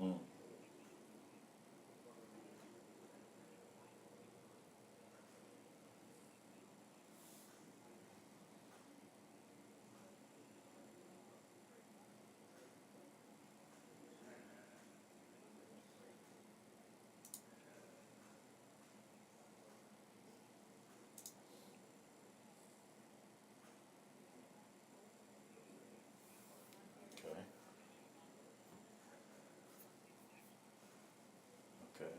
Mm. Okay. Okay.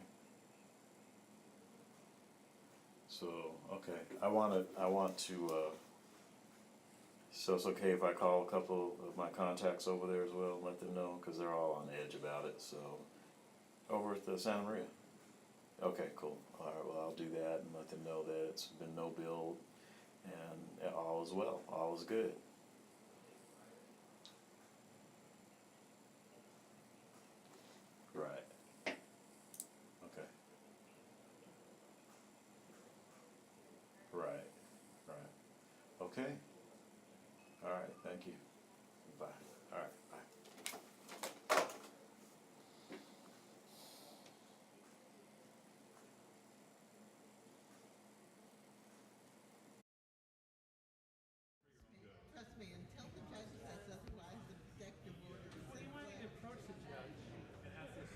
So, okay, I want to, so it's okay if I call a couple of my contacts over there as well, and let them know, cause they're all on edge about it, so. Over at the Santa Maria? Okay, cool. Alright, well, I'll do that and let them know that it's been no build and all is well, all is good. Right. Okay. Right. Right. Okay. Alright, thank you. Bye. Alright, bye. Trust me, until the judge says otherwise, the executive order is Well, you in might place. approach the judge and ask this.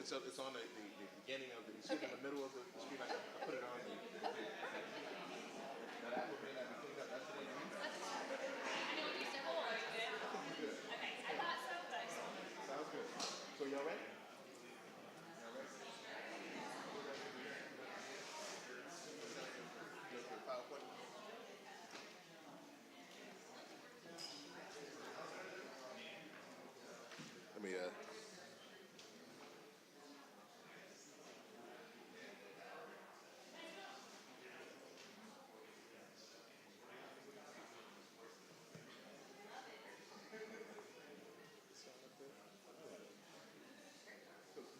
It's on the beginning of the. You see it in the middle of the screen. I put it on. Now that one may not be cleaned up. That's the one you use. Sounds good. So y'all ready? Y'all ready? PowerPoint. Let me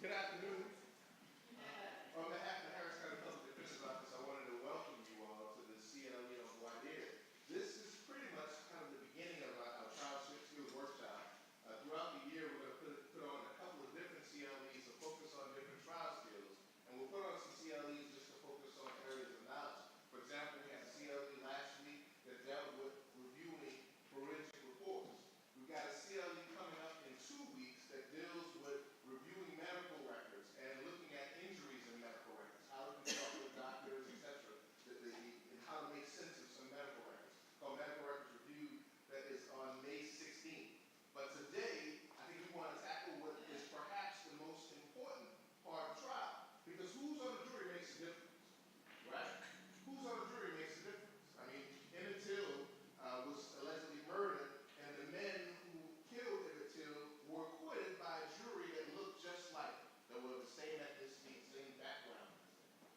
Good afternoon. On behalf of the Harris County Public Defender's Office, I wanted to welcome you all to the CLE on Voir. This is pretty much kind of the beginning of our trial skills workshop. Throughout the year, we're going to put on a couple of different CLEs to focus on different trial skills. And we'll put on some CLEs just to focus on areas of knowledge. For example, we had a CLE last week that dealt with reviewing forensic reports. We've got a CLE coming up in 2 weeks that deals with reviewing medical records and looking at injuries in medical records, how to talk with doctors, etc., and how to make sense of some medical records, called Medical Records Review, that is on May 16th. But today, I think we want to tackle what is perhaps the most important part of trial, because who's on the jury makes a difference, right? Who's on the jury makes a difference. I mean, Emmett Till was allegedly murdered, and the men who killed Emmett Till were acquitted by a jury that looked just like him. They were the same ethnicity, same background.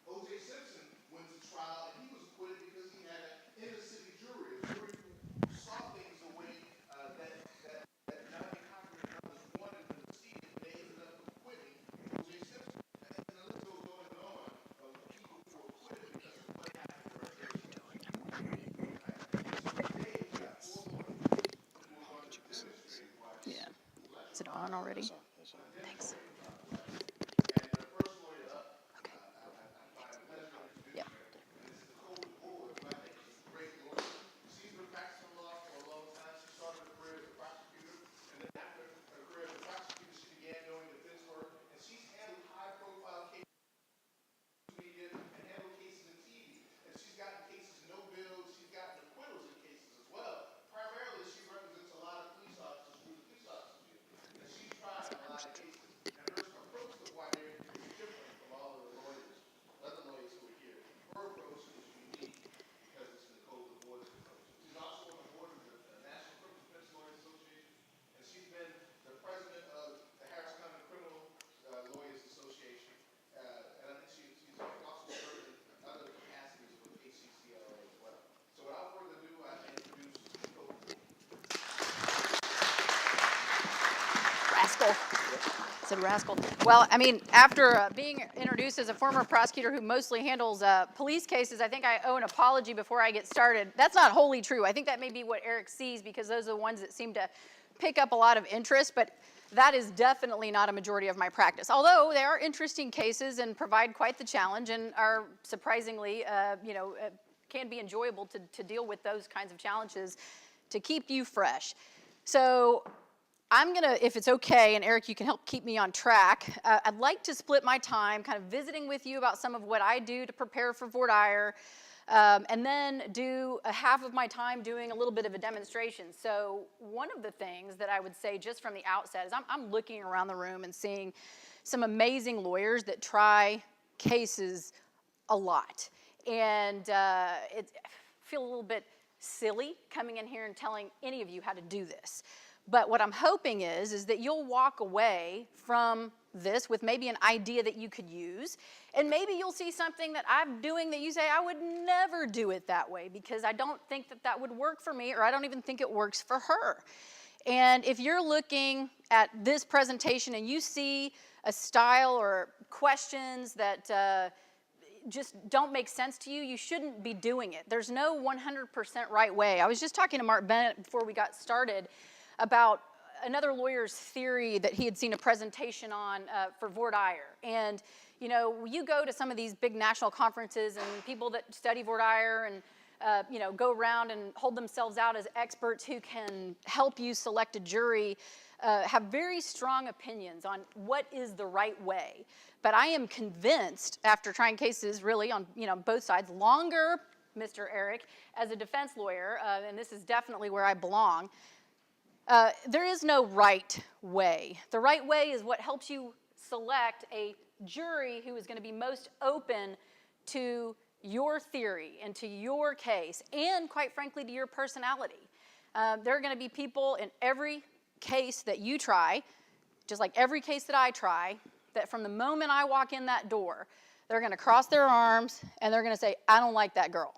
O.J. Simpson went to trial, and he was acquitted because he had an inner-city jury, a jury who saw things the way that Downey and others wanted them to see it, and they ended up acquitting O.J. Simpson. And the list goes on and on of people who were acquitted because of what happened to O.J. Simpson. So today, we got 4 more people who are going to demonstrate why this Yeah. Is it on already? Thanks. And the first lawyer up, Okay. I find a pleasure to introduce Yep. her. And this is Nicole, who I think is a great lawyer. She's been practicing law for a long time. She started her career as a prosecutor, and then after her career as a prosecutor, she began doing defense work, and she's handled high-profile cases in media and handled cases in TV. And she's gotten cases no bills. She's gotten acquittals in cases as well. Primarily, she represents a lot of police officers through the police officers union. And she's tried a lot of cases. And her approach to why they're different from all of the lawyers, other lawyers who are here. Her approach is unique because it's Nicole DeBorde's approach. She's also on the board of the National Criminal Defense Lawyers Association, and she's been the president of the Harris County Criminal Lawyers Association. And I think she's also served in other capacities with HCCLA as well. So without further ado, I introduce Nicole DeBorde. Rascal. Said rascal. Well, I mean, after being introduced as a former prosecutor who mostly handles police cases, I think I owe an apology before I get started. That's not wholly true. I think that may be what Eric sees because those are the ones that seem to pick up a lot of interest, but that is definitely not a majority of my practice. Although they are interesting cases and provide quite the challenge and are surprisingly, can be enjoyable to deal with those kinds of challenges to keep you fresh. So I'm gonna, if it's okay, and Eric, you can help keep me on track, I'd like to split my time kind of visiting with you about some of what I do to prepare for voir dire, and then do a half of my time doing a little bit of a demonstration. So one of the things that I would say just from the outset is I'm looking around the room and seeing some amazing lawyers that try cases a lot. And I feel a little bit silly coming in here and telling any of you how to do this. But what I'm hoping is that you'll walk away from this with maybe an idea that you could use, and maybe you'll see something that I'm doing that you say, I would never do it that way because I don't think that that would work for me, or I don't even think it works for her. And if you're looking at this presentation and you see a style or questions that just don't make sense to you, you shouldn't be doing it. There's no 100% right way. I was just talking to Mark Bennett before we got started about another lawyer's theory that he had seen a presentation on for voir dire. And, you go to some of these big national conferences and people that study voir dire and, go around and hold themselves out as experts who can help you select a jury. have very strong opinions on what is the right way. But I am convinced, after trying cases really on both sides, longer, Mr. Eric, as a defense lawyer, and this is definitely where I belong, there is no right way. The right way is what helps you select a jury who is going to be most open to your theory and to your case and, quite frankly, to your personality. There are going to be people in every case that you try, just like every case that I try, that from the moment I walk in that door, they're going to cross their arms and they're going to say, I don't like that girl.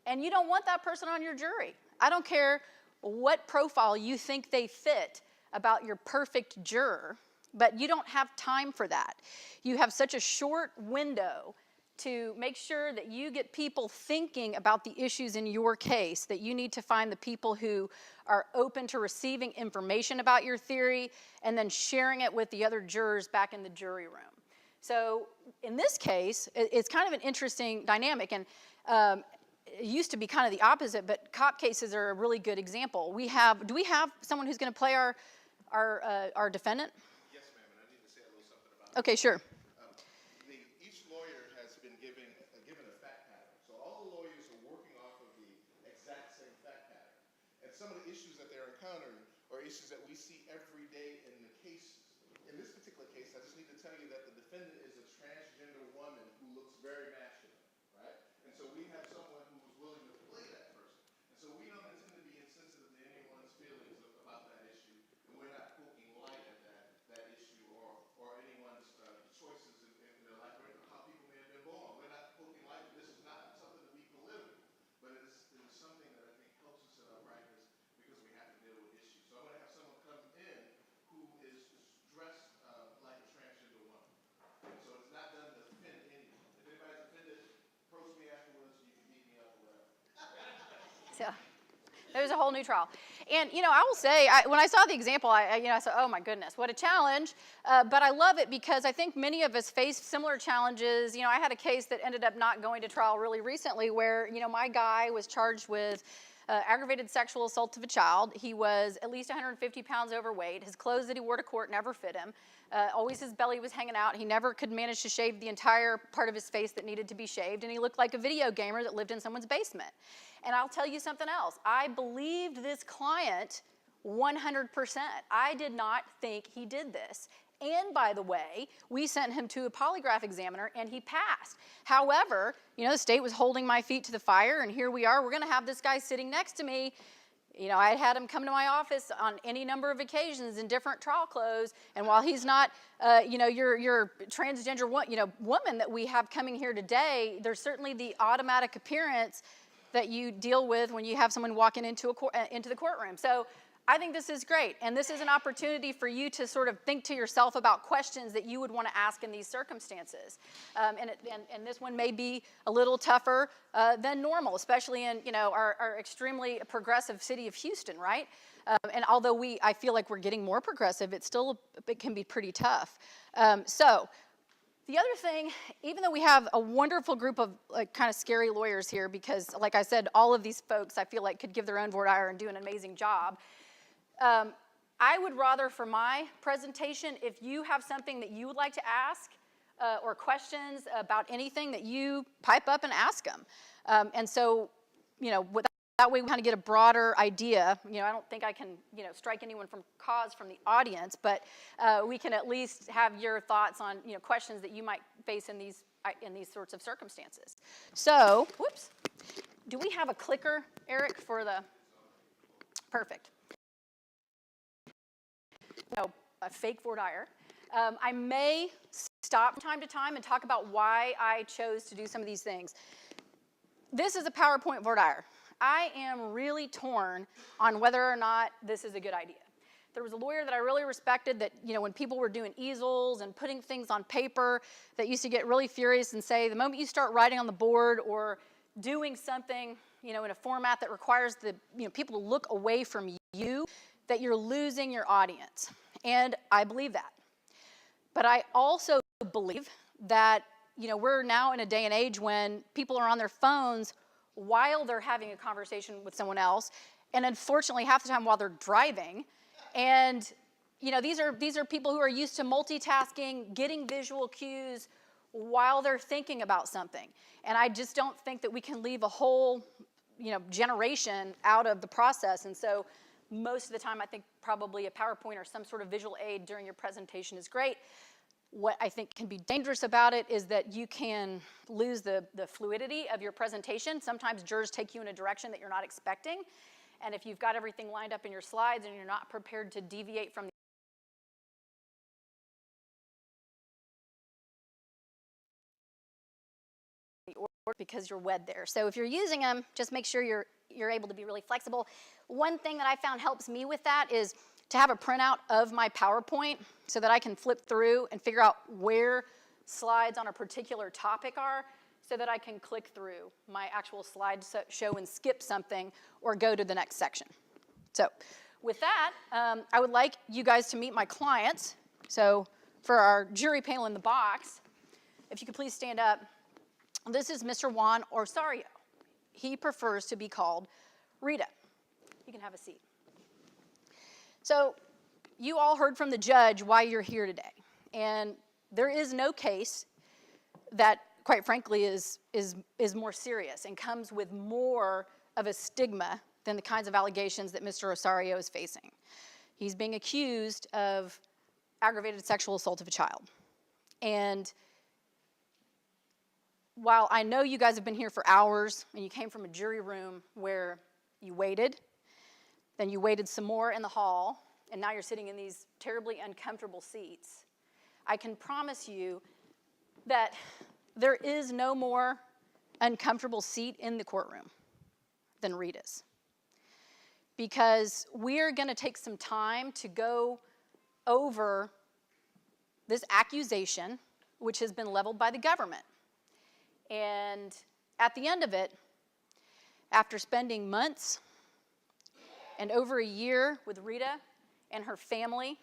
And you don't want that person on your jury. I don't care what profile you think they fit about your perfect juror, but you don't have time for that. You have such a short window to make sure that you get people thinking about the issues in your case, that you need to find the people who are open to receiving information about your theory and then sharing it with the other jurors back in the jury room. So in this case, it's kind of an interesting dynamic, and it used to be kind of the opposite, but cop cases are a really good example. Do we have someone who's going to play our defendant? Yes, ma'am, and I need to say a little something about that. Okay, sure. Each lawyer has been given a fact pattern. So all the lawyers are working off of the exact same fact pattern. And some of the issues that they're encountering are issues that we see every day in the cases. In this particular case, I just need to tell you that the defendant is a transgender woman who looks very masculine, right? And so we have someone who was willing to play that person. And so we don't intend to be insensitive to anyone's feelings about that issue. And we're not poking light at that issue or anyone's choices in their life or how people may have been born. We're not poking light. This is not something to be political, but it is something that I think helps us in our practice because we have to deal with issues. So I'm going to have someone come in who is dressed like a transgender woman. And so it's not done to offend anyone. If anybody's offended, approach me afterwards. You can beat me up or whatever. So there's a whole new trial. And, I will say, when I saw the example, I said, oh, my goodness, what a challenge. But I love it because I think many of us face similar challenges. I had a case that ended up not going to trial really recently where, my guy was charged with aggravated sexual assault of a child. He was at least 150 pounds overweight. His clothes that he wore to court never fit him. Always his belly was hanging out. He never could manage to shave the entire part of his face that needed to be shaved. And he looked like a video gamer that lived in someone's basement. And I'll tell you something else. I believed this client 100%. I did not think he did this. And by the way, we sent him to a polygraph examiner and he passed. However, the state was holding my feet to the fire, and here we are. We're going to have this guy sitting next to me. I had him come to my office on any number of occasions in different trial clothes, and while he's not, your transgender woman that we have coming here today, there's certainly the automatic appearance that you deal with when you have someone walking into the courtroom. So I think this is great, and this is an opportunity for you to sort of think to yourself about questions that you would want to ask in these circumstances. And this one may be a little tougher than normal, especially in our extremely progressive city of Houston, right? And although I feel like we're getting more progressive, it can be pretty tough. So the other thing, even though we have a wonderful group of kind of scary lawyers here, because like I said, all of these folks I feel like could give their own voir dire and do an amazing job. I would rather, for my presentation, if you have something that you would like to ask or questions about anything, that you pipe up and ask them. And so, that way we kind of get a broader idea. I don't think I can, strike anyone from cause from the audience, but we can at least have your thoughts on, questions that you might face in these sorts of circumstances. So, whoops. Do we have a clicker, Eric, for the? Perfect. A fake voir dire. I may stop from time to time and talk about why I chose to do some of these things. This is a PowerPoint voir dire. I am really torn on whether or not this is a good idea. There was a lawyer that I really respected that, when people were doing easels and putting things on paper, that used to get really furious and say, the moment you start writing on the board or doing something, in a format that requires the, people to look away from you, that you're losing your audience. And I believe that. But I also believe that, we're now in a day and age when people are on their phones while they're having a conversation with someone else, and unfortunately half the time while they're driving. And these are people who are used to multitasking, getting visual cues while they're thinking about something. And I just don't think that we can leave a whole, generation out of the process. And so most of the time, I think probably a PowerPoint or some sort of visual aid during your presentation is great. What I think can be dangerous about it is that you can lose the fluidity of your presentation. Sometimes jurors take you in a direction that you're not expecting. And if you've got everything lined up in your slides and you're not prepared to deviate from the order because you're wed there. So if you're using them, just make sure you're able to be really flexible. One thing that I found helps me with that is to have a printout of my PowerPoint so that I can flip through and figure out where slides on a particular topic are so that I can click through my actual slide show and skip something or go to the next section. So with that, I would like you guys to meet my clients. So for our jury panel in the box, if you could please stand up. This is Mr. Juan Osorio. He prefers to be called Rita. You can have a seat. So you all heard from the judge why you're here today. And there is no case that, quite frankly, is more serious and comes with more of a stigma than the kinds of allegations that Mr. Osorio is facing. He's being accused of aggravated sexual assault of a child. And while I know you guys have been here for hours and you came from a jury room where you waited, then you waited some more in the hall, and now you're sitting in these terribly uncomfortable seats, I can promise you that there is no more uncomfortable seat in the courtroom than Rita's. Because we're going to take some time to go over this accusation, which has been leveled by the government. And at the end of it, after spending months and over a year with Rita and her family,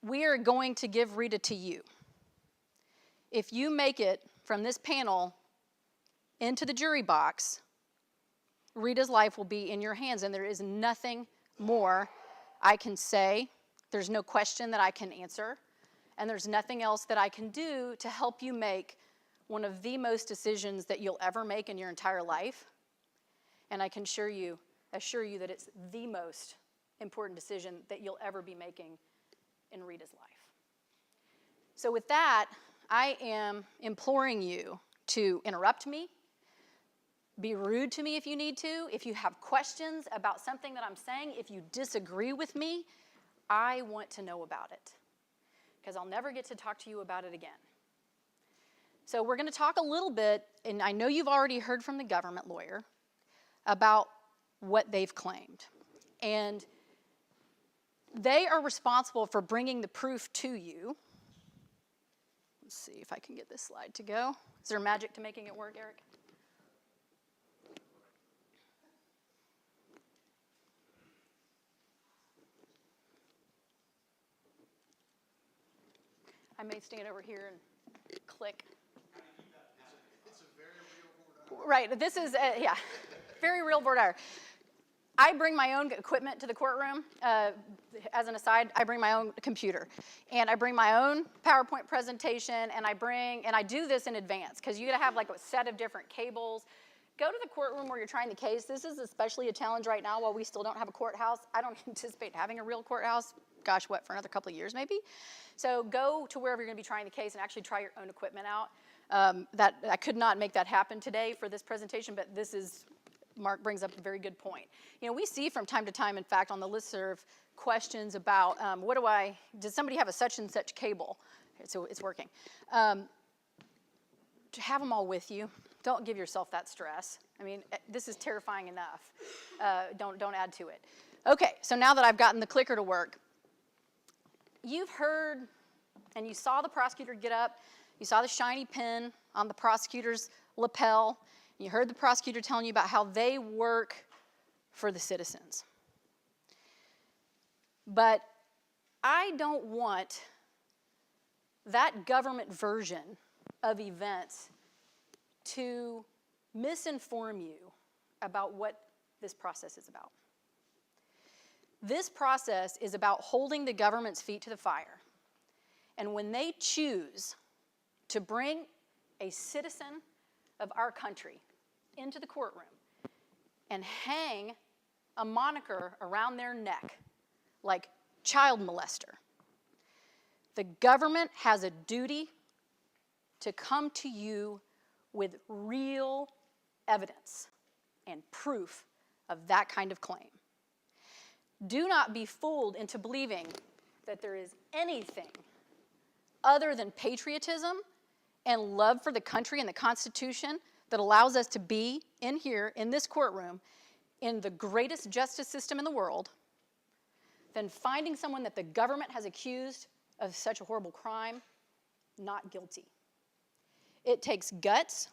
we are going to give Rita to you. If you make it from this panel into the jury box, Rita's life will be in your hands, and there is nothing more I can say. There's no question that I can answer, and there's nothing else that I can do to help you make one of the most decisions that you'll ever make in your entire life. And I can assure you that it's the most important decision that you'll ever be making in Rita's life. So with that, I am imploring you to interrupt me, be rude to me if you need to. If you have questions about something that I'm saying, if you disagree with me, I want to know about it, because I'll never get to talk to you about it again. So we're going to talk a little bit, and I know you've already heard from the government lawyer about what they've claimed. And they are responsible for bringing the proof to you. Let's see if I can get this slide to go. Is there magic to making it work, Eric? I may stand over here and click. It's a very real board. Right, this is, very real board hour. I bring my own equipment to the courtroom. As an aside, I bring my own computer. And I bring my own PowerPoint presentation, and I do this in advance, because you gotta have like a set of different cables. Go to the courtroom where you're trying the case. This is especially a challenge right now while we still don't have a courthouse. I don't anticipate having a real courthouse, gosh, what, for another couple of years maybe? So go to wherever you're gonna be trying the case and actually try your own equipment out. I could not make that happen today for this presentation, but Mark brings up a very good point. We see from time to time, in fact, on the listserv, questions about, does somebody have a such and such cable? So it's working. To have them all with you. Don't give yourself that stress. I mean, this is terrifying enough. Don't add to it. Okay, so now that I've gotten the clicker to work, you've heard and you saw the prosecutor get up, you saw the shiny pin on the prosecutor's lapel, you heard the prosecutor telling you about how they work for the citizens. But I don't want that government version of events to misinform you about what this process is about. This process is about holding the government's feet to the fire. And when they choose to bring a citizen of our country into the courtroom and hang a moniker around their neck like child molester, the government has a duty to come to you with real evidence and proof of that kind of claim. Do not be fooled into believing that there is anything other than patriotism and love for the country and the Constitution that allows us to be in here, in this courtroom, in the greatest justice system in the world, than finding someone that the government has accused of such a horrible crime not guilty. It takes guts.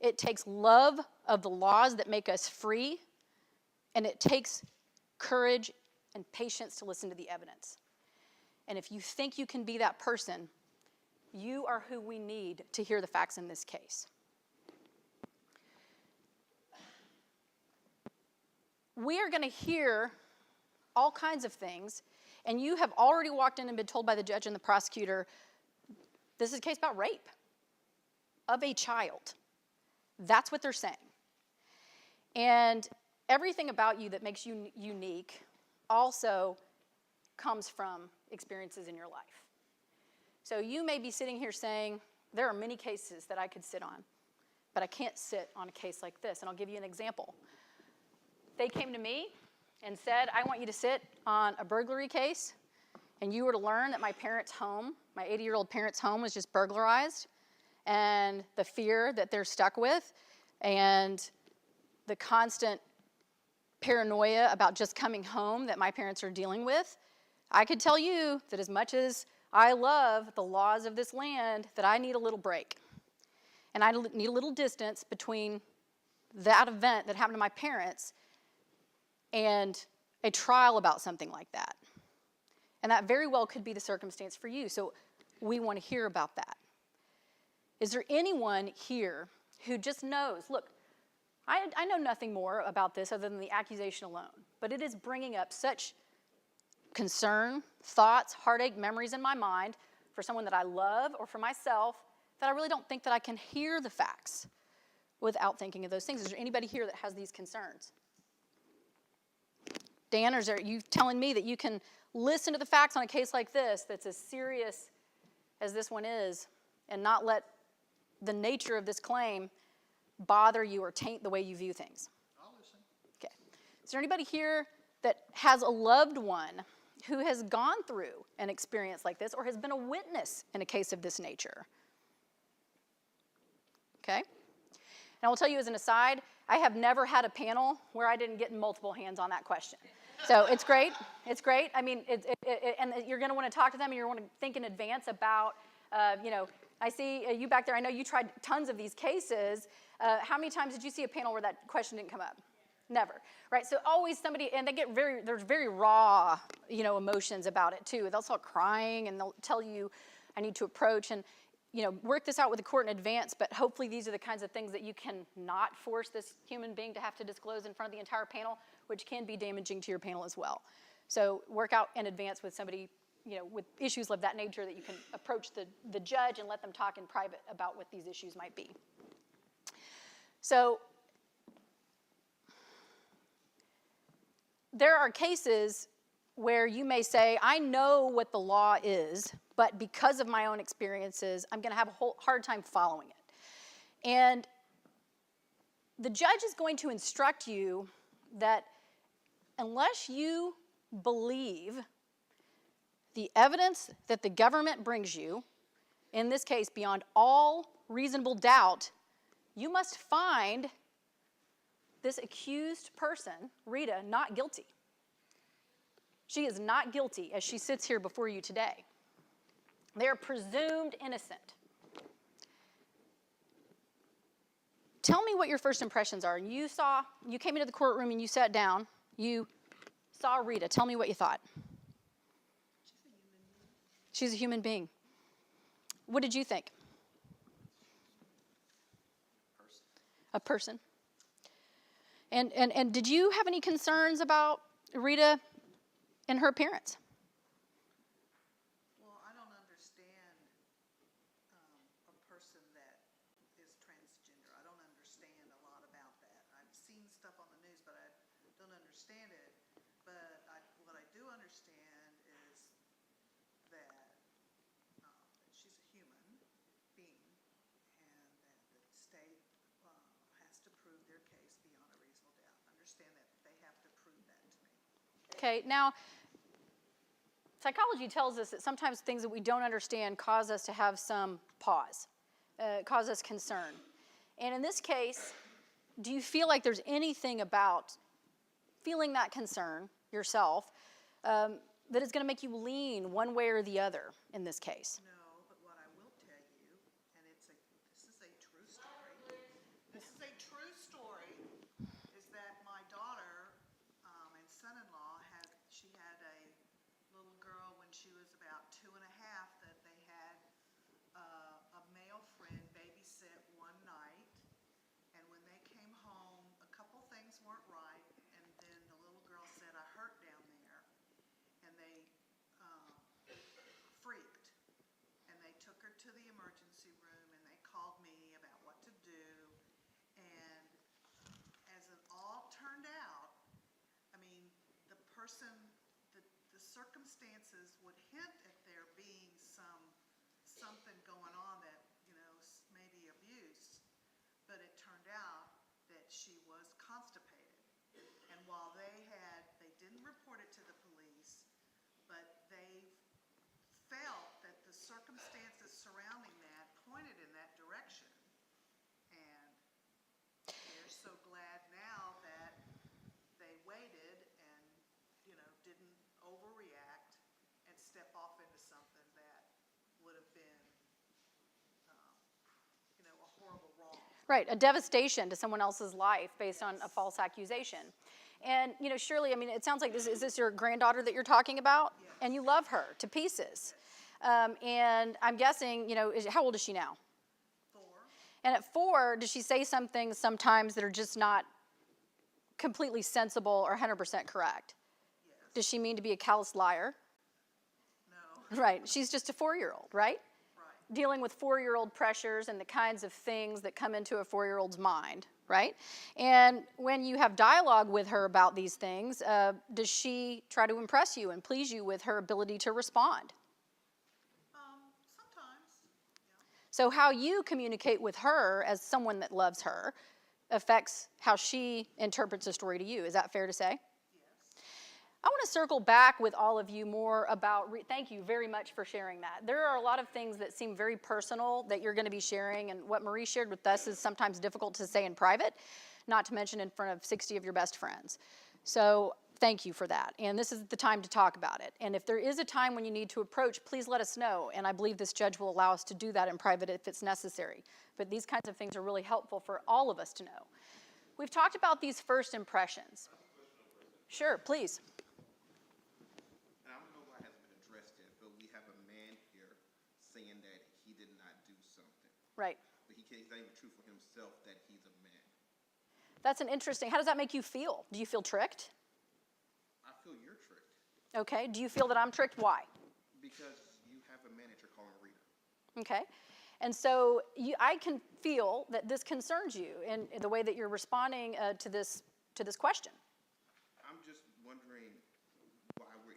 It takes love of the laws that make us free. And it takes courage and patience to listen to the evidence. And if you think you can be that person, you are who we need to hear the facts in this case. We are going to hear all kinds of things, and you have already walked in and been told by the judge and the prosecutor, this is a case about rape of a child. That's what they're saying. And everything about you that makes you unique also comes from experiences in your life. So you may be sitting here saying, there are many cases that I could sit on, but I can't sit on a case like this. And I'll give you an example. They came to me and said, I want you to sit on a burglary case, and you were to learn that my parents' home, my 80-year-old parents' home, was just burglarized, and the fear that they're stuck with, and the constant paranoia about just coming home that my parents are dealing with. I could tell you that as much as I love the laws of this land, that I need a little break. And I need a little distance between that event that happened to my parents and a trial about something like that. And that very well could be the circumstance for you. So we want to hear about that. Is there anyone here who just knows, look, I know nothing more about this other than the accusation alone, but it is bringing up such concern, thoughts, heartache, memories in my mind for someone that I love or for myself that I really don't think that I can hear the facts without thinking of those things. Is there anybody here that has these concerns? Dan, or are you telling me that you can listen to the facts on a case like this that's as serious as this one is and not let the nature of this claim bother you or taint the way you view things? I'll listen. Okay. Is there anybody here that has a loved one who has gone through an experience like this or has been a witness in a case of this nature? Okay. And I will tell you as an aside, I have never had a panel where I didn't get multiple hands on that question. So it's great. It's great. I mean, and you're going to want to talk to them, and you're going to think in advance about, I see you back there. I know you tried tons of these cases. How many times did you see a panel where that question didn't come up? Never, right? So always somebody, and they get there's very raw, emotions about it too. They'll start crying, and they'll tell you, I need to approach and, work this out with the court in advance, but hopefully these are the kinds of things that you can not force this human being to have to disclose in front of the entire panel, which can be damaging to your panel as well. So work out in advance with somebody, with issues of that nature that you can approach the judge and let them talk in private about what these issues might be. So there are cases where you may say, I know what the law is, but because of my own experiences, I'm going to have a hard time following it. And the judge is going to instruct you that unless you believe the evidence that the government brings you, in this case beyond all reasonable doubt, you must find this accused person, Rita, not guilty. She is not guilty as she sits here before you today. They are presumed innocent. Tell me what your first impressions are. You came into the courtroom and you sat down. You saw Rita. Tell me what you thought. She's a human being. What did you think? A person. And did you have any concerns about Rita in her appearance. Well, I don't understand a person that is transgender. I don't understand a lot about that. I've seen stuff on the news, but I don't understand it. But what I do understand is that she's a human being, and that the state has to prove their case beyond a reasonable doubt. Understand that they have to prove that to me. Okay, now, psychology tells us that sometimes things that we don't understand cause us to have some pause, cause us concern. And in this case, do you feel like there's anything about feeling that concern yourself that is going to make you lean one way or the other in this case? No, but what I will tell you, and this is a true story. This is a true story, is that my daughter and son-in-law had a little girl when she was about 2 and a half that they had a male friend babysit one night, and when they came home, a couple things weren't right, and then the little girl said, "I hurt down there," and they freaked, and they took her to the emergency room, and they called me about what to do, and as it all turned out, I mean, the circumstances would hint at there being something going on that, maybe abuse, but it turned out that she was constipated. And while they didn't report it to the police, but they felt that the circumstances surrounding that pointed in that direction. And they're so glad now that they waited and, didn't overreact and step off into something that would have been, a horrible wrong. Right, a devastation to someone else's life based on a false accusation. And, Shirley, it sounds like is this your granddaughter that you're talking about? Yes. And you love her to pieces. And I'm guessing, how old is she now? 4. And at 4, does she say some things sometimes that are just not completely sensible or 100% correct? Yes. Does she mean to be a callous liar? No. Right, she's just a 4-year-old, right? Right. Dealing with 4-year-old pressures and the kinds of things that come into a 4-year-old's mind, right? And when you have dialogue with her about these things, does she try to impress you and please you with her ability to respond? Sometimes, yeah. So how you communicate with her as someone that loves her affects how she interprets the story to you. Is that fair to say? Yes. I want to circle back with all of you more about, thank you very much for sharing that. There are a lot of things that seem very personal that you're going to be sharing, and what Marie shared with us is sometimes difficult to say in private, not to mention in front of 60 of your best friends. So thank you for that, and this is the time to talk about it. And if there is a time when you need to approach, please let us know, and I believe this judge will allow us to do that in private if it's necessary. But these kinds of things are really helpful for all of us to know. We've talked about these first impressions. Sure, please. And I don't know why it hasn't been addressed yet, but we have a man here saying that he did not do something. Right. But he's not even true for himself that he's a man. That's an interesting, how does that make you feel? Do you feel tricked? I feel you're tricked Okay, do you feel that I'm tricked? Why? because you have a man that you're calling Rita. Okay, and so I can feel that this concerns you in the way that you're responding to this question. I'm just wondering why we're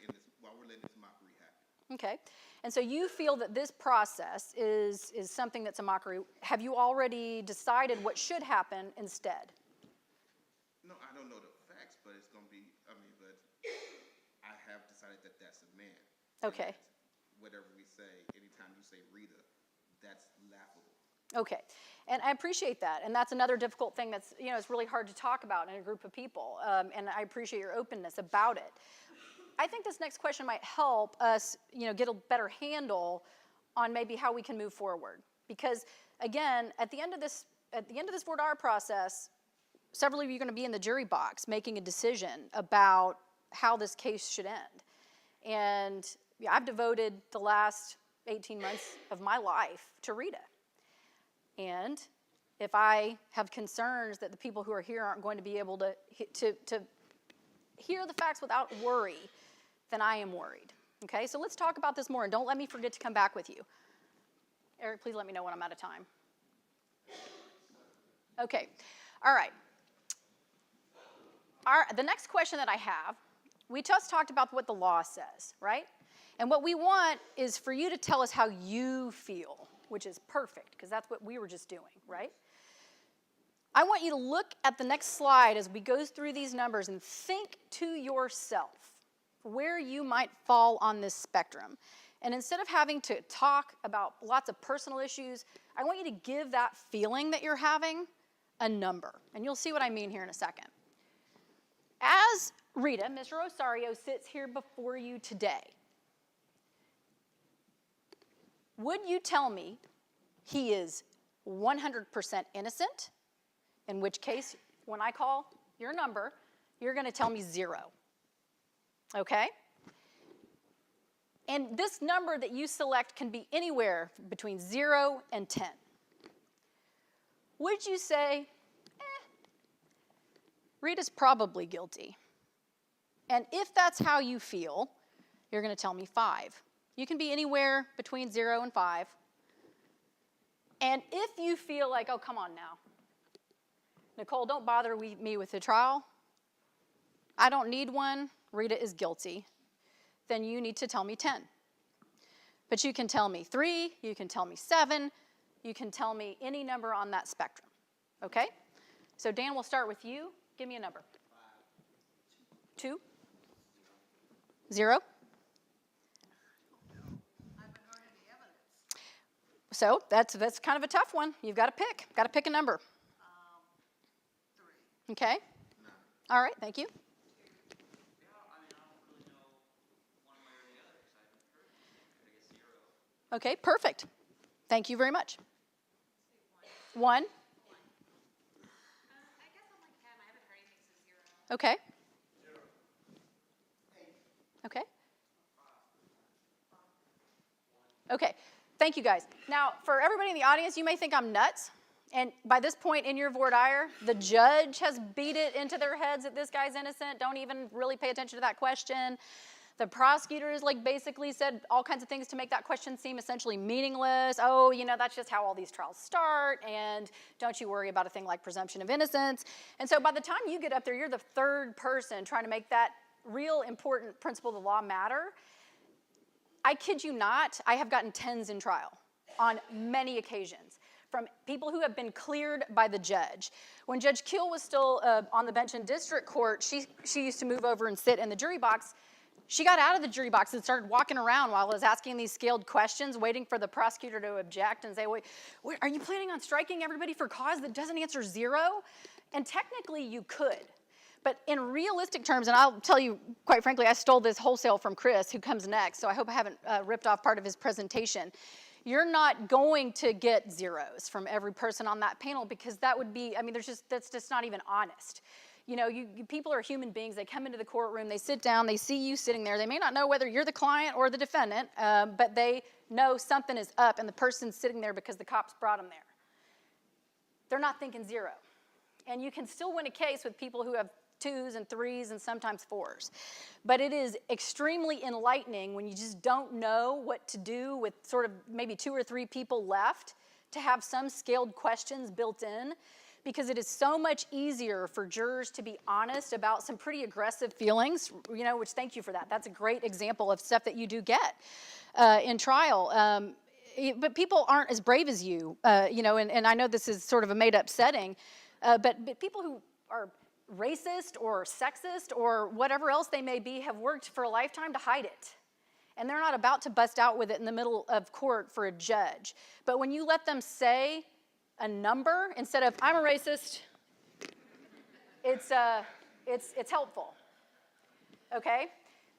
letting this mockery happen. Okay, and so you feel that this process is something that's a mockery. Have you already decided what should happen instead? No, I don't know the facts, but it's going to be, but I have decided that that's a man. Okay. Whatever we say, anytime you say Rita, that's laughable. Okay, and I appreciate that, and that's another difficult thing that's, it's really hard to talk about in a group of people, and I appreciate your openness about it. I think this next question might help us, get a better handle on maybe how we can move forward, because again, at the end of this voir dire process, several of you are going to be in the jury box making a decision about how this case should end, and I've devoted the last 18 months of my life to Rita. And if I have concerns that the people who are here aren't going to be able to hear the facts without worry, then I am worried. Okay, so let's talk about this more, and don't let me forget to come back with you. Eric, please let me know when I'm out of time. Okay, all right. The next question that I have, we just talked about what the law says, right? And what we want is for you to tell us how you feel, which is perfect, because that's what we were just doing, right? I want you to look at the next slide as we go through these numbers and think to yourself where you might fall on this spectrum. And instead of having to talk about lots of personal issues, I want you to give that feeling that you're having a number. And you'll see what I mean here in a second. As Rita, Mr. Rosario, sits here before you today, would you tell me he is 100% innocent? In which case, when I call your number, you're going to tell me 0. Okay? And this number that you select can be anywhere between 0 and 10. Would you say, Rita's probably guilty? And if that's how you feel, you're going to tell me 5. You can be anywhere between 0 and 5. And if you feel like, oh, come on now, Nicole, don't bother me with the trial. I don't need one. Rita is guilty. Then you need to tell me 10. But you can tell me 3, you can tell me 7, you can tell me any number on that spectrum. Okay? So Dan, we'll start with you. Give me a number. 2? 0? I haven't heard any evidence. So that's kind of a tough one. You've got to pick. Got to pick a number. 3. Okay? All right, thank you. Okay, perfect. Thank you very much. 1? I guess I'm like 10. I haven't heard anything since 0. Okay. 0. Okay. Okay, thank you guys. Now, for everybody in the audience, you may think I'm nuts. And by this point in your voir dire, the judge has beat it into their heads that this guy's innocent. Don't even really pay attention to that question. The prosecutor has basically said all kinds of things to make that question seem essentially meaningless. Oh, that's just how all these trials start, and don't you worry about a thing like presumption of innocence. And so by the time you get up there, you're the third person trying to make that real important principle of the law matter. I kid you not, I have gotten 10s in trial on many occasions from people who have been cleared by the judge. When Judge Keel was still on the bench in district court, she used to move over and sit in the jury box. She got out of the jury box and started walking around while I was asking these scaled questions, waiting for the prosecutor to object and say, wait, are you planning on striking everybody for cause that doesn't answer 0? And technically you could. But in realistic terms, and I'll tell you, quite frankly, I stole this wholesale from Chris, who comes next, so I hope I haven't ripped off part of his presentation. You're not going to get 0s from every person on that panel because that would be, that's just not even honest. People are human beings. They come into the courtroom, they sit down, they see you sitting there. They may not know whether you're the client or the defendant, but they know something is up and the person's sitting there because the cops brought them there. They're not thinking 0. And you can still win a case with people who have 2s and 3s and sometimes 4s. But it is extremely enlightening when you just don't know what to do with sort of maybe 2 or 3 people left to have some scaled questions built in, because it is so much easier for jurors to be honest about some pretty aggressive feelings, which thank you for that. That's a great example of stuff that you do get in trial. But people aren't as brave as you, and I know this is sort of a made-up setting, but people who are racist or sexist or whatever else they may be have worked for a lifetime to hide it. And they're not about to bust out with it in the middle of court for a judge. But when you let them say a number instead of I'm a racist, it's helpful. Okay?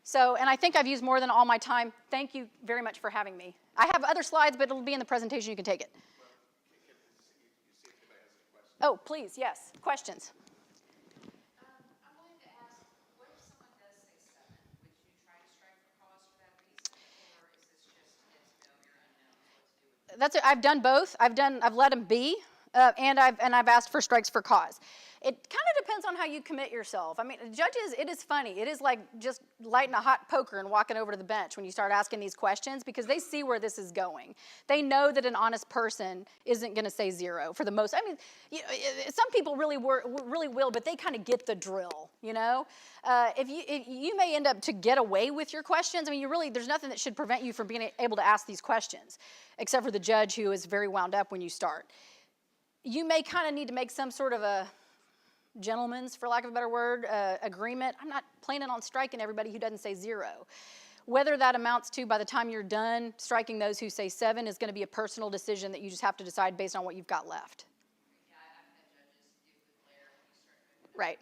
So, and I think I've used more than all my time. Thank you very much for having me. I have other slides, but it'll be in the presentation. You can take it. Oh, please, yes. Questions? I'm willing to ask, what if someone does say 7? Would you try to strike for cause for that reason, or is this just yes, no, you're unknown, what to do with it? I've done both. I've let them be, and I've asked for strikes for cause. It kind of depends on how you commit yourself. I mean, judges, it is funny. It is like just lighting a hot poker and walking over to the bench when you start asking these questions, because they see where this is going. They know that an honest person isn't going to say zero for the most. I mean, some people really will, but they kind of get the drill, you know? If you may end up to get away with your questions. I mean, there's nothing that should prevent you from being able to ask these questions, except for the judge who is very wound up when you start. You may kind of need to make some sort of a gentleman's, for lack of a better word, agreement. I'm not planning on striking everybody who doesn't say zero. Whether that amounts to, by the time you're done, striking those who say 7 is going to be a personal decision that you just have to decide based on what you've got left. Yeah, I've had judges do the glare when you start going.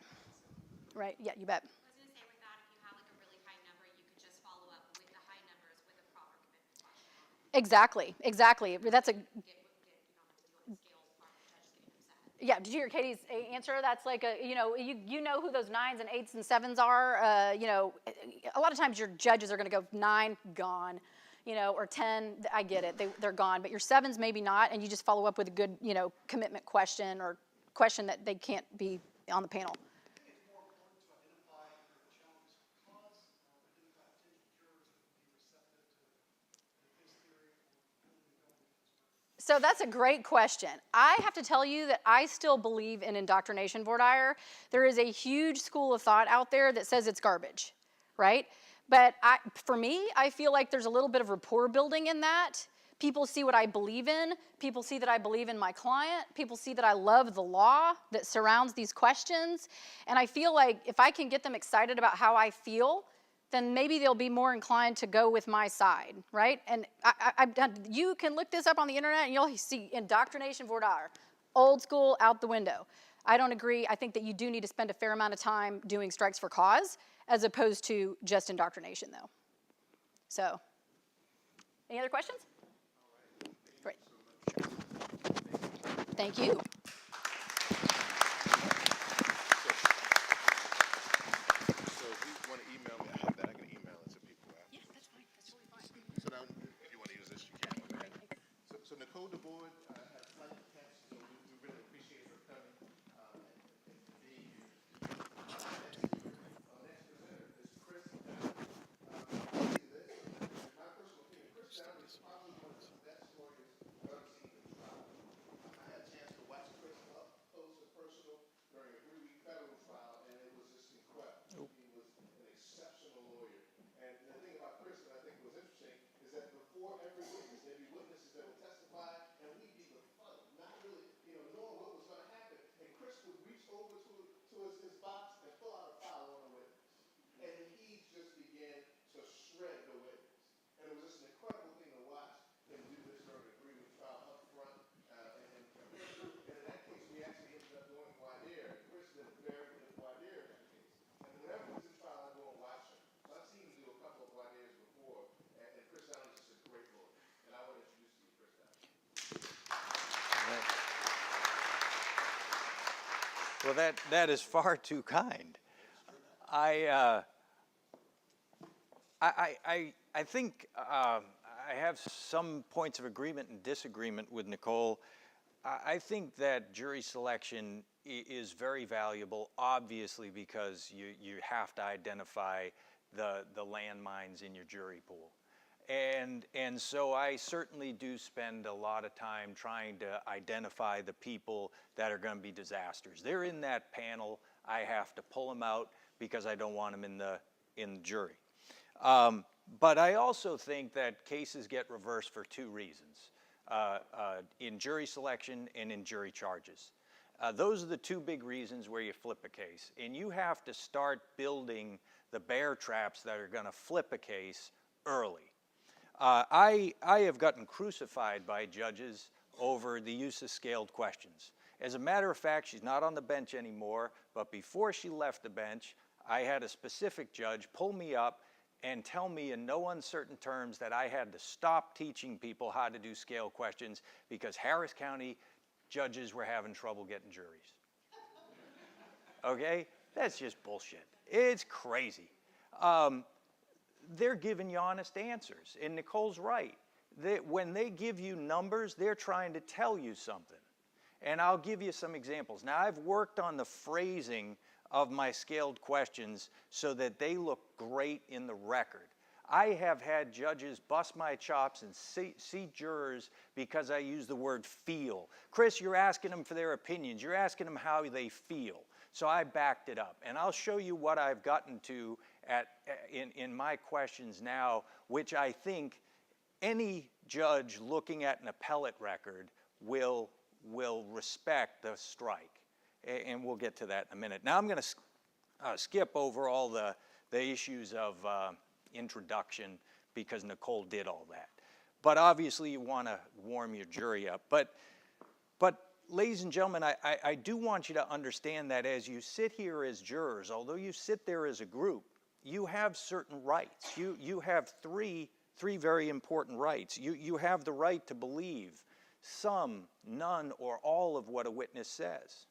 Right, yeah, you bet. I was going to say, with that, if you have like a really high number, you could just follow up with the high numbers with a proper commitment question. Exactly. That's a... Get you know, do scales, proper judge getting upset. Yeah, did you hear Katie's answer? That's like you know who those 9s and 8s and 7s are. A lot of times your judges are going to go 9, gone, or 10. I get it, they're gone. But your 7s maybe not, and you just follow up with a good, commitment question or question that they can't be on the panel. So that's a great question. I have to tell you that I still believe in indoctrination, voir dire. There is a huge school of thought out there that says it's garbage, right? But for me, I feel like there's a little bit of rapport building in that. People see what I believe in. People see that I believe in my client. People see that I love the law that surrounds these questions. And I feel like if I can get them excited about how I feel, then maybe they'll be more inclined to go with my side, right? And you can look this up on the internet and you'll see indoctrination, voir dire, old school, out the window. I don't agree. I think that you do need to spend a fair amount of time doing strikes for cause as opposed to just indoctrination, though. So, any other questions? Great. Thank you. So Nicole DeBorde had a flight to catch, so we really appreciate her coming and being here. Our next presenter is Chris Downey. My personal opinion, Chris Downey is probably one of the best lawyers I've ever seen in trial. I had a chance to watch Chris up close and personal during a 3-week federal trial, and it was just incredible. He was an exceptional lawyer. And the thing about Chris that I think was interesting is that before every witness, there'd be witnesses that would testify, and we'd be the fun, not really, knowing what was going to happen. And Chris would reach over to his box and pull out a file on a witness. And he just began to shred the witness. And it was just an incredible thing to watch him do this during a 3-week trial up front. And in that case, we actually ended up doing voir dire. Chris did a very good voir dire in that case. And whenever he's in trial, I go and watch him. So I've seen him do a couple of voir dires before. And Chris Downey is just a great lawyer. And I want to introduce you to Chris Downey. Well, that is far too kind. I think I have some points of agreement and disagreement with Nicole. I think that jury selection is very valuable, obviously, because you have to identify the landmines in your jury pool. And so I certainly do spend a lot of time trying to identify the people that are going to be disasters. They're in that panel. I have to pull them out because I don't want them in the jury. But I also think that cases get reversed for 2 reasons, in jury selection and in jury charges. Those are the 2 big reasons where you flip a case. And you have to start building the bear traps that are going to flip a case early. I have gotten crucified by judges over the use of scaled questions. As a matter of fact, she's not on the bench anymore, but before she left the bench, I had a specific judge pull me up and tell me in no uncertain terms that I had to stop teaching people how to do scale questions because Harris County judges were having trouble getting juries. Okay? That's just bullshit. It's crazy. They're giving you honest answers, and Nicole's right. When they give you numbers, they're trying to tell you something. And I'll give you some examples. Now, I've worked on the phrasing of my scaled questions so that they look great in the record. I have had judges bust my chops and seat jurors because I use the word feel. Chris, you're asking them for their opinions. You're asking them how they feel. So I backed it up. And I'll show you what I've gotten to in my questions now, which I think any judge looking at an appellate record will respect the strike. And we'll get to that in a minute. Now I'm going to skip over all the issues of introduction because Nicole did all that. But obviously you want to warm your jury up. But ladies and gentlemen, I do want you to understand that as you sit here as jurors, although you sit there as a group, you have certain rights. You have three very important rights. You have the right to believe some, none, or all of what a witness says.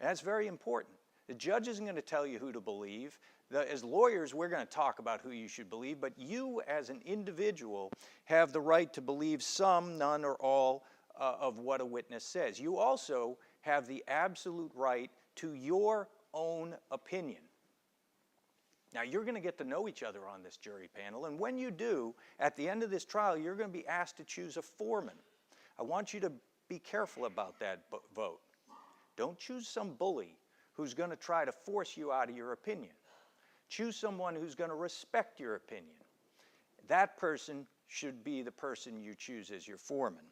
And that's very important. The judge isn't going to tell you who to believe. As lawyers, we're going to talk about who you should believe, but you as an individual have the right to believe some, none, or all of what a witness says. You also have the absolute right to your own opinion. Now, you're going to get to know each other on this jury panel, and when you do, at the end of this trial, you're going to be asked to choose a foreman. I want you to be careful about that vote. Don't choose some bully who's going to try to force you out of your opinion. Choose someone who's going to respect your opinion. That person should be the person you choose as your foreman.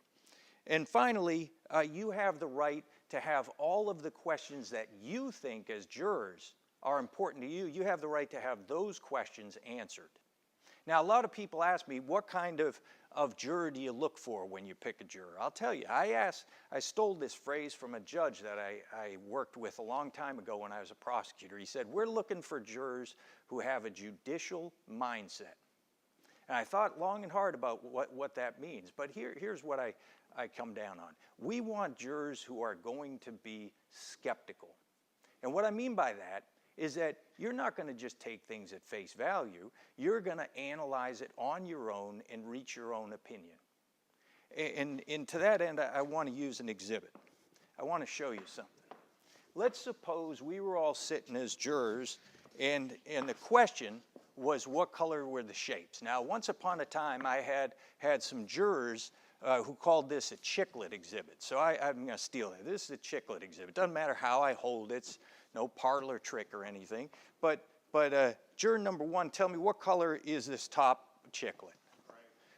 And finally, you have the right to have all of the questions that you think as jurors are important to you. You have the right to have those questions answered. Now, a lot of people ask me, what kind of juror do you look for when you pick a juror? I'll tell you, I stole this phrase from a judge that I worked with a long time ago when I was a prosecutor. He said, we're looking for jurors who have a judicial mindset. And I thought long and hard about what that means, but here's what I come down on. We want jurors who are going to be skeptical. And what I mean by that is that you're not going to just take things at face value. You're going to analyze it on your own and reach your own opinion. And to that end, I want to use an exhibit. I want to show you something. Let's suppose we were all sitting as jurors, and the question was, what color were the shapes? Now, once upon a time, I had some jurors who called this a chiclet exhibit. So I'm going to steal it. This is a chiclet exhibit. Doesn't matter how I hold it. It's no parlor trick or anything. But juror number one, tell me, what color is this top chiclet?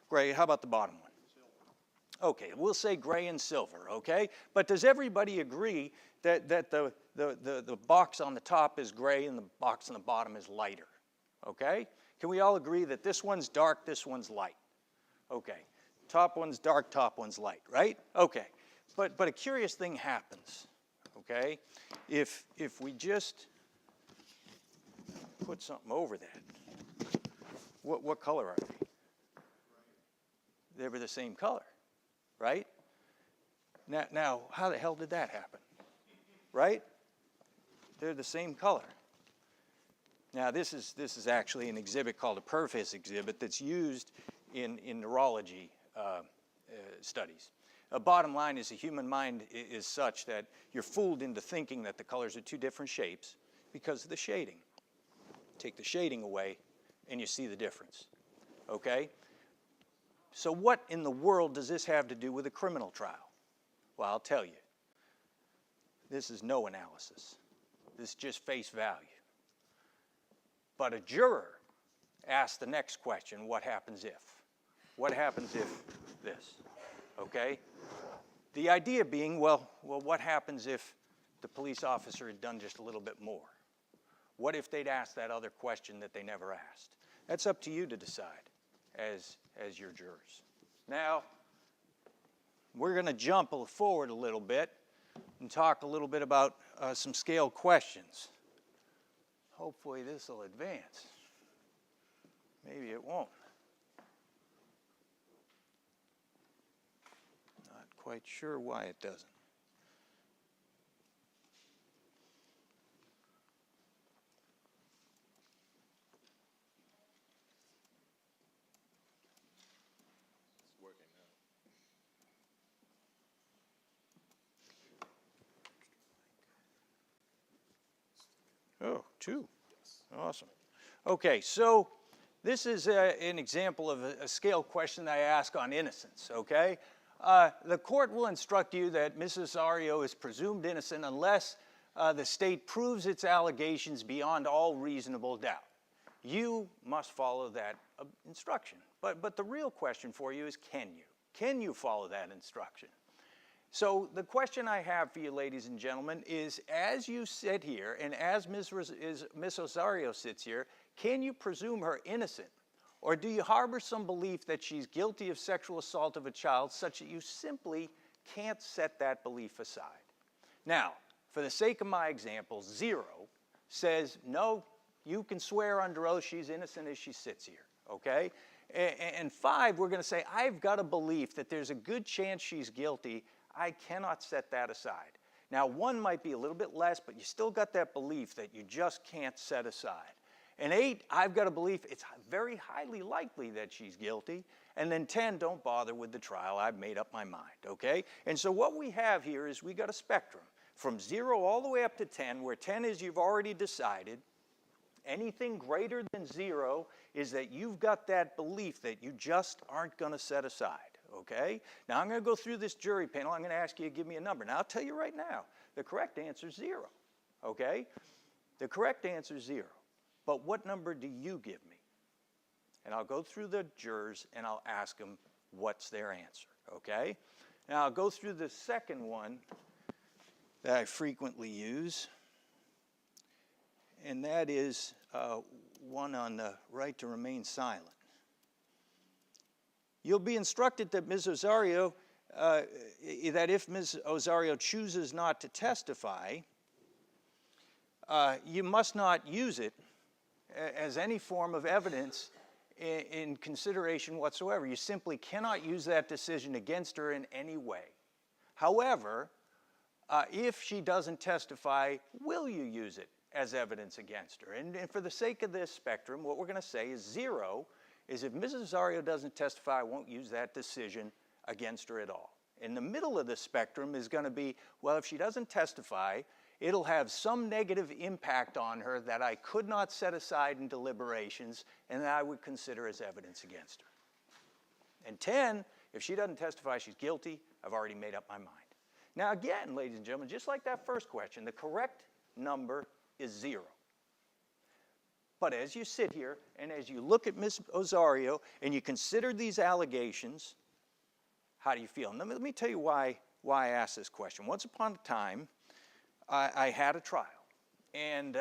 Gray. How about the bottom one? Silver. Okay, we'll say gray and silver, okay? But does everybody agree that the box on the top is gray and the box on the bottom is lighter? Okay? Can we all agree that this one's dark, this one's light? Okay. Top one's dark, top one's light, right? Okay. But a curious thing happens, okay? If we just put something over that, what color are they? They were the same color, right? Now, how the hell did that happen? Right? They're the same color. Now, this is actually an exhibit called a Purvis exhibit that's used in neurology studies. Bottom line is the human mind is such that you're fooled into thinking that the colors are two different shapes because of the shading. Take the shading away and you see the difference, okay? So what in the world does this have to do with a criminal trial? Well, I'll tell you. This is no analysis. This is just face value. But a juror asks the next question, what happens if? What happens if this? Okay? The idea being, well, what happens if the police officer had done just a little bit more? What if they'd asked that other question that they never asked? That's up to you to decide as your jurors. Now, we're going to jump forward a little bit and talk a little bit about some scale questions. Hopefully this will advance. Maybe it won't. Not quite sure why it doesn't. It's working now. Oh, 2. Awesome. Okay, so this is an example of a scale question that I ask on innocence, okay? The court will instruct you that Mrs. Osorio is presumed innocent unless the state proves its allegations beyond all reasonable doubt. You must follow that instruction. But the real question for you is, can you? Can you follow that instruction? So the question I have for you, ladies and gentlemen, is as you sit here and as Ms. Osorio sits here, can you presume her innocent? Or do you harbor some belief that she's guilty of sexual assault of a child such that you simply can't set that belief aside? Now, for the sake of my example, 0 says, no, you can swear under oath she's innocent as she sits here, okay? And 5, we're going to say, I've got a belief that there's a good chance she's guilty. I cannot set that aside. Now, 1 might be a little bit less, but you still got that belief that you just can't set aside. And 8, I've got a belief it's very highly likely that she's guilty. And then 10, don't bother with the trial. I've made up my mind, okay? And so what we have here is we got a spectrum from 0 all the way up to 10, where 10 is you've already decided. Anything greater than 0 is that you've got that belief that you just aren't going to set aside, okay? Now, I'm going to go through this jury panel. I'm going to ask you to give me a number. Now, I'll tell you right now, the correct answer is 0, okay? The correct answer is 0. But what number do you give me? And I'll go through the jurors and I'll ask them what's their answer, okay? Now, I'll go through the second one that I frequently use, and that is one on the right to remain silent. You'll be instructed that Ms. Osorio, that if Ms. Osorio chooses not to testify, you must not use it as any form of evidence in consideration whatsoever. You simply cannot use that decision against her in any way. However, if she doesn't testify, will you use it as evidence against her? And for the sake of this spectrum, what we're going to say is 0 is if Mrs. Osorio doesn't testify, I won't use that decision against her at all. In the middle of the spectrum is going to be, well, if she doesn't testify, it'll have some negative impact on her that I could not set aside in deliberations and that I would consider as evidence against her. And 10, if she doesn't testify, she's guilty. I've already made up my mind. Now again, ladies and gentlemen, just like that first question, the correct number is 0. But as you sit here and as you look at Ms. Osorio and you consider these allegations, how do you feel? And let me tell you why I asked this question. Once upon a time, I had a trial, and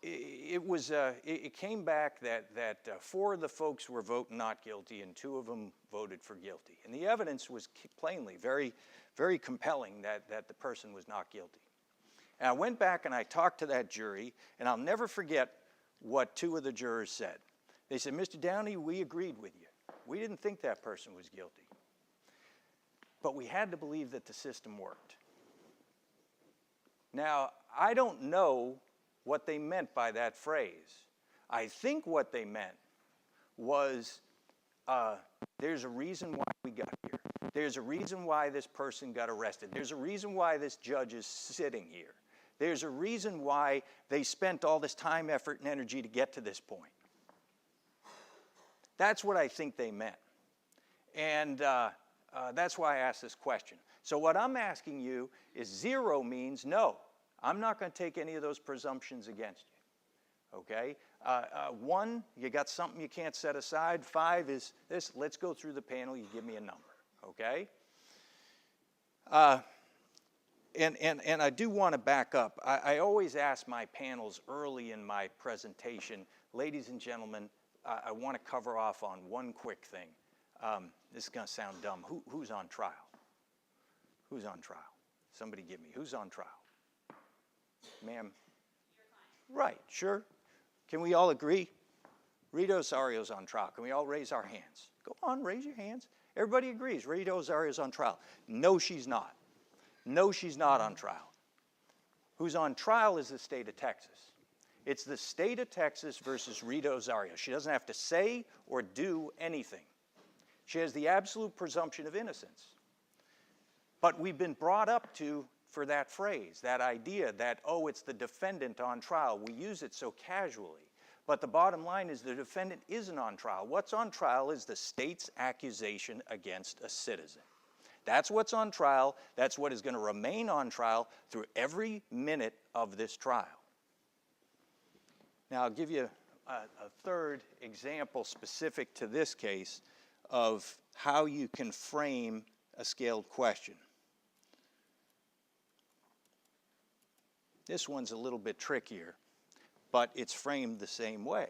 it came back that 4 of the folks were voting not guilty and 2 of them voted for guilty. And the evidence was plainly very, very compelling that the person was not guilty. And I went back and I talked to that jury, and I'll never forget what 2 of the jurors said. They said, Mr. Downey, we agreed with you. We didn't think that person was guilty. But we had to believe that the system worked. Now, I don't know what they meant by that phrase. I think what they meant was there's a reason why we got here. There's a reason why this person got arrested. There's a reason why this judge is sitting here. There's a reason why they spent all this time, effort, and energy to get to this point. That's what I think they meant. And that's why I asked this question. So what I'm asking you is 0 means no. I'm not going to take any of those presumptions against you. Okay? 1, you got something you can't set aside. 5 is this. Let's go through the panel. You give me a number. Okay? And I do want to back up. I always ask my panels early in my presentation, ladies and gentlemen, I want to cover off on one quick thing. This is going to sound dumb. Who's on trial? Who's on trial? Somebody give me. Who's on trial? Ma'am? Right, sure. Can we all agree? Rita Osario's on trial. Can we all raise our hands? Go on, raise your hands. Everybody agrees Rita Osario's on trial. No, she's not. No, she's not on trial. Who's on trial is the state of Texas. It's the state of Texas versus Rita Osorio. She doesn't have to say or do anything. She has the absolute presumption of innocence. But we've been brought up to for that phrase, that idea that, oh, it's the defendant on trial. We use it so casually. But the bottom line is the defendant isn't on trial. What's on trial is the state's accusation against a citizen. That's what's on trial. That's what is going to remain on trial through every minute of this trial. Now, I'll give you a third example specific to this case of how you can frame a scaled question. This one's a little bit trickier, but it's framed the same way.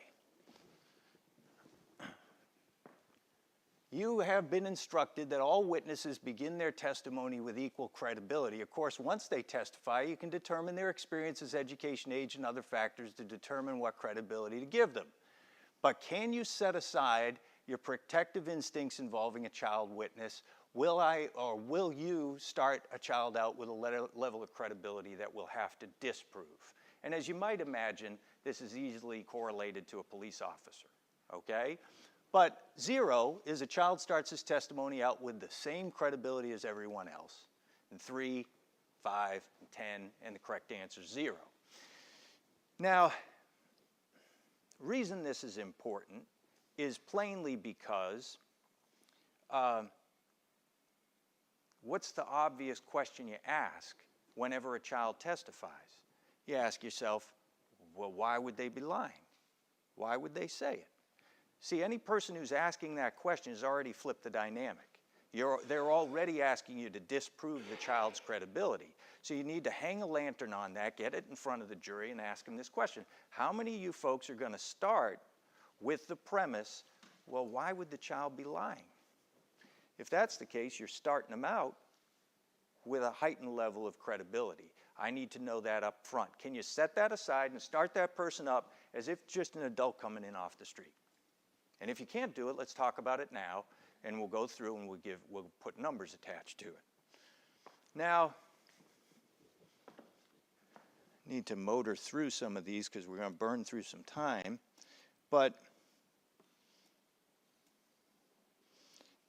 You have been instructed that all witnesses begin their testimony with equal credibility. Of course, once they testify, you can determine their experiences, education, age, and other factors to determine what credibility to give them. But can you set aside your protective instincts involving a child witness? Will you start a child out with a level of credibility that we'll have to disprove? And as you might imagine, this is easily correlated to a police officer, okay? But 0 is a child starts his testimony out with the same credibility as everyone else. And 3, 5, and 10, and the correct answer is 0. Now, the reason this is important is plainly because what's the obvious question you ask whenever a child testifies? You ask yourself, well, why would they be lying? Why would they say it? See, any person who's asking that question has already flipped the dynamic. They're already asking you to disprove the child's credibility. So you need to hang a lantern on that, get it in front of the jury, and ask them this question. How many of you folks are going to start with the premise, well, why would the child be lying? If that's the case, you're starting them out with a heightened level of credibility. I need to know that up front. Can you set that aside and start that person up as if just an adult coming in off the street? And if you can't do it, let's talk about it now, and we'll go through and we'll put numbers attached to it. Now, I need to motor through some of these because we're going to burn through some time, but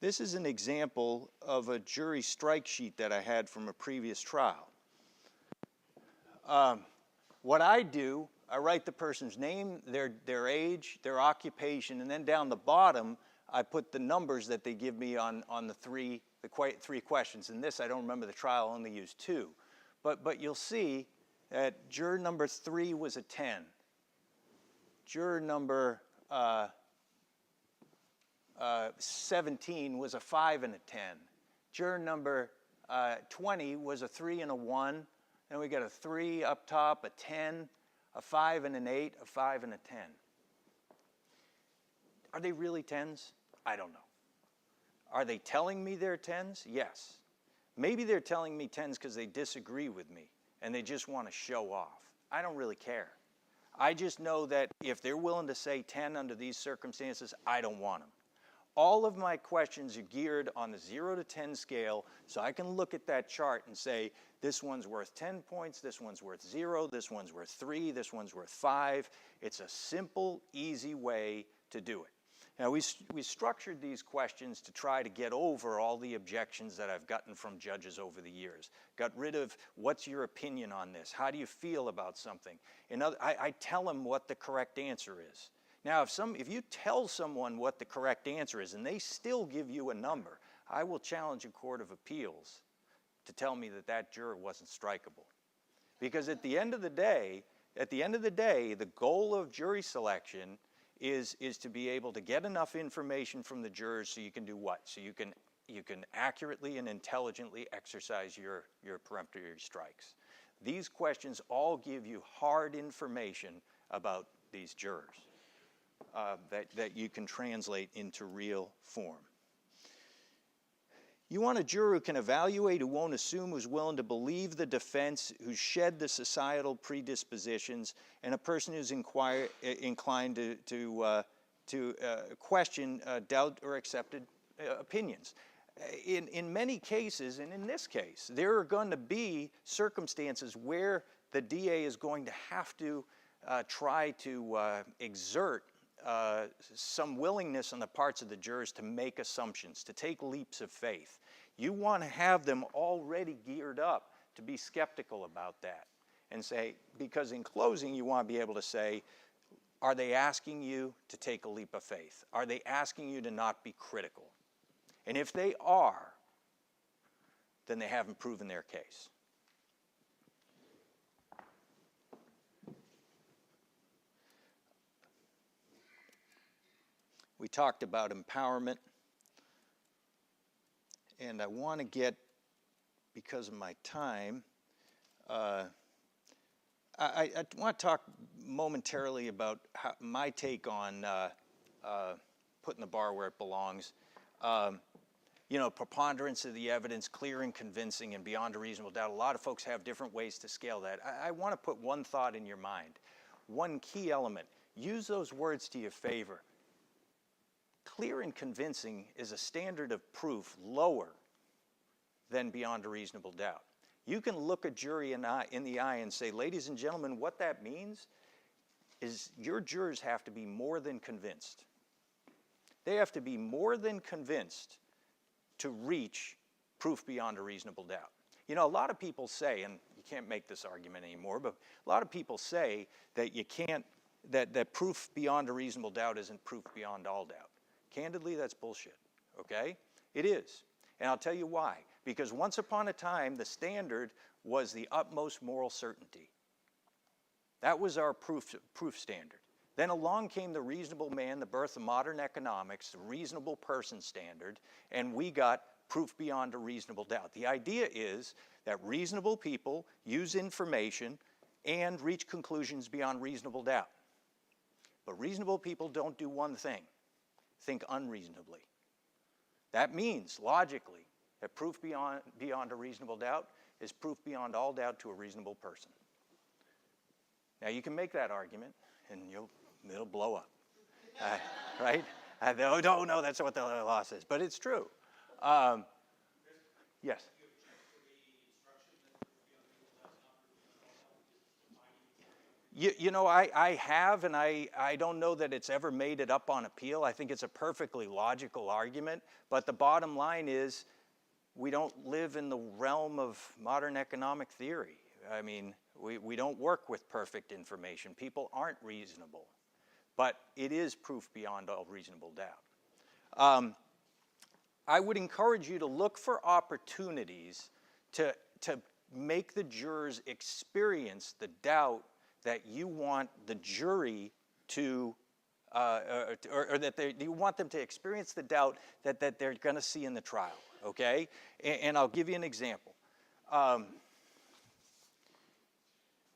this is an example of a jury strike sheet that I had from a previous trial. What I do, I write the person's name, their age, their occupation, and then down the bottom, I put the numbers that they give me on the three questions. In this, I don't remember the trial, I only used 2. But you'll see that juror number 3 was a 10. Juror number 17 was a 5 and a 10. Juror number 20 was a 3 and a 1. Then we got a 3 up top, a 10, a 5 and an 8, a 5 and a 10. Are they really 10s? I don't know. Are they telling me they're 10s? Yes. Maybe they're telling me 10s because they disagree with me and they just want to show off. I don't really care. I just know that if they're willing to say 10 under these circumstances, I don't want them. All of my questions are geared on the 0 to 10 scale, so I can look at that chart and say, this one's worth 10 points, this one's worth 0, this one's worth 3, this one's worth 5. It's a simple, easy way to do it. Now, we structured these questions to try to get over all the objections that I've gotten from judges over the years. Got rid of, what's your opinion on this? How do you feel about something? I tell them what the correct answer is. Now, if you tell someone what the correct answer is and they still give you a number, I will challenge a court of appeals to tell me that that juror wasn't strikeable. Because at the end of the day, the goal of jury selection is to be able to get enough information from the jurors so you can do what? So you can accurately and intelligently exercise your peremptory strikes. These questions all give you hard information about these jurors that you can translate into real form. You want a juror who can evaluate, who won't assume, who's willing to believe the defense, who's shed the societal predispositions, and a person who's inclined to question doubt or accepted opinions. In many cases, and in this case, there are going to be circumstances where the DA is going to have to try to exert some willingness on the parts of the jurors to make assumptions, to take leaps of faith. You want to have them already geared up to be skeptical about that and say, because in closing you want to be able to say, are they asking you to take a leap of faith? Are they asking you to not be critical? And if they are, then they haven't proven their case. We talked about empowerment, and I want to get, because of my time, I want to talk momentarily about my take on putting the bar where it belongs. You know, preponderance of the evidence, clear and convincing and beyond a reasonable doubt. A lot of folks have different ways to scale that. I want to put one thought in your mind, one key element. Use those words to your favor. Clear and convincing is a standard of proof lower than beyond a reasonable doubt. You can look a jury in the eye and say, ladies and gentlemen, what that means is your jurors have to be more than convinced. They have to be more than convinced to reach proof beyond a reasonable doubt. You know, a lot of people say, and you can't make this argument anymore, but a lot of people say that you can't, that proof beyond a reasonable doubt isn't proof beyond all doubt. Candidly, that's bullshit, okay? It is. And I'll tell you why. Because once upon a time, the standard was the utmost moral certainty. That was our proof standard. Then along came the reasonable man, the birth of modern economics, the reasonable person standard, and we got proof beyond a reasonable doubt. The idea is that reasonable people use information and reach conclusions beyond reasonable doubt. But reasonable people don't do one thing: think unreasonably. That means, logically, that proof beyond a reasonable doubt is proof beyond all doubt to a reasonable person. Now, you can make that argument, and it'll blow up, right? No, that's what the law says, but it's true. Yes? You know, I have, and I don't know that it's ever made it up on appeal. I think it's a perfectly logical argument, but the bottom line is we don't live in the realm of modern economic theory. I mean, we don't work with perfect information. People aren't reasonable, but it is proof beyond all reasonable doubt. I would encourage you to look for opportunities to make the jurors experience the doubt that you want the jury to, or that you want them to experience the doubt that they're going to see in the trial, okay? And I'll give you an example.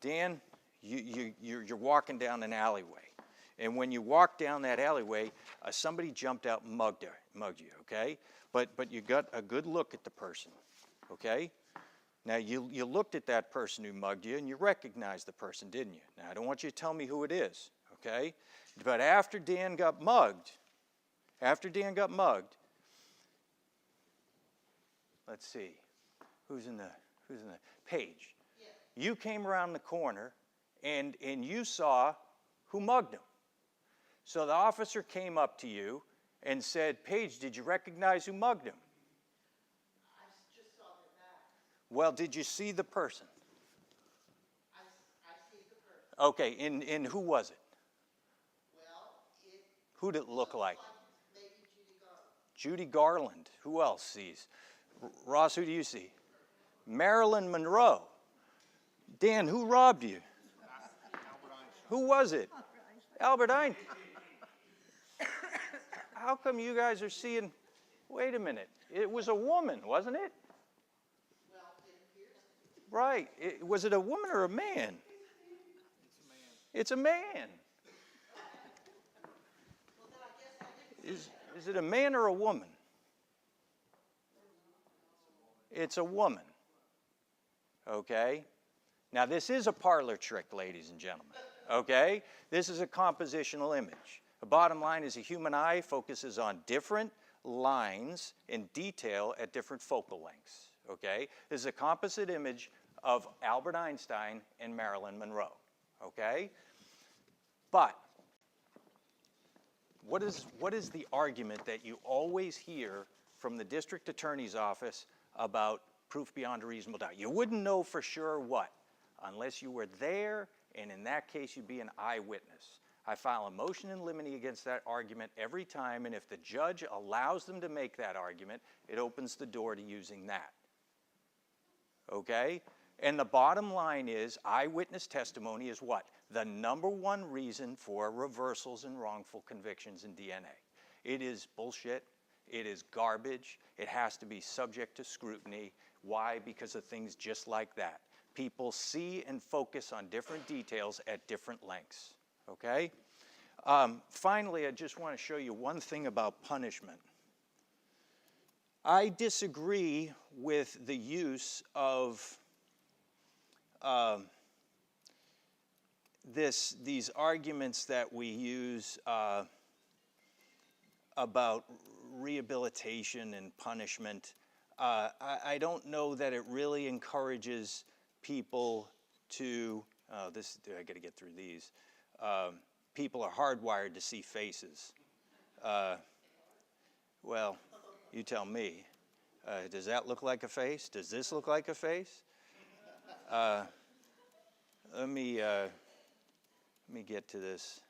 Dan, you're walking down an alleyway, and when you walk down that alleyway, somebody jumped out and mugged you, okay? But you got a good look at the person, okay? Now, you looked at that person who mugged you, and you recognized the person, didn't you? Now, I don't want you to tell me who it is, okay? But after Dan got mugged, let's see, who's in the Paige. Yeah. You came around the corner, and you saw who mugged him. So the officer came up to you and said, Paige, did you recognize who mugged him? Well, did you see the person? I see the person. Okay, and who was it? Well, who did it look like? Maybe Judy Garland. Judy Garland. Who else sees? Ross, who do you see? Marilyn Monroe. Dan, who robbed you? Who was it? Albert Einstein. How come you guys are seeing? Wait a minute. It was a woman, wasn't it? Right. Was it a woman or a man? It's a man. Is it a man or a woman? It's a woman. Okay? Now, this is a parlor trick, ladies and gentlemen. Okay? This is a compositional image. The bottom line is a human eye focuses on different lines in detail at different focal lengths. Okay? This is a composite image of Albert Einstein and Marilyn Monroe. Okay? But what is the argument that you always hear from the district attorney's office about proof beyond a reasonable doubt. You wouldn't know for sure what, unless you were there, and in that case, you'd be an eyewitness. I file a motion in limine against that argument every time, and if the judge allows them to make that argument, it opens the door to using that. Okay? And the bottom line is, eyewitness testimony is what? The #1 reason for reversals and wrongful convictions in DNA. It is bullshit. It is garbage. It has to be subject to scrutiny. Why? Because of things just like that. People see and focus on different details at different lengths. Okay? Finally, I just want to show you one thing about punishment. I disagree with the use of these arguments that we use about rehabilitation and punishment. I don't know that it really encourages people to, I got to get through these. People are hardwired to see faces. Well, you tell me. Does that look like a face? Does this look like a face? Let me get to this.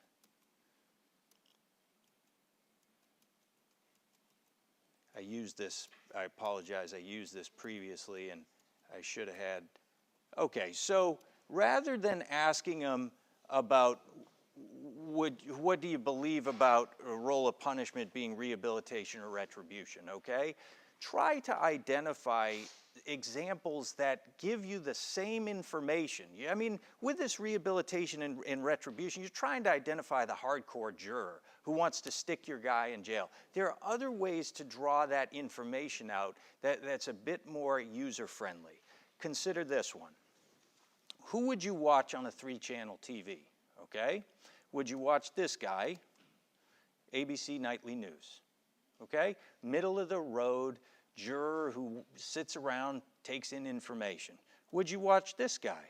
I used this, I apologize, I used this previously and I should have had. Okay, so rather than asking them about what do you believe about a role of punishment being rehabilitation or retribution, okay? Try to identify examples that give you the same information. I mean, with this rehabilitation and retribution, you're trying to identify the hardcore juror who wants to stick your guy in jail. There are other ways to draw that information out that's a bit more user-friendly. Consider this one. Who would you watch on a 3-channel TV, okay? Would you watch this guy, ABC Nightly News, okay? Middle of the road, juror who sits around, takes in information. Would you watch this guy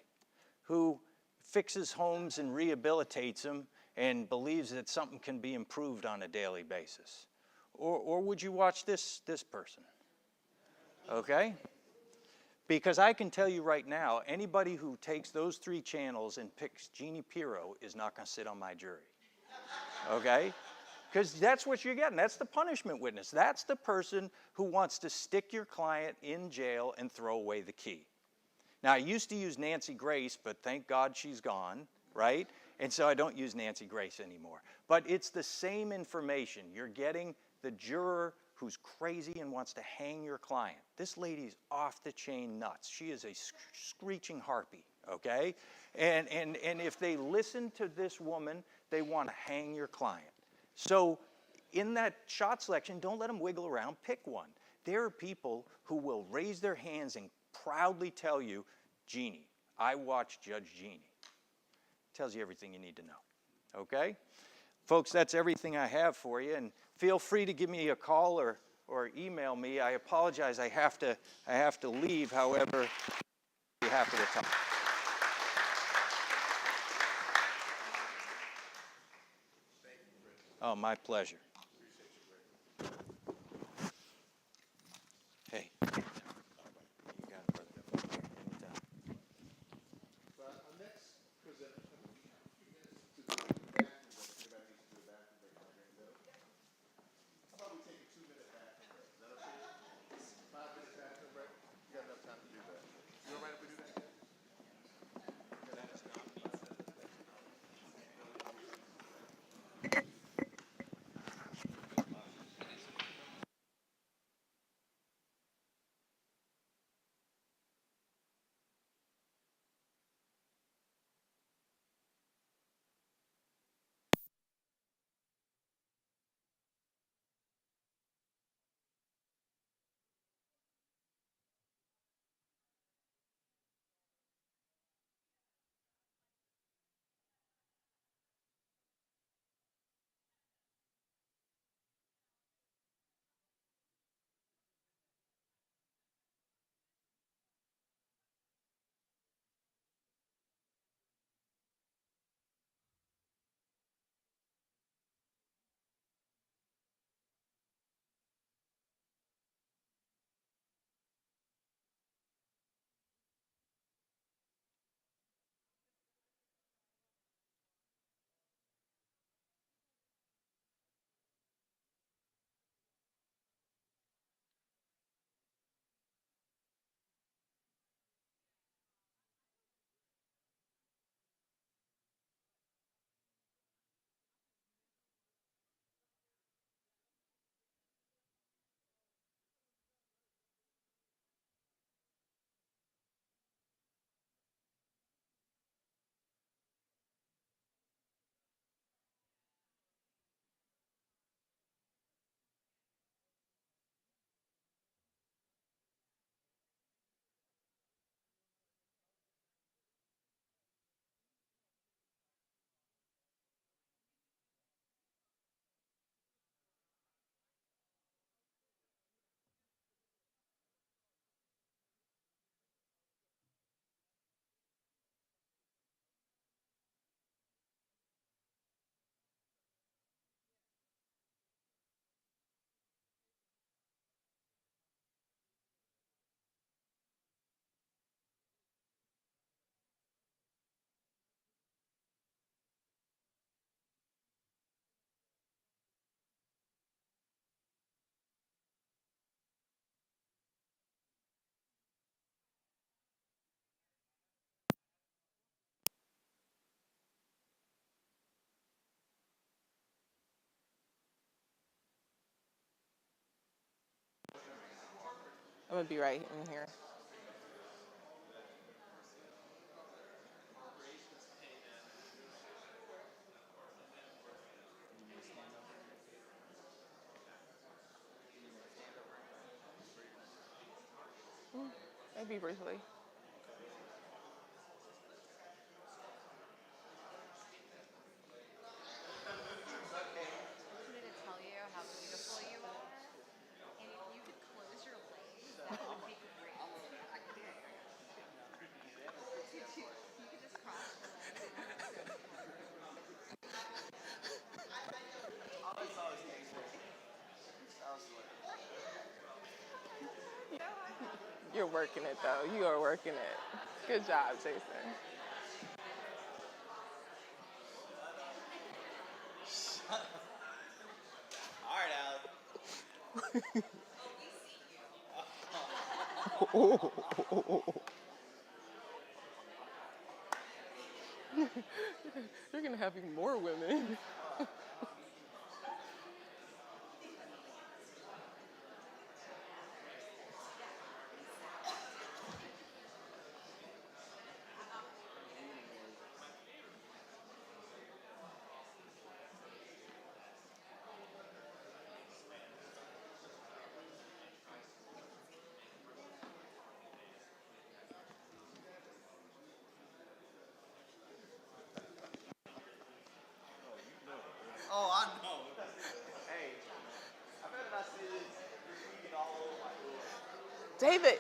who fixes homes and rehabilitates them and believes that something can be improved on a daily basis? Or would you watch this person? Okay? Because I can tell you right now, anybody who takes those 3 channels and picks Jeannie Pirro is not going to sit on my jury. Okay? Because that's what you're getting. That's the punishment witness. That's the person who wants to stick your client in jail and throw away the key. Now, I used to use Nancy Grace, but thank God she's gone, right? And so I don't use Nancy Grace anymore. But it's the same information. You're getting the juror who's crazy and wants to hang your client. This lady's off the chain nuts. She is a screeching harpy, okay? And if they listen to this woman, they want to hang your client. So in that shot selection, don't let them wiggle around, pick one. There are people who will raise their hands and proudly tell you, Jeannie, I watched Judge Jeannie. Tells you everything you need to know, okay? Folks, that's everything I have for you, and feel free to give me a call or email me. I apologize, I have to leave, however, I'll be happy to talk. Oh, my pleasure. Hey. You got it, brother. Anytime. Our next presenter, we have a few minutes to do the bathroom break. Everybody needs to do a bathroom break. How about we take a 2-minute bathroom break? Is that okay? 5-minute bathroom break? You got enough time to do that. You all right if we do that? I'm gonna be right in here. Maybe briefly. I wanted to tell you how beautiful you are, and if you could close your legs, that would be great. You could just cross your legs. It would look so good. You're working it though. You are working it. Good job, Jason. All right, Alex. You're gonna have even more women. Oh, I know. Hey, I better not see this tweaking all over my door. David.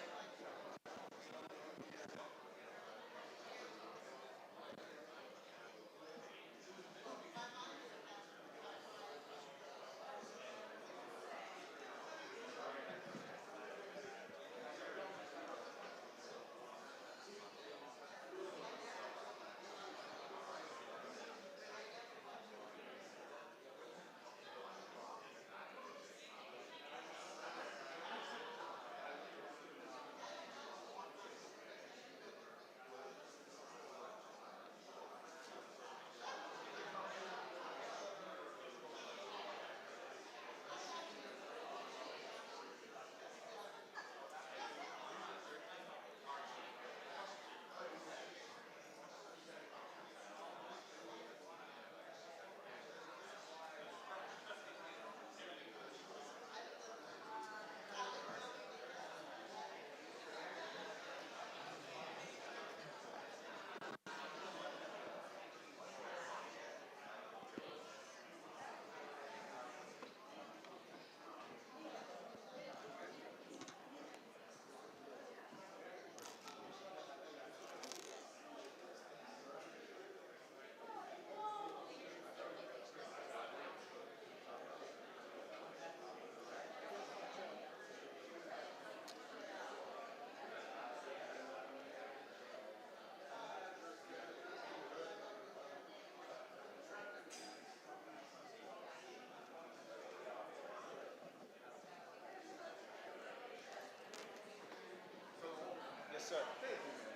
Yes, sir. Thank you, man.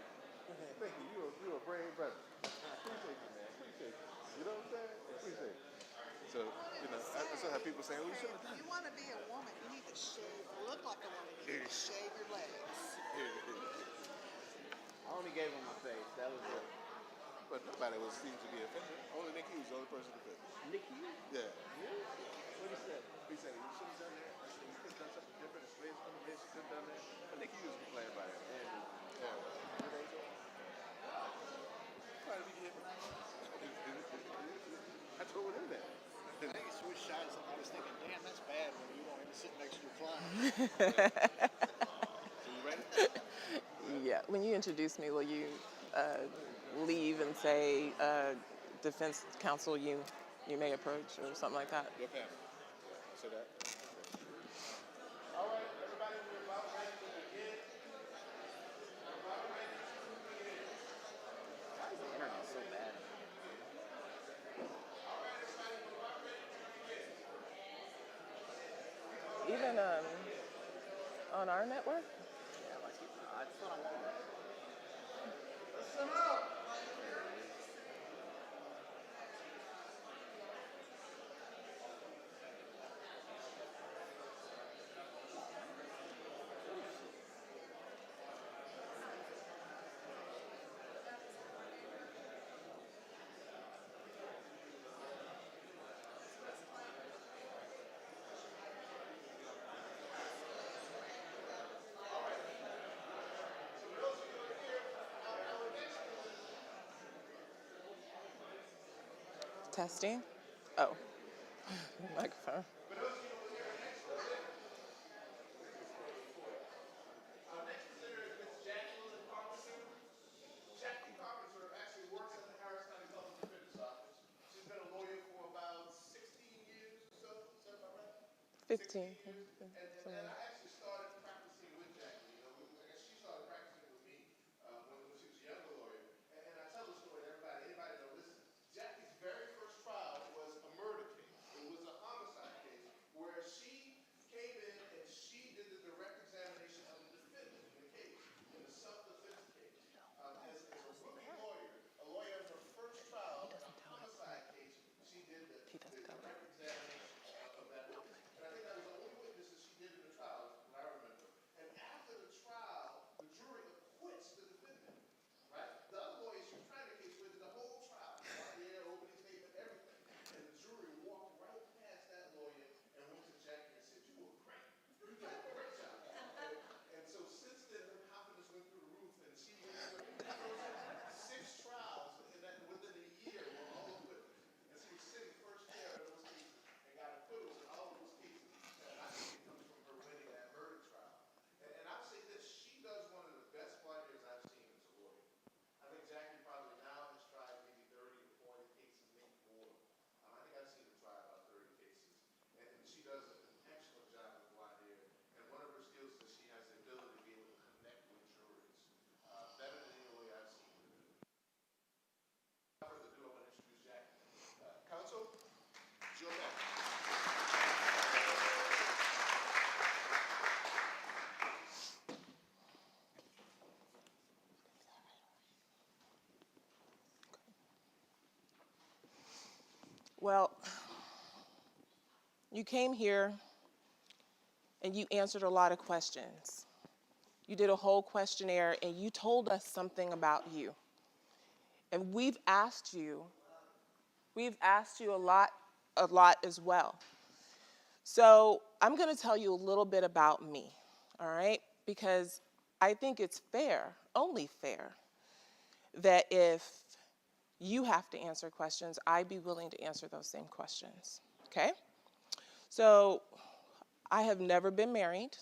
Thank you. You're a brave brother. I appreciate you, man. Appreciate you. You know what I'm saying? Appreciate you. So, that's what people say, well, you should have done If you it. want to be a woman, you need to shave, look like a woman, you need to shave your legs. I only gave him my face. That was it. But nobody seemed to be offended. Only Nicky was the only person offended. Nicky? Yeah. Really? What he said? He said you should have done that. I said you could have done something different. It's raised from the race. You could have done that. But Nicky was complaining about it. Yeah. What they say? Try to be different. I told him that. I think he switched sides and I was thinking, damn, that's bad when you want him to sit next to your client. So you ready? Yeah. When you introduce me, will you leave and say defense counsel you may approach or something like that? Yep, ma'am. Say that. All right, everybody, we're about ready to begin. Why is the internet so bad? Even on our network? Yeah, like, I thought I wanted that. Listen up. Testing. Oh, microphone. Our next presenter is Ms. Jacky. Jacky Carpenter actually works at the Harris County Public Defender's Office. She's been a lawyer for about 16 years or so. Is that about right? 15. 16 years. And I actually started practicing with Jacky. You know, I guess she started practicing with me when she was a younger lawyer. And I tell the story to everybody. Anybody know? Listen, Jacky's very first trial was a murder case. It was a homicide case where she came in and she did the direct examination of the defendant in the case, in the self-defense case. As a rookie lawyer, a lawyer in her first trial in a homicide case, she did the direct examination of that witness. And I think that was the only witness that she did in the trial, what I remember. And after the trial, the jury acquits the defendant, right? The other lawyers she was trying the case with did the whole trial, the opening statement, everything. And the jury walked right past that lawyer and went to Jacky and said, "You were great. You did a great job." And so since then, her confidence went through the roof, and she went through 6 trials within a year were all acquitted. And she was sitting first chair in those cases and got acquittals in all of those cases. And I think it comes from her winning that murder trial. And I'll say this, she does one of the best voir dires I've seen as a lawyer. I think Jacky probably now has tried maybe 30 or 40 cases, maybe more. I think I've seen her try about 30 cases. And she does an excellent job with voir dire. And one of her skills is she has the ability to be able to connect with juries. Better than any lawyer I've seen her do. Without further ado, I want to introduce Jacky. Counsel, it's your man. Well, you came here and you answered a lot of questions. You did a whole questionnaire and you told us something about you. And we've asked you a lot as well. So I'm going to tell you a little bit about me, all right? Because I think it's fair, only fair, that if you have to answer questions, I'd be willing to answer those same questions, okay? So I have never been married.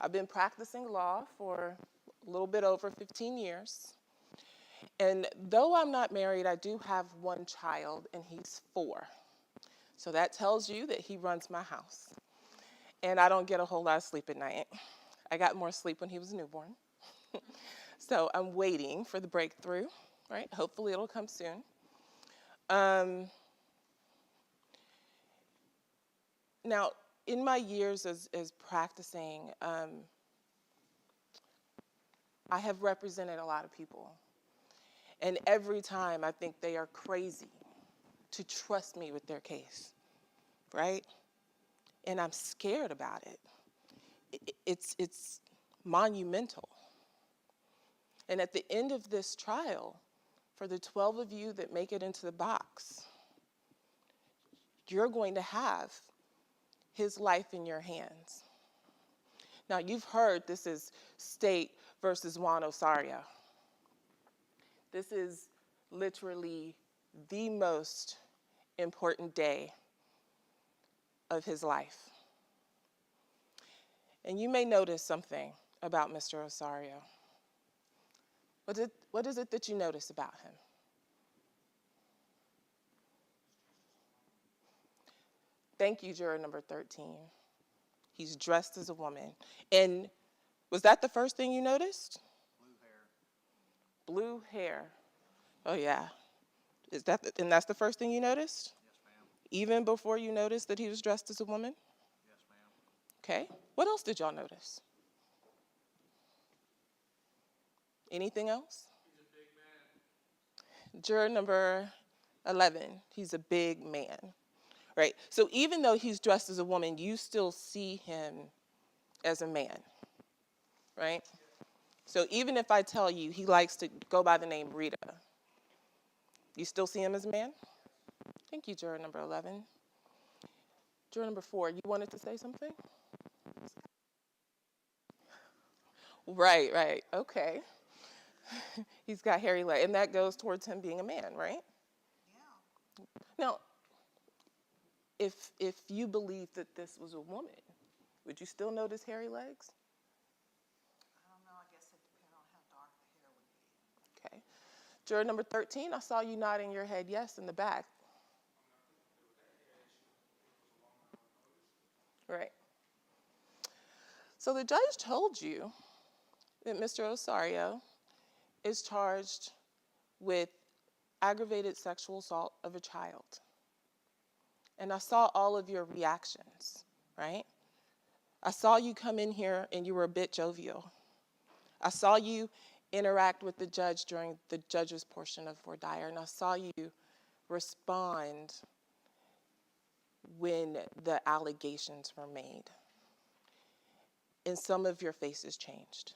I've been practicing law for a little bit over 15 years. And though I'm not married, I do have one child, and he's 4. So that tells you that he runs my house. And I don't get a whole lot of sleep at night. I got more sleep when he was a newborn. So I'm waiting for the breakthrough, right? Hopefully it'll come soon. Now, in my years as practicing, I have represented a lot of people. And every time I think they are crazy to trust me with their case, right? And I'm scared about it. It's monumental. And at the end of this trial, for the 12 of you that make it into the box, you're going to have his life in your hands. Now, you've heard this is State versus Juan Osorio. This is literally the most important day of his life. And you may notice something about Mr. Osorio. What is it that you notice about him? Thank you, juror number 13. He's dressed as a woman. And was that the first thing you noticed? Blue hair. Oh, yeah. And that's the first thing you noticed? Yes, ma'am. Even before you noticed that he was dressed as a woman? Yes, ma'am. Okay. What else did y'all notice? Anything else? He's a big man. Juror number 11. He's a big man. Right? So even though he's dressed as a woman, you still see him as a man. Right? So even if I tell you he likes to go by the name Rita, you still see him as a man? Thank you, juror number 11. Juror number 4, you wanted to say something? Right, okay. He's got hairy legs, and that goes towards him being a man, right? Yeah. Now, if you believe that this was a woman, would you still notice hairy legs? I don't know, I guess it depends on how dark the hair would be. Okay. Juror number 13, I saw you nodding your head yes in the back. Right. So the judge told you that Mr. Osario is charged with aggravated sexual assault of a child. And I saw all of your reactions, right? I saw you come in here and you were a bit jovial. I saw you interact with the judge during the judge's portion of voir dire, and I saw you respond when the allegations were made. And some of your faces changed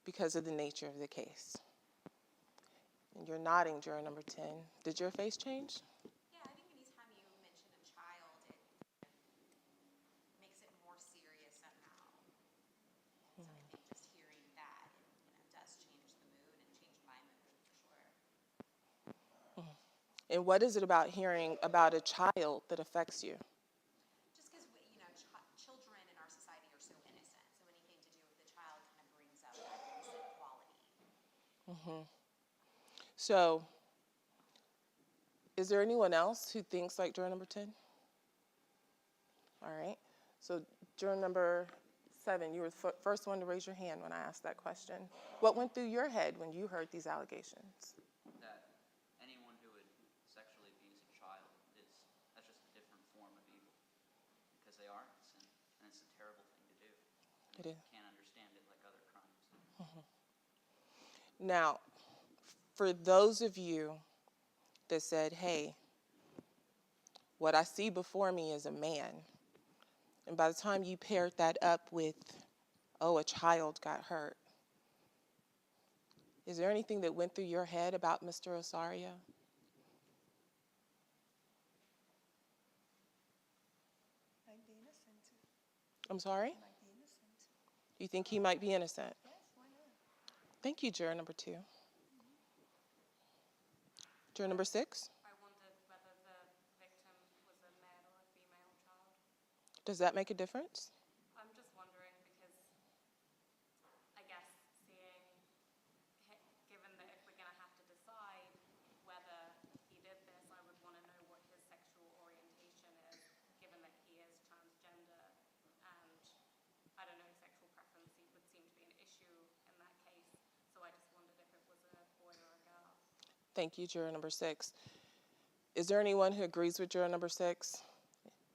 because of the nature of the case. And you're nodding, juror number 10. Did your face change? Yeah, I think anytime you mention a child, it makes it more serious somehow. So I think just hearing that, does change the mood and change my mood for sure. And what is it about hearing about a child that affects you? Just because, children in our society are so innocent, so anything to do with the child kind of brings up that innocent quality. So, is there anyone else who thinks like juror number 10? All right. So, juror number 7, you were the first one to raise your hand when I asked that question. What went through your head when you heard these allegations? That anyone who would sexually abuse a child that's just a different form of evil. Because they are innocent, and it's a terrible thing to do. It is. You can't understand it like other crimes. Now, for those of you that said, hey, what I see before me is a man, and by the time you paired that up with, oh, a child got hurt, is there anything that went through your head about Mr. Osario? Might be innocent. I'm sorry? Might be innocent. You think he might be innocent? Yes, why not? Thank you, juror number 2. Juror number 6? I wondered whether the victim was a male or a female child. Does that make a difference? I'm just wondering because I guess given that if we're going to have to decide whether he did this, I would want to know what his sexual orientation is, given that he is transgender, and I don't know, sexual preference would seem to be an issue in that case, so I just wondered if it was a boy or a girl. Thank you, juror number 6. Is there anyone who agrees with juror number 6?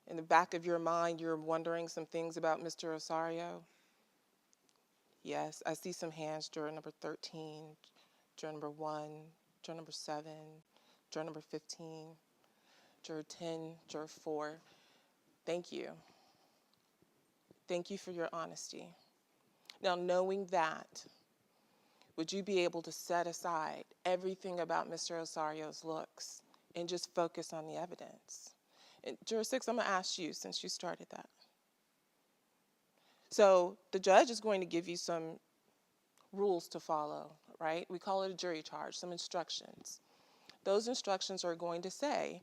In the back of your mind, you're wondering some things about Mr. Osario? Yes, I see some hands, juror number 13, juror number 1, juror number 7, juror number 15, juror 10, juror 4. Thank you. Thank you for your honesty. Now, knowing that, would you be able to set aside everything about Mr. Osario's looks and just focus on the evidence? And juror 6, I'm going to ask you since you started that. So the judge is going to give you some rules to follow, right? We call it a jury charge, some instructions. Those instructions are going to say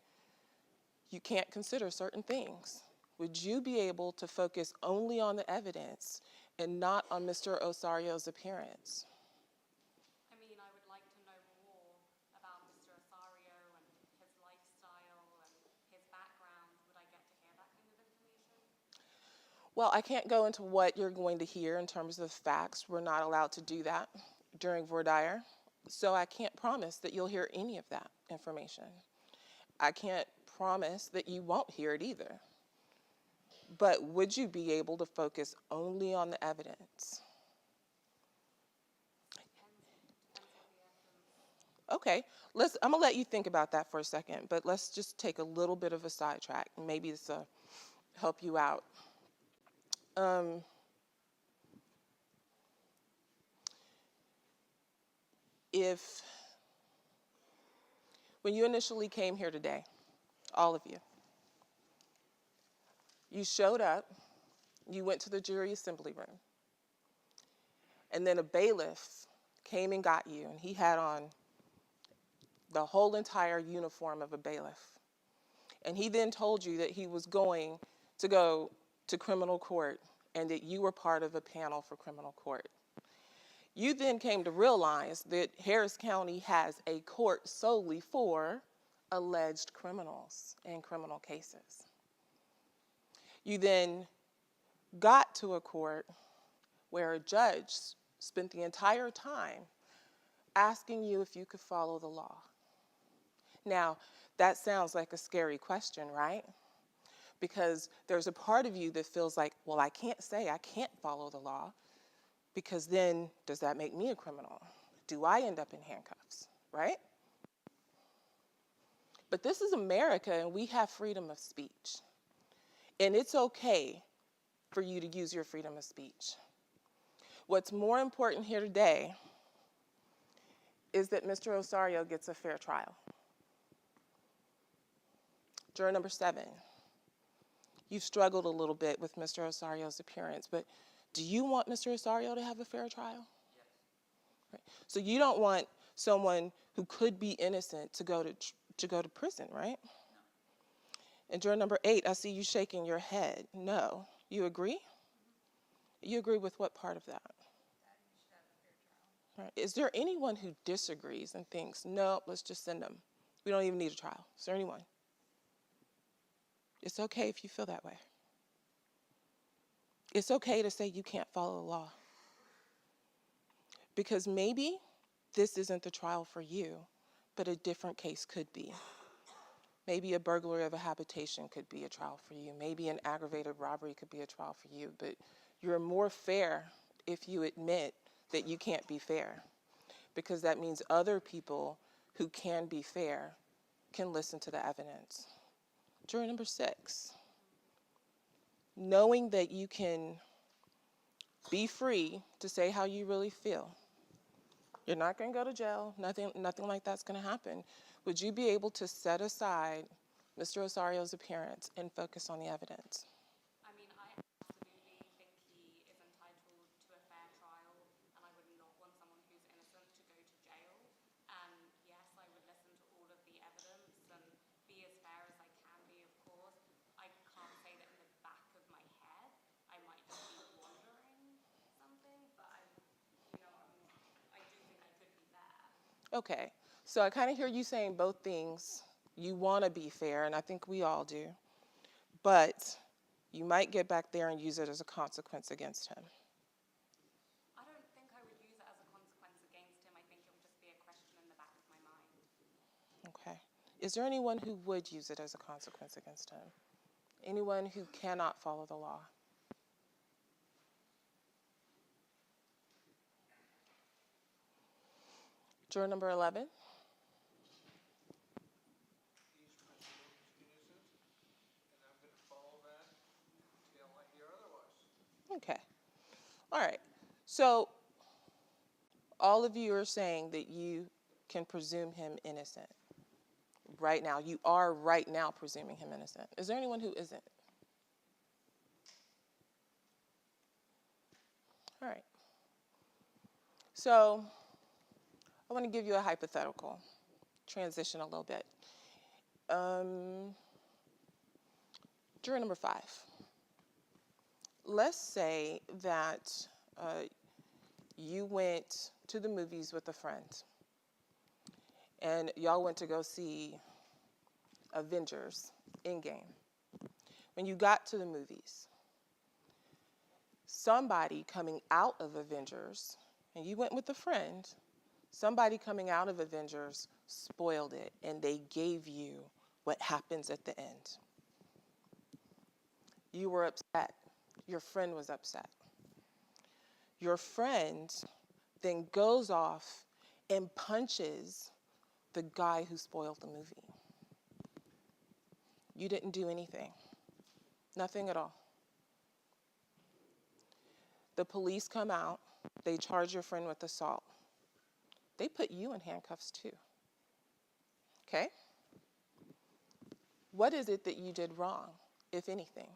you can't consider certain things. Would you be able to focus only on the evidence and not on Mr. Osario's appearance? I mean, I would like to know more about Mr. Osario and his lifestyle and his background. Would I get to hear that kind of information? Well, I can't go into what you're going to hear in terms of facts. We're not allowed to do that during voir dire. So I can't promise that you'll hear any of that information. I can't promise that you won't hear it either. But would you be able to focus only on the evidence? Okay, I'm gonna let you think about that for a second, but let's just take a little bit of a sidetrack. Maybe this will help you out. When you initially came here today, all of you, you showed up, you went to the jury assembly room, and then a bailiff came and got you, and he had on the whole entire uniform of a bailiff. And he then told you that he was going to go to criminal court and that you were part of a panel for criminal court. You then came to realize that Harris County has a court solely for alleged criminals and criminal cases. You then got to a court where a judge spent the entire time asking you if you could follow the law. Now, that sounds like a scary question, right? Because there's a part of you that feels like, well, I can't say I can't follow the law, because then does that make me a criminal? Do I end up in handcuffs, right? But this is America, and we have freedom of speech. And it's okay for you to use your freedom of speech. What's more important here today is that Mr. Osorio gets a fair trial. Juror number 7, you've struggled a little bit with Mr. Osario's appearance, but do you want Mr. Osorio to have a fair trial? Yes. Right. So you don't want someone who could be innocent to go to prison, right? No. And juror number 8, I see you shaking your head. No. You agree? Mm-hmm. You agree with what part of that? Right. Is there anyone who disagrees and thinks, no, let's just send them? We don't even need a trial. Is there anyone? It's okay if you feel that way. It's okay to say you can't follow the law. Because maybe this isn't the trial for you, but a different case could be. Maybe a burglary of a habitation could be a trial for you. Maybe an aggravated robbery could be a trial for you. But you're more fair if you admit that you can't be fair. Because that means other people who can be fair can listen to the evidence. Juror number 6, knowing that you can be free to say how you really feel. You're not going to go to jail. Nothing like that's going to happen. Would you be able to set aside Mr. Osario's appearance and focus on the evidence? I mean, I absolutely think he is entitled to a fair trial, and I would not want someone who's innocent to go to jail. And yes, I would listen to all of the evidence and be as fair as I can be, of course. I can't say that in the back of my head I might just be wondering something, but I do think I could be fair. Okay, so I kind of hear you saying both things. You want to be fair, and I think we all do. But you might get back there and use it as a consequence against him. I don't think I would use it as a consequence against him. I think it would just be a question in the back of my mind. Okay. Is there anyone who would use it as a consequence against him? Anyone who cannot follow the law? Juror number 11. Okay. All right. So all of you are saying that you can presume him innocent right now. You are right now presuming him innocent. Is there anyone who isn't? All right. So I want to give you a hypothetical. Transition a little bit. Juror number 5. Let's say that you went to the movies with a friend and y'all went to go see Avengers Endgame. When you got to the movies, somebody coming out of Avengers, and you went with a friend, somebody coming out of Avengers spoiled it and they gave you what happens at the end. You were upset. Your friend was upset. Your friend then goes off and punches the guy who spoiled the movie. You didn't do anything. Nothing at all. The police come out. They charge your friend with assault. They put you in handcuffs too. Okay? What is it that you did wrong, if anything?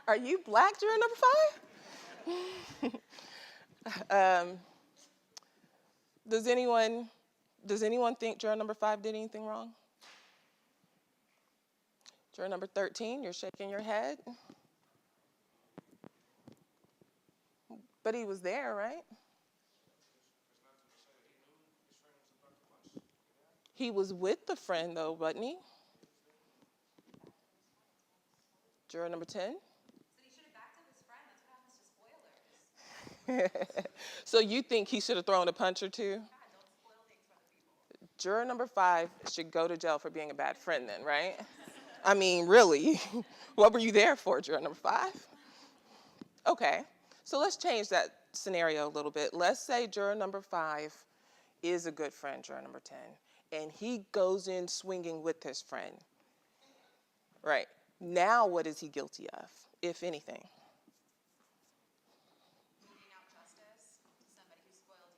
Are you black, juror number 5? Does anyone think juror number 5 did anything wrong? Juror number 13, you're shaking your head. But he was there, right? He was with the friend, though, wasn't he? Juror number 10. So he should have backed up his friend. That's what happens to spoilers. So you think he should have thrown a punch or two? God, don't spoil things for other people. Juror number 5 should go to jail for being a bad friend then, right? I mean, really? What were you there for, juror number 5? Okay, so let's change that scenario a little bit. Let's say juror number 5 is a good friend, juror number 10, and he goes in swinging with his friend. Right, now what is he guilty of, if anything? Meting out justice to somebody who spoiled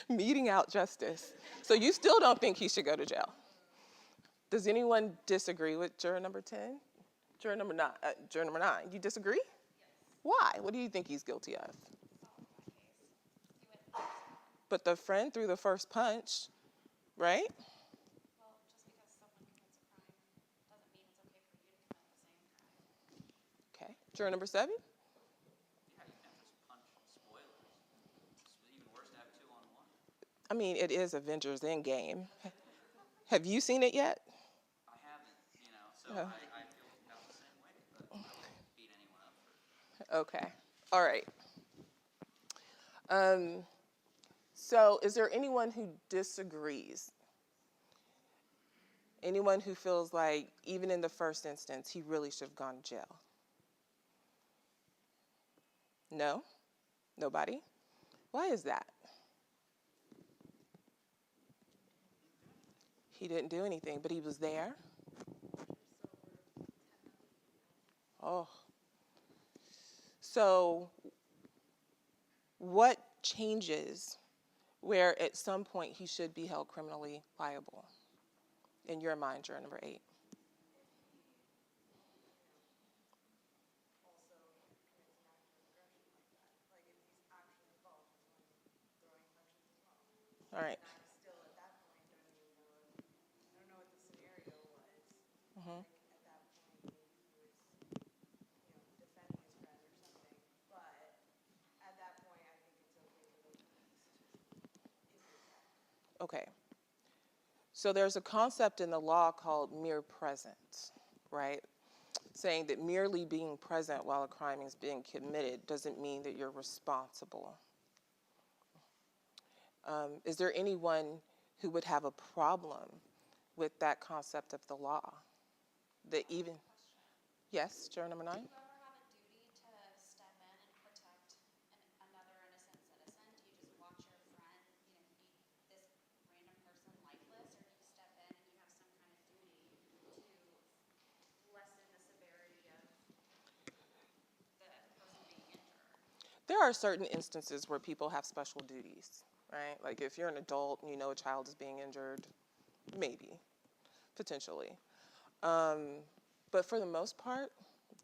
the movie. Meeting out justice. So you still don't think he should go to jail? Does anyone disagree with juror number 10? Juror number 9, you disagree? Yes. Why? What do you think he's guilty of? But the friend threw the first punch, right? Well, just because someone commits a crime doesn't mean it's okay for you to commit the same crime. Okay, juror number 7? Yeah, you can't just punch spoilers. It's even worse to have 2-on-1. I mean, it is Avengers Endgame. Have you seen it yet? I haven't, so I feel about the same way, but I wouldn't beat anyone up for it. Okay, all right. So is there anyone who disagrees? Anyone who feels like, even in the first instance, he really should have gone to jail? No? Nobody? Why is that? He didn't do anything, but he was there. Oh. So what changes where at some point he should be held criminally liable? In your mind, juror number 8. All right. Still at that point, don't even know, I don't know what the scenario was. Mm-hmm. At that point, maybe he was, defending his friend or something. But at that point, I think it's okay for the police to Okay. So there's a concept in the law called mere presence, right? Saying that merely being present while a crime is being committed doesn't mean that you're responsible. Is there anyone who would have a problem with that concept of the law? That even, yes, juror number 9? Do you ever have a duty to step in and protect another innocent citizen? Do you just watch your friend, be this random person lifeless, or do you step in and you have some kind of duty to lessen the severity of the person being injured? There are certain instances where people have special duties, right? Like if you're an adult and you know a child is being injured, maybe, potentially. But for the most part,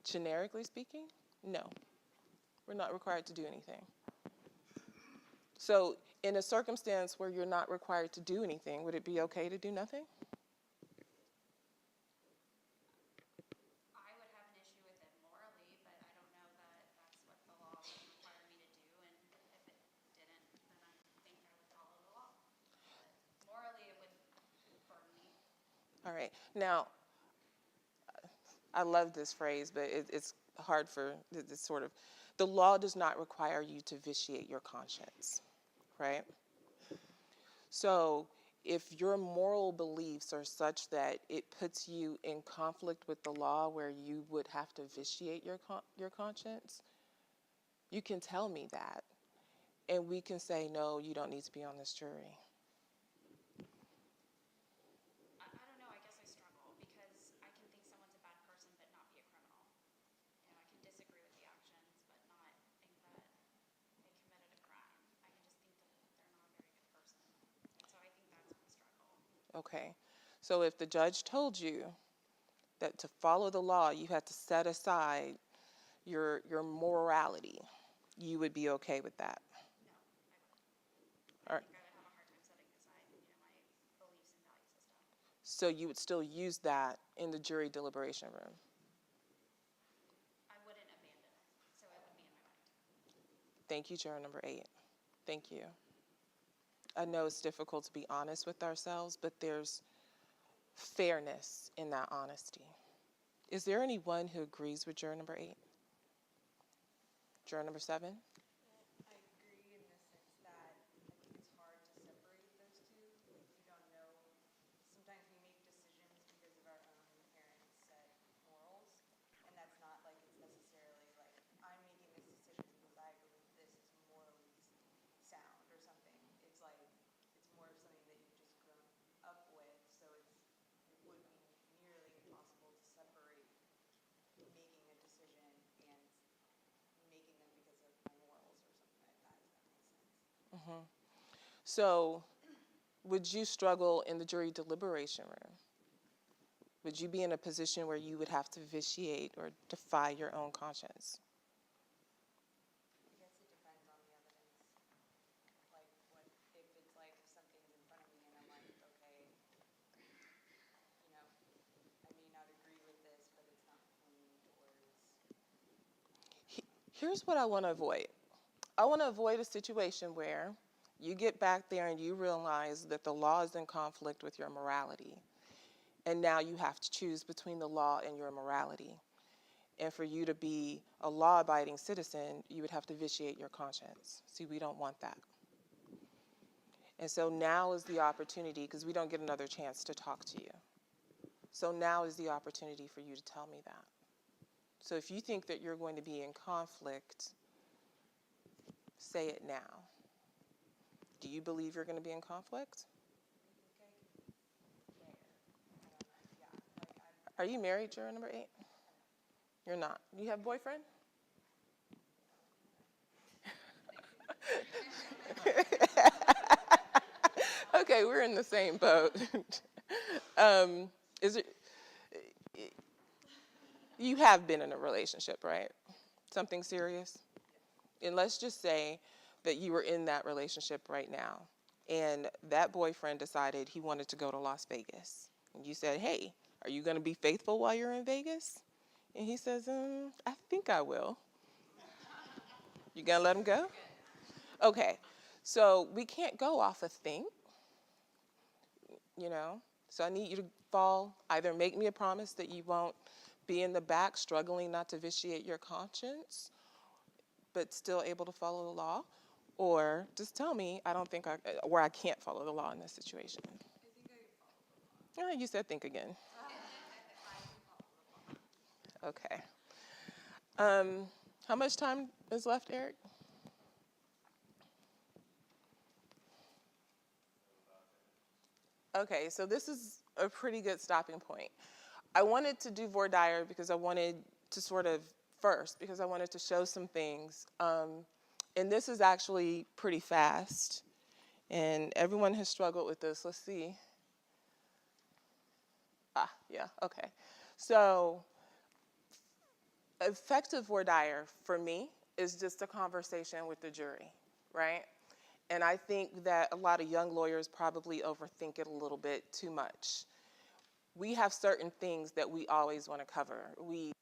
generically speaking, no. We're not required to do anything. So in a circumstance where you're not required to do anything, would it be okay to do nothing? I would have an issue with it morally, but I don't know that that's what the law would require me to do, and if it didn't, then I think I would follow the law. But morally, it would burden me. All right. Now, I love this phrase, but it's hard for this sort of, the law does not require you to vitiate your conscience, right? So if your moral beliefs are such that it puts you in conflict with the law where you would have to vitiate your conscience, you can tell me that, and we can say, no, you don't need to be on this jury. I don't know, I guess I struggle, because I can think someone's a bad person but not be a criminal. I can disagree with the actions but not think that they committed a crime. I can just think that they're not a very good person. And so I think that's my struggle. Okay, so if the judge told you that to follow the law, you had to set aside your morality, you would be okay with that? All right. I think I would have a hard time setting aside, my beliefs and value system. So you would still use that in the jury deliberation room? I wouldn't abandon it, so it would be in my mind. Thank you, juror number 8. Thank you. I know it's difficult to be honest with ourselves, but there's fairness in that honesty. Is there anyone who agrees with juror number 8? Juror number 7? I agree in the sense that I think it's hard to separate those two. Like, you don't know. Sometimes we make decisions because of our own inherent set morals, and that's not like it's necessarily like I'm making this decision because I believe this is morally sound or something. It's like it's more of something that you've just grown up with, so it would be nearly impossible to separate making a decision and making them because of my morals or something like that, if that makes sense. So would you struggle in the jury deliberation room? Would you be in a position where you would have to vitiate or defy your own conscience? I guess it depends on the evidence. Like, what if it's like something's in front of me and I'm like, okay, I may not agree with this, but it's not pointing towards. Here's what I want to avoid. I want to avoid a situation where you get back there and you realize that the law is in conflict with your morality. And now you have to choose between the law and your morality. And for you to be a law-abiding citizen, you would have to vitiate your conscience. See, we don't want that. And so now is the opportunity, because we don't get another chance to talk to you. So now is the opportunity for you to tell me that. So if you think that you're going to be in conflict, say it now. Do you believe you're going to be in conflict? Are you married, juror number 8? You're not. You have a boyfriend? Okay, we're in the same boat. You have been in a relationship, right? Something serious? And let's just say that you were in that relationship right now, and that boyfriend decided he wanted to go to Las Vegas. And you said, hey, are you going to be faithful while you're in Vegas? And he says, I think I will. You going to let him go? Okay, so we can't go off a think, So I need you to either make me a promise that you won't be in the back struggling not to vitiate your conscience, but still able to follow the law, or just tell me I can't follow the law in this situation. I think I could follow the law. You said think again. I can follow the law. Okay. How much time is left, Eric? Okay, so this is a pretty good stopping point. I wanted to do voir dire because I wanted to show some things. And this is actually pretty fast. And everyone has struggled with this. Let's see. Yeah, okay. So effective voir dire for me is just a conversation with the jury, right? And I think that a lot of young lawyers probably overthink it a little bit too much. We have certain things that we always want to cover. We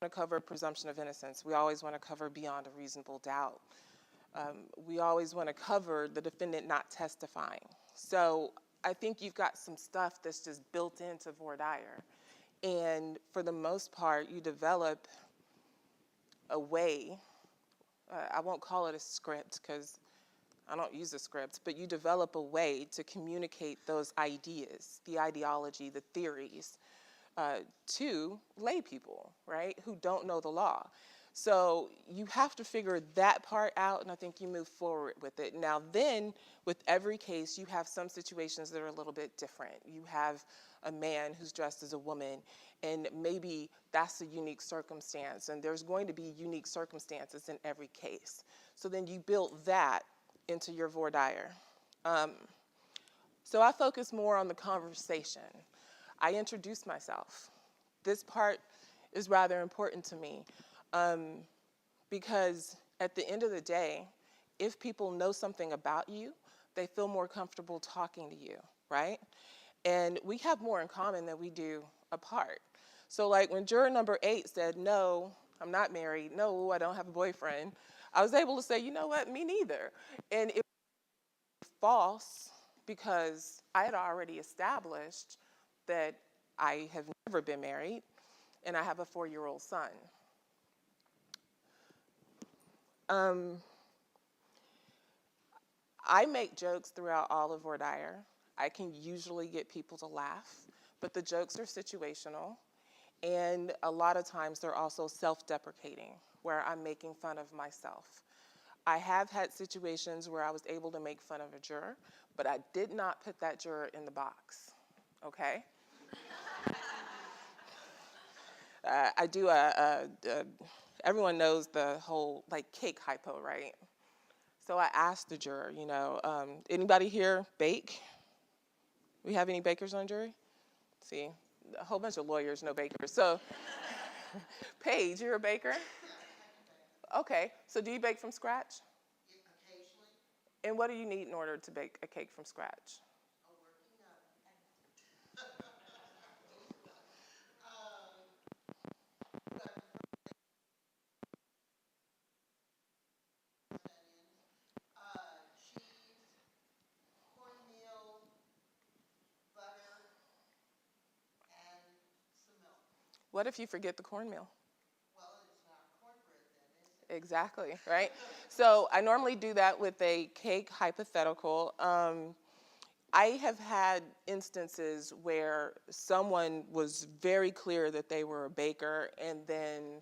want to cover presumption of innocence. We always want to cover beyond a reasonable doubt. We always want to cover the defendant not testifying. So I think you've got some stuff that's just built into voir dire. And for the most part, you develop a way, I won't call it a script because I don't use a script, but you develop a way to communicate those ideas, the ideology, the theories, to lay people, right, who don't know the law. So you have to figure that part out, and I think you move forward with it. Now then, with every case, you have some situations that are a little bit different. You have a man who's dressed as a woman, and maybe that's a unique circumstance, and there's going to be unique circumstances in every case. So then you build that into your voir dire. So I focus more on the conversation. I introduce myself. This part is rather important to me because at the end of the day, if people know something about you, they feel more comfortable talking to you, right? And we have more in common than we do apart. So like when juror number 8 said, no, I'm not married, no, I don't have a boyfriend, I was able to say, you know what, me neither. And it was false because I had already established that I have never been married and I have a 4-year-old son. I make jokes throughout all of Voir. I can usually get people to laugh, but the jokes are situational, and a lot of times they're also self-deprecating, where I'm making fun of myself. I have had situations where I was able to make fun of a juror, but I did not put that juror in the box, okay? I do everyone knows the whole like cake hypo, right? So I asked the juror, you know, anybody here bake? We have any bakers on jury? See, a whole bunch of lawyers know bakers. So, Paige, you're a baker? Okay, so do you bake from scratch? Occasionally, And what do you need in order to bake a cake from scratch? a working cheese, cornmeal, butter, and some milk. What if you forget the cornmeal? Well, it's not cornbread then, is it? Exactly, right? So I normally do that with a cake hypothetical. I have had instances where someone was very clear that they were a baker and then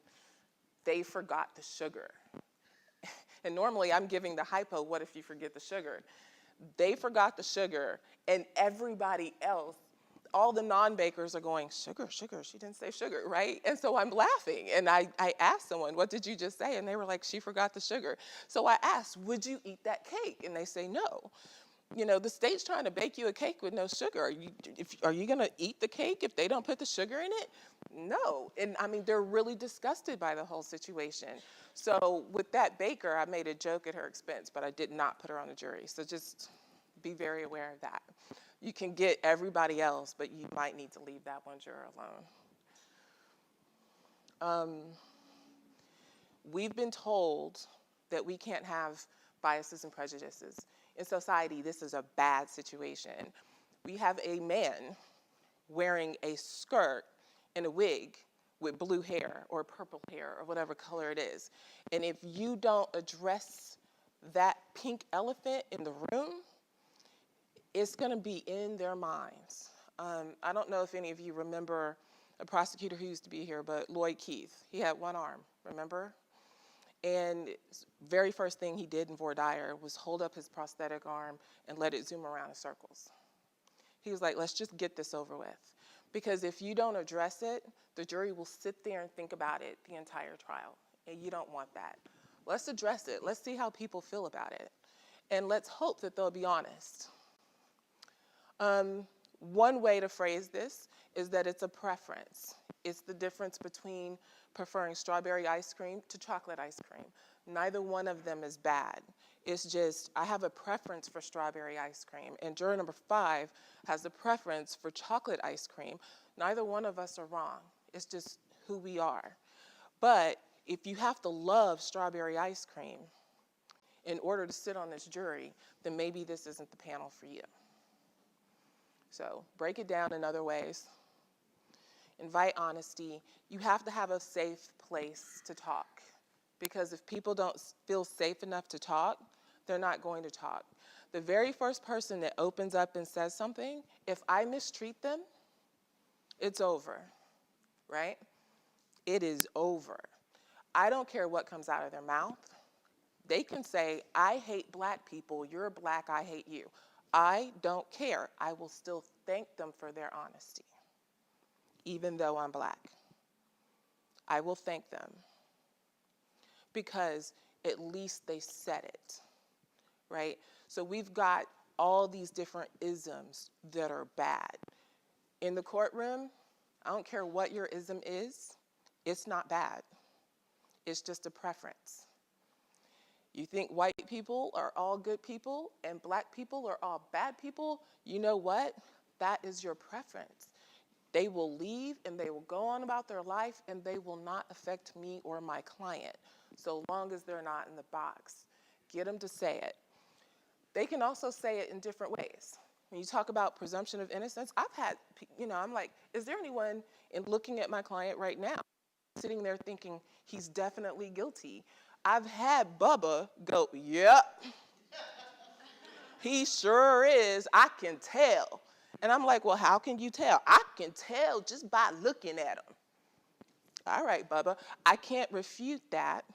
they forgot the sugar. And normally I'm giving the hypo, what if you forget the sugar? They forgot the sugar and everybody else, all the non-bakers are going, sugar, sugar, she didn't say sugar, right? And so I'm laughing and I asked someone, what did you just say? And they were like, she forgot the sugar. So I asked, would you eat that cake? And they say no. You know, the state's trying to bake you a cake with no sugar. Are you gonna eat the cake if they don't put the sugar in it? No, and I mean, they're really disgusted by the whole situation. So with that baker, I made a joke at her expense, but I did not put her on the jury. So just be very aware of that. You can get everybody else, but you might need to leave that one juror alone. We've been told that we can't have biases and prejudices. In society, this is a bad situation. We have a man wearing a skirt and a wig with blue hair or purple hair or whatever color it is. And if you don't address that pink elephant in the room, it's gonna be in their minds. I don't know if any of you remember a prosecutor who used to be here, but Lloyd Keith. He had one arm, remember? And very first thing he did in Voir was hold up his prosthetic arm and let it zoom around in circles. He was like, let's just get this over with. Because if you don't address it, the jury will sit there and think about it the entire trial. And you don't want that. Let's address it. Let's see how people feel about it. And let's hope that they'll be honest. One way to phrase this is that it's a preference. It's the difference between preferring strawberry ice cream to chocolate ice cream. Neither one of them is bad. It's just, I have a preference for strawberry ice cream, and juror number 5 has a preference for chocolate ice cream. Neither one of us are wrong. It's just who we are. But if you have to love strawberry ice cream in order to sit on this jury, then maybe this isn't the panel for you. So break it down in other ways. Invite honesty. You have to have a safe place to talk, because if people don't feel safe enough to talk, they're not going to talk. The very first person that opens up and says something, if I mistreat them, it's over, right? It is over. I don't care what comes out of their mouth. They can say, I hate black people, you're black, I hate you. I don't care. I will still thank them for their honesty, even though I'm black. I will thank them because at least they said it, right? So we've got all these different isms that are bad. In the courtroom, I don't care what your ism is, it's not bad. It's just a preference. You think white people are all good people and black people are all bad people? You know what? That is your preference. They will leave and they will go on about their life and they will not affect me or my client, so long as they're not in the box. Get them to say it. They can also say it in different ways. When you talk about presumption of innocence, I've had, I'm like, is there anyone in looking at my client right now, sitting there thinking he's definitely guilty? I've had Bubba go, yep, he sure is, I can tell. And I'm like, well, how can you tell? I can tell just by looking at him. All right, Bubba, I can't refute that.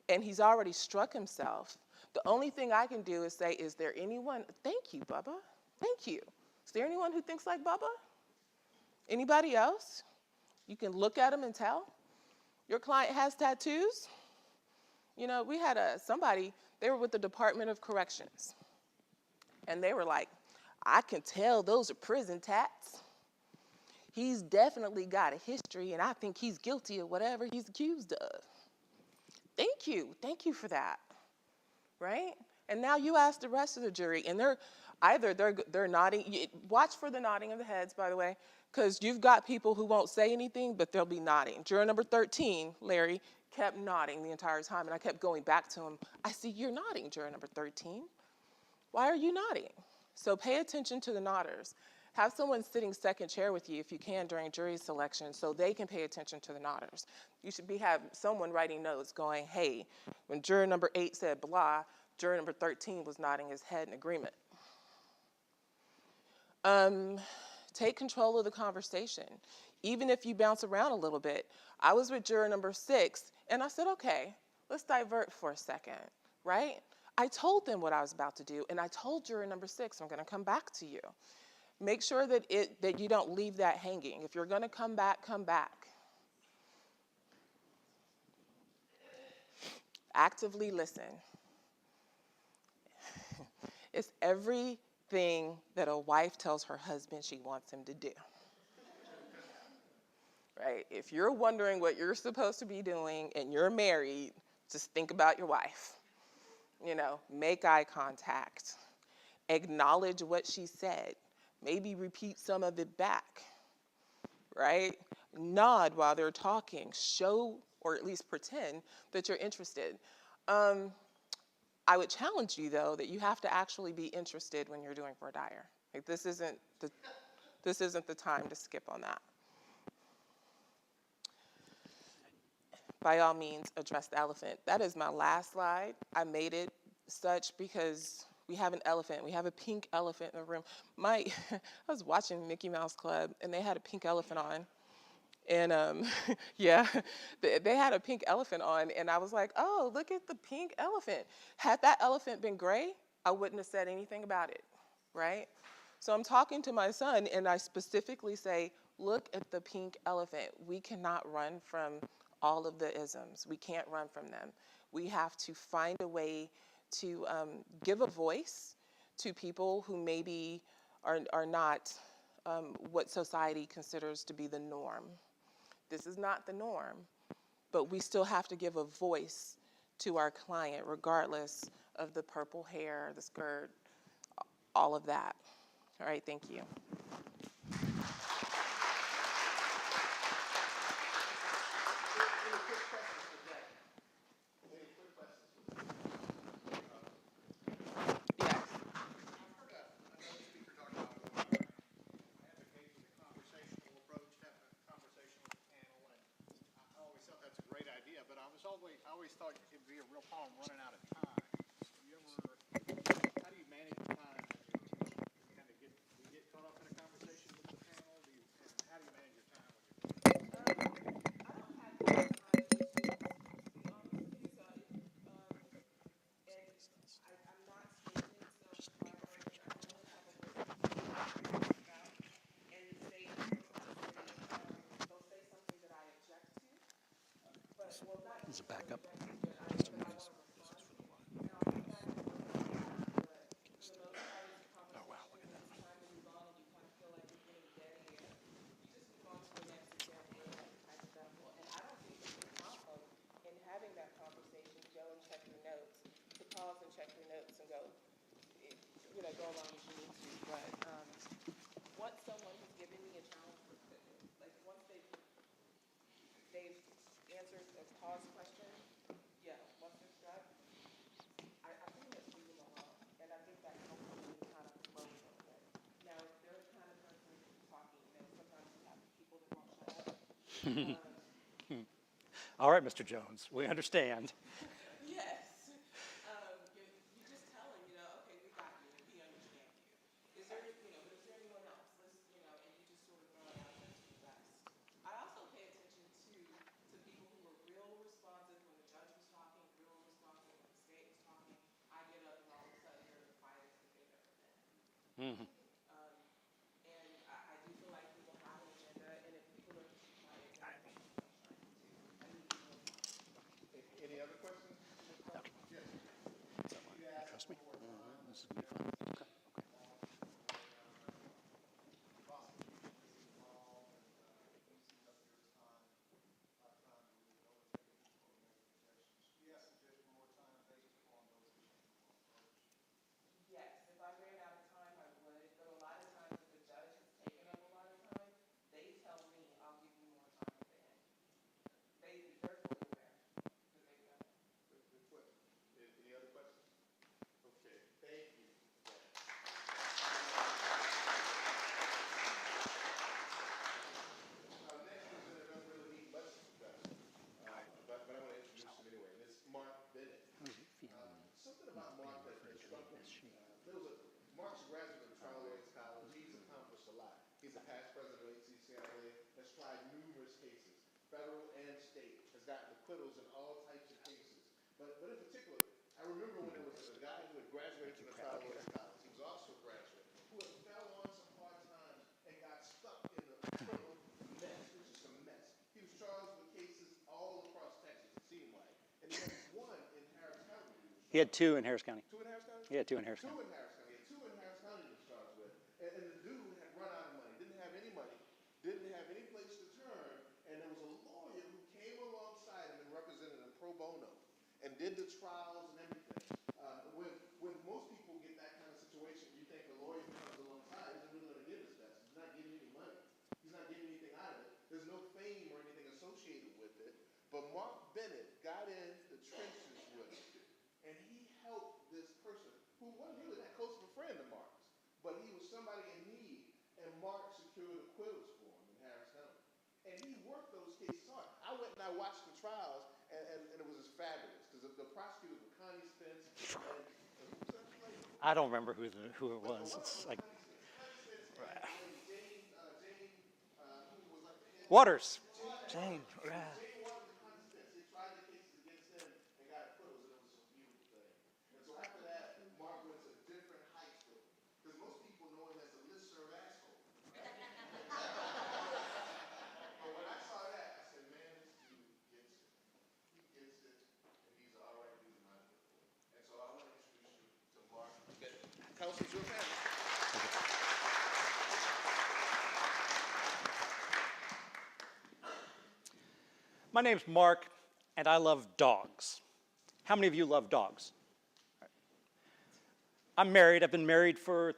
And he's already struck himself. The only thing I can do is say, is there anyone, thank you, Bubba, thank you. Is there anyone who thinks like Bubba? Anybody else? You can look at him and tell. Your client has tattoos? We had somebody, they were with the Department of Corrections. And they were like, I can tell those are prison tats. He's definitely got a history, and I think he's guilty of whatever he's accused of. Thank you for that, right? And now you ask the rest of the jury, and they're nodding. Watch for the nodding of the heads, by the way, because you've got people who won't say anything, but they'll be nodding. Juror number 13, Larry, kept nodding the entire time, and I kept going back to him. I see you're nodding, juror number 13. Why are you nodding? So pay attention to the nodders. Have someone sitting second chair with you if you can during jury selection so they can pay attention to the nodders. You should have someone writing notes going, hey, when juror number 8 said blah, juror number 13 was nodding his head in agreement. Take control of the conversation. Even if you bounce around a little bit. I was with juror number 6 and I said, okay, let's divert for a second, right? I told them what I was about to do, and I told juror number 6, I'm gonna come back to you. Make sure that you don't leave that hanging. If you're gonna come back, come back. Actively listen. It's everything that a wife tells her husband she wants him to do. Right? If you're wondering what you're supposed to be doing and you're married, just think about your wife. Make eye contact. Acknowledge what she said. Maybe repeat some of it back, right? Nod while they're talking. Show, or at least pretend, that you're interested. I would challenge you, though, that you have to actually be interested when you're doing voir dire. Like, this isn't the time to skip on that. By all means, address the elephant. That is my last slide. I made it such because we have an elephant. We have a pink elephant in the room. I was watching Mickey Mouse Club, and they had a pink elephant on. And yeah, they had a pink elephant on, and I was like, oh, look at the pink elephant. Had that elephant been gray, I wouldn't have said anything about it, right? So I'm talking to my son, and I specifically say, look at the pink elephant. We cannot run from all of the isms. We can't run from them. We have to find a way to give a voice to people who maybe are not what society considers to be the norm. This is not the norm, but we still have to give a voice to our client regardless of the purple hair, the skirt, all of that. All right, thank you. I always thought it'd be a real problem running out of time. How do you manage time? Do you get caught up in a conversation with the panel? How do you manage your time with your team? I don't have time to be honest with you. So, I'm not statement, so I normally have a list of things about, and the state they'll say something that I object to, but not. There's a backup. Having that conversation, go and check your notes. pause and check your notes and go, go along as you need to. But once someone has given me a challenge for cooking, like once they've answered a pause question, once they're stuck, I pretty much leave them alone. And I think that helps me kind of flow a little bit. Now, if they're the kind of person talking, sometimes you have people that won't shut up. All right, Mr. Jones, we understand. Yes. You just tell him, okay, we got you, we understand you. Is there anyone else? Let's, and you just sort of throw it out there to the best. I also pay attention to people who were real responsive when the judge was talking, real responsive when the state was talking. I get up and all of a sudden they're the quietest that they've ever been. Mhm. And I do feel like people have an agenda, and if people are just quiet, then I think people are trying to. I need to know more. Any other questions? Okay. Yes. Trust me. This is gonna be fun. Okay. Yes, if I ran out of time, I would, but a lot of times if the judge has taken up a lot of time, they tell me, I'll give you more time at the end. They're fully aware, because they've done it. Good question. Any other questions? Okay, thank you. Next presenter doesn't really need much introduction, but I want to introduce him anyway. And it's Mark Bennett. Something about Mark that struck me. Mark's a graduate of Trial Lawyers College. He's accomplished a lot. He's a past president of ACCLA, has tried numerous cases, federal and state, has gotten acquittals in all types of cases. But in particular, I remember when there was a guy who had graduated from the Trial Lawyers College. He was also a graduate who had fell on some hard times and got stuck in the criminal mess. It was just a mess. He was charged with cases all across Texas, it seemed like. And he had one in Harris County. He had 2 in Harris County. 2 in Harris County? He had 2 in Harris County. 2 in Harris County. He had 2 in Harris County he was charged with. And the dude had run out of money, didn't have any money, didn't have any place to turn, and there was a lawyer who came alongside him and represented him pro bono and did the trials and everything. When most people get that kind of situation, you think the lawyer who comes alongside isn't really going to give his best. He's not giving any money. He's not getting anything out of it. There's no fame or anything associated with it. But Mark Bennett got in the trenches with him, and he helped this person who wasn't really that close of a friend of Mark's, but he was somebody in need, and Mark secured acquittals for him in Harris County. And he worked those cases hard. I went and I watched the trials, and it was just fabulous, because the prosecutors were Connie Spence, and who was that lady? I don't remember who it was. It's like Waters. Jane. Counselors, your family. My name's Mark, and I love dogs. How many of you love dogs? I'm married. I've been married for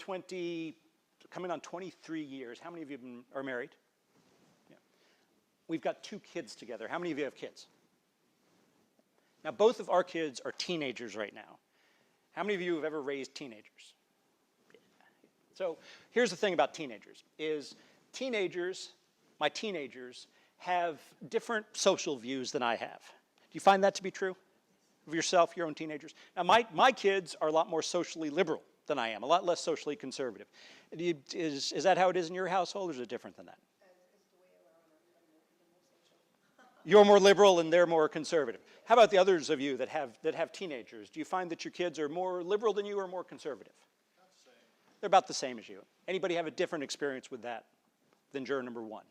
coming on 23 years. How many of you are married? Yeah. We've got 2 kids together. How many of you have kids? Now, both of our kids are teenagers right now. How many of you have ever raised teenagers? Yeah. So here's the thing about teenagers, is my teenagers, have different social views than I have. Do you find that to be true of yourself, your own teenagers? Now, my kids are a lot more socially liberal than I am, a lot less socially conservative. Is that how it is in your household, or is it different than that? You're more liberal and they're more conservative. How about the others of you that have teenagers? Do you find that your kids are more liberal than you or more conservative? About the same. They're about the same as you. Anybody have a different experience with that than juror number 1?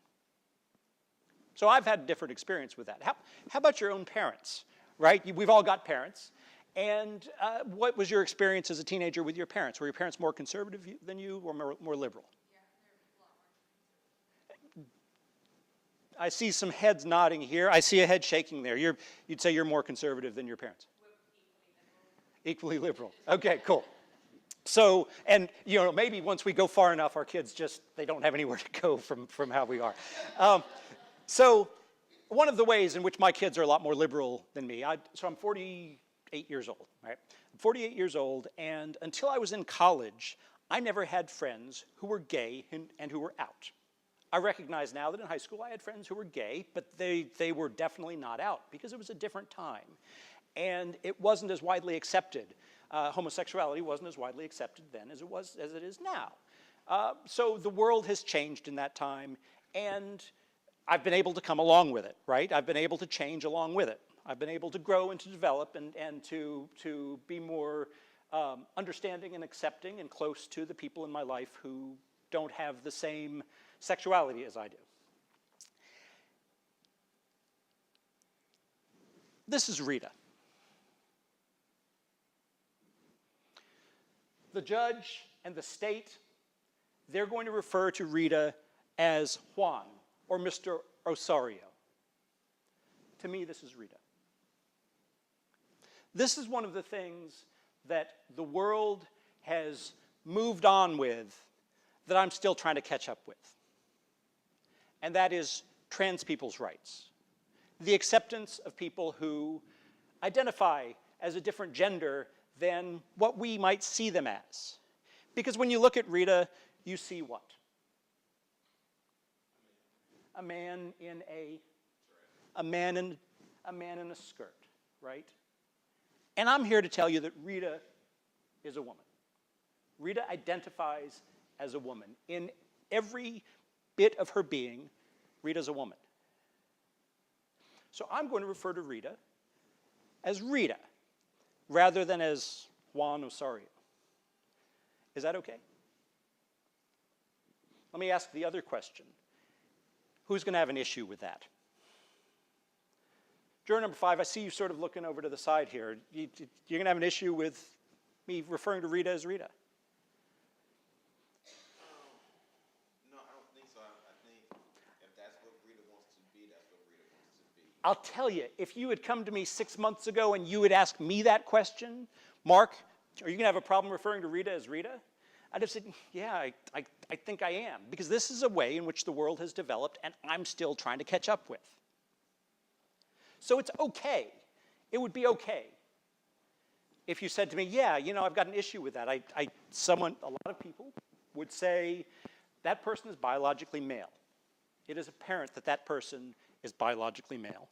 So I've had a different experience with that. How about your own parents, right? We've all got parents. And what was your experience as a teenager with your parents? Were your parents more conservative than you or more liberal? Yeah, they're a lot more conservative. I see some heads nodding here. I see a head shaking there. You'd say you're more conservative than your parents. Equally liberal. Okay, cool. So, and you know, maybe once we go far enough, our kids just, they don't have anywhere to go from how we are. So one of the ways in which my kids are a lot more liberal than me, so I'm 48 years old, right? I'm 48 years old, and until I was in college, I never had friends who were gay and who were out. I recognize now that in high school I had friends who were gay, but they were definitely not out because it was a different time. And it wasn't as widely accepted. Homosexuality wasn't as widely accepted then as it is now. So the world has changed in that time, and I've been able to come along with it, right? I've been able to change along with it. I've been able to grow and to develop and to be more understanding and accepting and close to the people in my life who don't have the same sexuality as I do. This is Rita. The judge and the state, they're going to refer to Rita as Juan or Mr. Osorio. To me, this is Rita. This is one of the things that the world has moved on with that I'm still trying to catch up with. And that is trans people's rights. The acceptance of people who identify as a different gender than what we might see them as. Because when you look at Rita, you see what? A man in a man in a skirt, right? And I'm here to tell you that Rita is a woman. Rita identifies as a woman. In every bit of her being, Rita's a woman. So I'm going to refer to Rita as Rita, rather than as Juan Osorio. Is that okay? Let me ask the other question. Who's going to have an issue with that? Juror number 5, I see you sort of looking over to the side here. You're going to have an issue with me referring to Rita as Rita? No, I don't think so. I think if that's what Rita wants to be, that's what Rita wants to be. I'll tell you, if you had come to me 6 months ago and you had asked me that question, Mark, are you going to have a problem referring to Rita as Rita? I'd have said, yeah, I think I am, because this is a way in which the world has developed and I'm still trying to catch up with. So it's okay. It would be okay if you said to me, yeah, you know, I've got an issue with that. A lot of people would say that person is biologically male. It is apparent that that person is biologically male.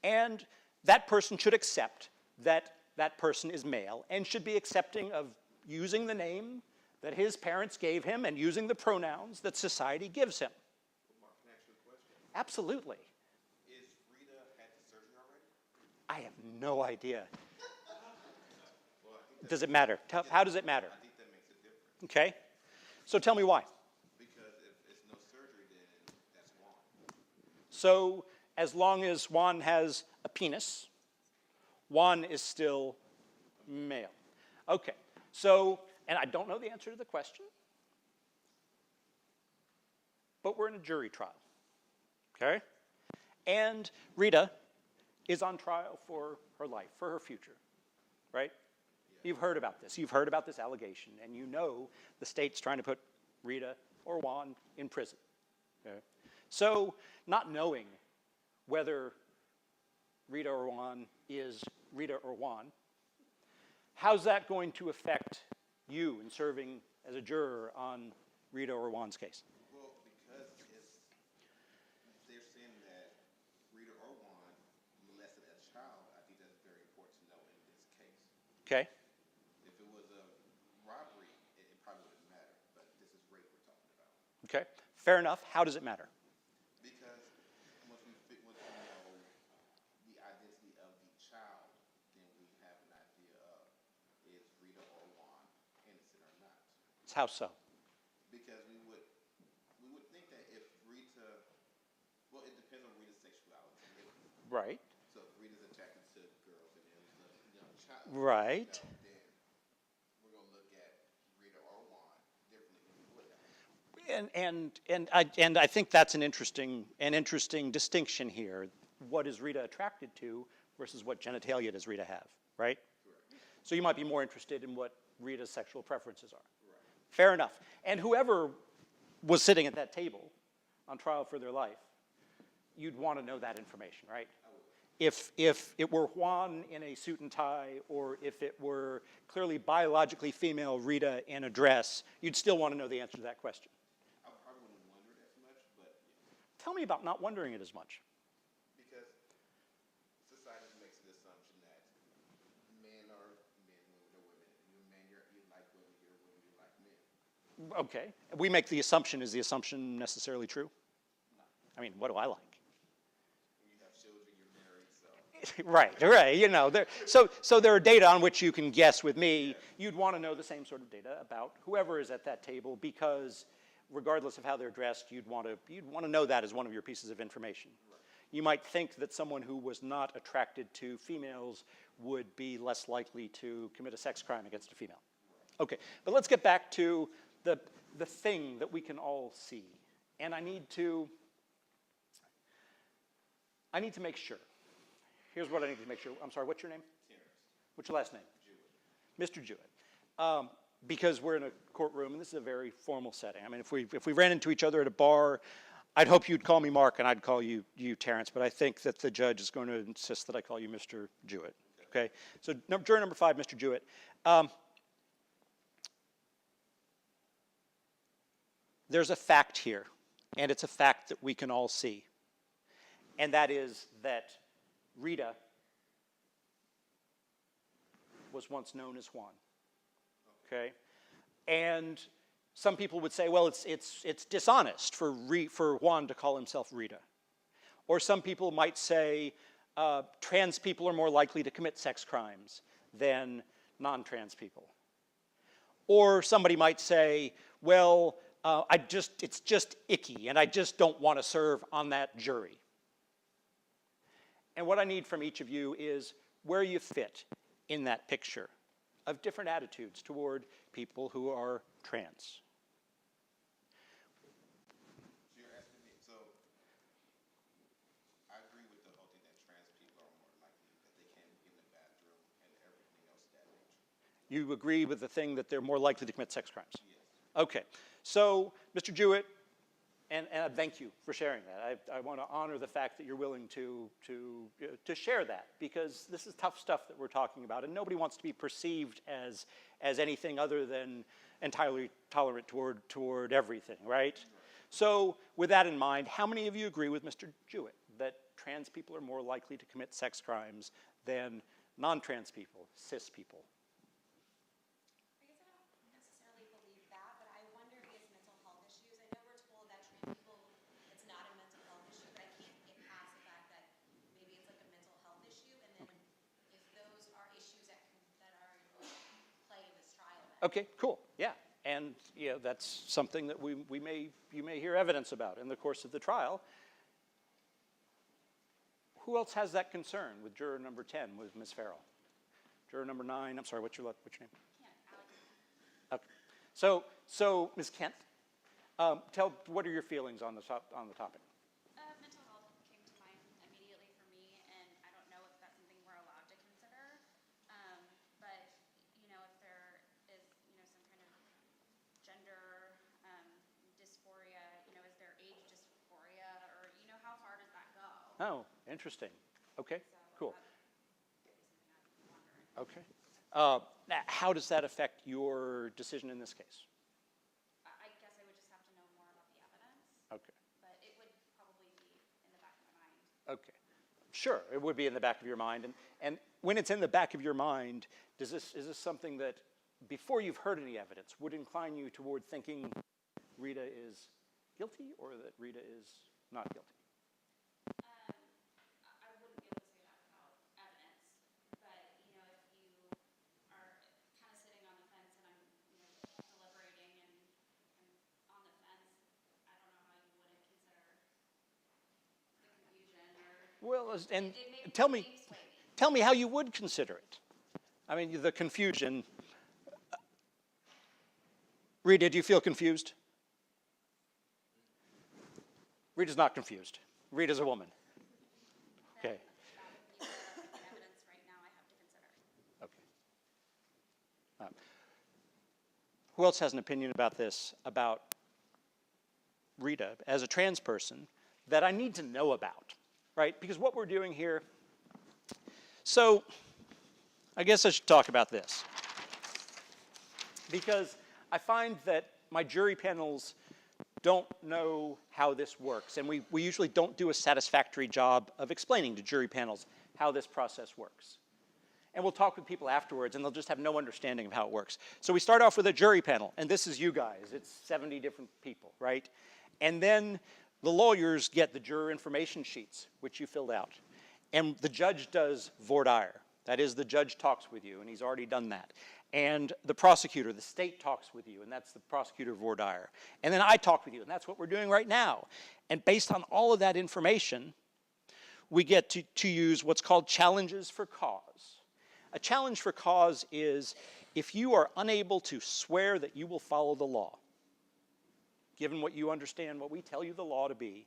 And that person should accept that that person is male and should be accepting of using the name that his parents gave him and using the pronouns that society gives him. Mark, can I ask you a question? Absolutely. Is Rita had the surgery already? I have no idea. Well, I think Does it matter? How does it matter? I think that makes a difference. Okay. So tell me why. Because if it's no surgery, then that's Juan. So as long as Juan has a penis, Juan is still male. Okay. So, and I don't know the answer to the question, but we're in a jury trial. Okay? And Rita is on trial for her life, for her future, right? You've heard about this. You've heard about this allegation, and you know the state's trying to put Rita or Juan in prison. Okay? So, not knowing whether Rita or Juan is Rita or Juan, how's that going to affect you in serving as a juror on Rita or Juan's case? Well, because they're saying that Rita or Juan molested a child, I think that's very important to know in this case. Okay. If it was a robbery, it probably wouldn't matter, but this is rape we're talking about. Okay. Fair enough. How does it matter? Because once we know the identity of the child, then we have an idea of is Rita or Juan innocent or not. How so? Because we would think that if Rita, well, it depends on Rita's sexuality. Right. So if Rita's attracted to girls and there's a young child, Right. then we're gonna look at Rita or Juan differently than we would have. And I think that's an interesting distinction here. What is Rita attracted to versus what genitalia does Rita have, right? So you might be more interested in what Rita's sexual preferences are. Right. Fair enough. And whoever was sitting at that table on trial for their life, you'd want to know that information, right? If it were Juan in a suit and tie, or if it were clearly biologically female Rita in a dress, you'd still want to know the answer to that question. I probably wouldn't wonder it as much, but yeah. Tell me about not wondering it as much. Because society makes the assumption that men are men, women are women. You're men, you like women, you're women, you like men. Okay. We make the assumption. Is the assumption necessarily true? No. I mean, what do I like? When you have children, you're married, so. Right. You know, so there are data on which you can guess with me. You'd want to know the same sort of data about whoever is at that table, because regardless of how they're dressed, you'd want to know that as one of your pieces of information. Right. You might think that someone who was not attracted to females would be less likely to commit a sex crime against a female. Right. Okay, but let's get back to the thing that we can all see. And I need to make sure. Here's what I need to make sure. I'm sorry, what's your name? Terrence. What's your last name? Jewett. Mr. Jewett. Because we're in a courtroom, and this is a very formal setting. I mean, if we ran into each other at a bar, I'd hope you'd call me Mark, and I'd call you Terrence, but I think that the judge is going to insist that I call you Mr. Jewett. Okay? So juror number 5, Mr. Jewett. There's a fact here, and it's a fact that we can all see. And that is that Rita was once known as Juan. Okay? And some people would say, well, it's dishonest for Juan to call himself Rita. Or some people might say trans people are more likely to commit sex crimes than non-trans people. Or somebody might say, well, it's just icky, and I just don't want to serve on that jury. And what I need from each of you is where you fit in that picture of different attitudes toward people who are trans. So you're asking me, so I agree with the whole thing that trans people are more likely that they can be in the bathroom and everything else of that nature. You agree with the thing that they're more likely to commit sex crimes? Yes. Okay. So, Mr. Jewett, and thank you for sharing that. I want to honor the fact that you're willing to share that, because this is tough stuff that we're talking about, and nobody wants to be perceived as anything other than entirely tolerant toward everything, right? So, with that in mind, how many of you agree with Mr. Jewett that trans people are more likely to commit sex crimes than non-trans people, cis people? I guess I don't necessarily believe that, but I wonder if it's mental health issues. I know we're told that trans people, it's not a mental health issue, but I can't get past the fact that maybe it's like a mental health issue, and then if those are issues that are play in this trial. Then. Okay, cool, yeah. And that's something that you may hear evidence about in the course of the trial. Who else has that concern with juror number 10, with Ms. Farrell? Juror number 9, I'm sorry, what's your name? Kent, Okay. So Ms. Kent, what are your feelings on the topic? mental health came to mind immediately for me, and I don't know if that's something we're allowed to consider. But if there is some kind of gender dysphoria, is there age dysphoria, or how far does that go? Oh, interesting. Okay, cool. Okay. Now, how does that affect your decision in this case? I guess I would just have to know more about the evidence. Okay. But it would probably be in the back of my mind. Okay. Sure, it would be in the back of your mind. And when it's in the back of your mind, is this something that, before you've heard any evidence, would incline you toward thinking Rita is guilty or that Rita is not guilty? I wouldn't be able to say that without evidence. But, if you are kind of sitting on the fence and I'm, deliberating and on the fence, I don't know how you wouldn't consider the confusion or... Well, and it tell me how you would consider it. I mean, the confusion. Rita, do you feel confused? Rita's not confused. Rita's a woman. Okay. That would be the evidence right now I have to consider. Okay. Who else has an opinion about this, about Rita as a trans person that I need to know about, right? Because what we're doing here, so I guess I should talk about this. Because I find that my jury panels don't know how this works, and we usually don't do a satisfactory job of explaining to jury panels how this process works. And we'll talk with people afterwards, and they'll just have no understanding of how it works. So we start off with a jury panel, and this is you guys. It's 70 different people, right? And then the lawyers get the juror information sheets, which you filled out. And the judge does voir dire. That is, the judge talks with you, and he's already done that. And the prosecutor, the state talks with you, and that's the prosecutor voir dire. And then I talk with you, and that's what we're doing right now. And based on all of that information, we get to use what's called challenges for cause. A challenge for cause is if you are unable to swear that you will follow the law, given what you understand, what we tell you the law to be,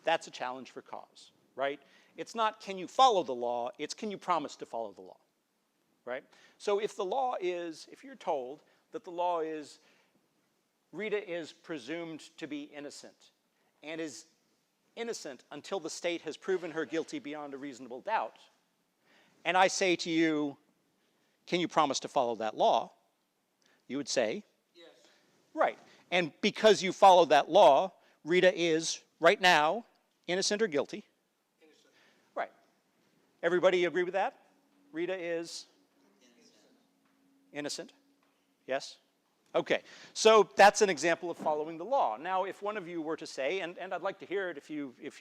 that's a challenge for cause, right? It's not can you follow the law, it's can you promise to follow the law, right? So if the law is, if you're told that the law is Rita is presumed to be innocent and is innocent until the state has proven her guilty beyond a reasonable doubt, and I say to you, can you promise to follow that law? You would say, yes. Right. And because you follow that law, Rita is, right now, innocent or guilty? Innocent. Right. Everybody agree with that? Rita is? Innocent. Yes? Okay. So that's an example of following the law. Now, if one of you were to say, and I'd like to hear it if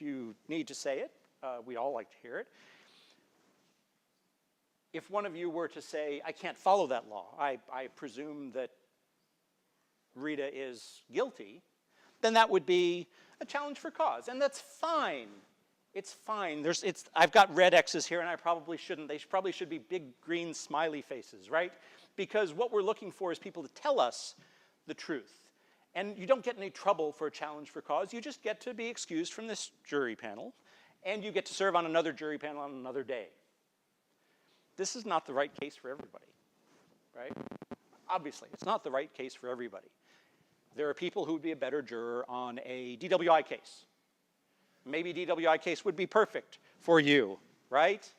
you need to say it, we all like to hear it. If one of you were to say, I can't follow that law, I presume that Rita is guilty, then that would be a challenge for cause, and that's fine. It's fine. I've got red X's here, and I probably shouldn't. They probably should be big green smiley faces, right? Because what we're looking for is people to tell us the truth. And you don't get any trouble for a challenge for cause. You just get to be excused from this jury panel, and you get to serve on another jury panel on another day. This is not the right case for everybody, right? Obviously, it's not the right case for everybody. There are people who would be a better juror on a DWI case. Maybe a DWI case would be perfect for you, right?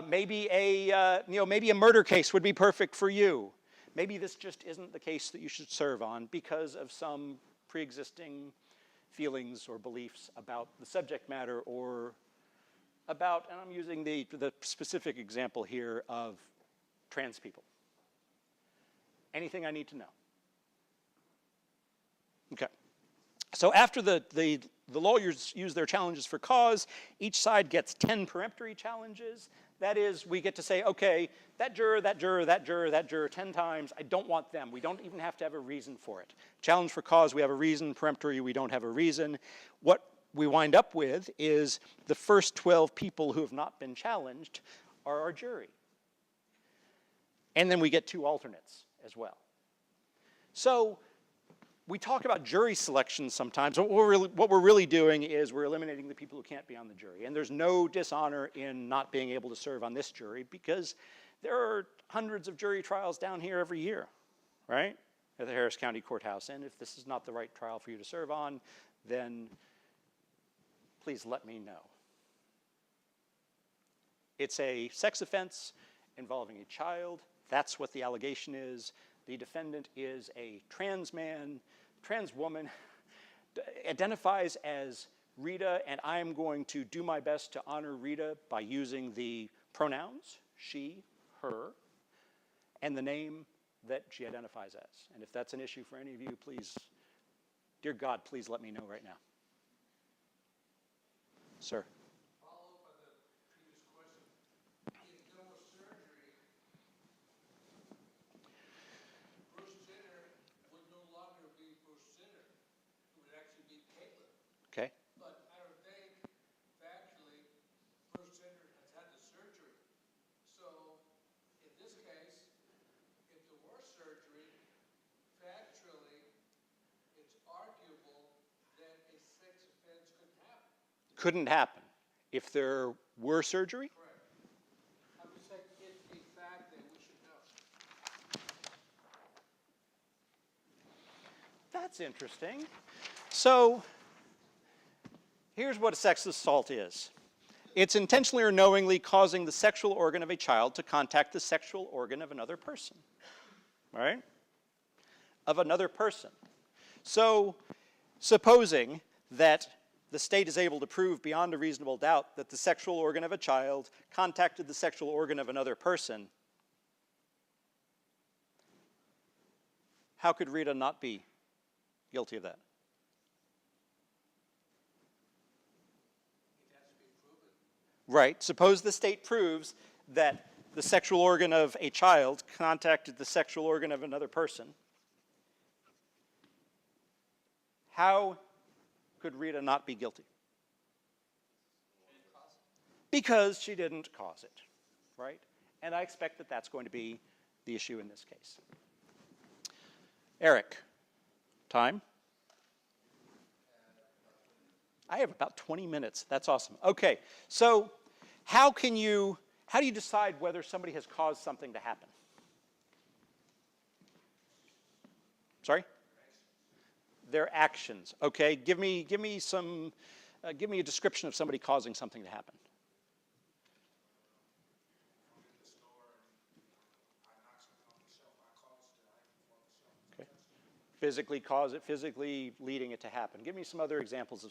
Maybe a murder case would be perfect for you. Maybe this just isn't the case that you should serve on because of some pre-existing feelings or beliefs about the subject matter or about, and I'm using the specific example here of trans people. Anything I need to know? Okay. So after the lawyers use their challenges for cause, each side gets 10 peremptory challenges. That is, we get to say, okay, that juror, that juror, that juror, that juror 10 times, I don't want them. We don't even have to have a reason for it. Challenge for cause, we have a reason. Peremptory, we don't have a reason. What we wind up with is the first 12 people who have not been challenged are our jury. And then we get 2 alternates as well. So we talk about jury selection sometimes. What we're really doing is we're eliminating the people who can't be on the jury. And there's no dishonor in not being able to serve on this jury because there are hundreds of jury trials down here every year, right, at the Harris County Courthouse. And if this is not the right trial for you to serve on, then please let me know. It's a sex offense involving a child. That's what the allegation is. The defendant is a trans man, trans woman, identifies as Rita, and I am going to do my best to honor Rita by using the pronouns, she, her, and the name that she identifies as. And if that's an issue for any of you, please, dear God, please let me know right now. Sir. Follow up on the previous question. If there was surgery, Bruce Jenner would no longer be Bruce Jenner. It would actually be Caitlin. Okay. But I don't think factually Bruce Jenner has had the surgery. So in this case, if there were surgery, factually, it's arguable that a sex offense could happen. Couldn't happen if there were surgery? Correct. I'm just saying it's a fact that we should know. It's interesting. So here's what a sexual assault is. It's intentionally or knowingly causing the sexual organ of a child to contact the sexual organ of another person. All right? Of another person. So supposing that the state is able to prove beyond a reasonable doubt that the sexual organ of a child contacted the sexual organ of another person, how could Rita not be guilty of that? Right. Suppose the state proves that the sexual organ of a child contacted the sexual organ of another person. How could Rita not be guilty? Because she didn't cause it, right? And I expect that that's going to be the issue in this case. Eric, time? I have about 20 minutes. That's awesome. Okay, so how do you decide whether somebody has caused something to happen? Sorry? Their actions. Okay, give me a description of somebody causing something to happen. Okay. Physically cause it, physically leading it to happen. Give me some other examples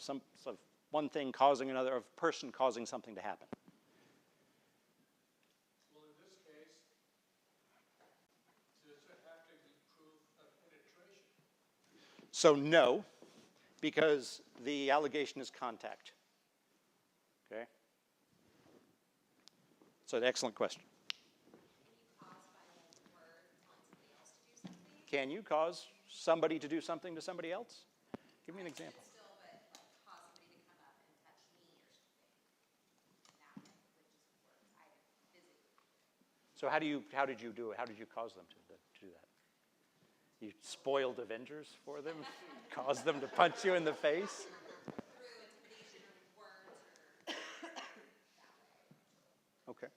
of one thing causing another, of a person causing something to happen. Well, in this case, does it have to prove penetration? So no, because the allegation is contact. Okay? So an excellent question. Can you cause somebody to do something to somebody else? Give me an example. So how did you do it? How did you cause them to do that? You spoiled Avengers for them? Caused them to punch you in the face? Okay.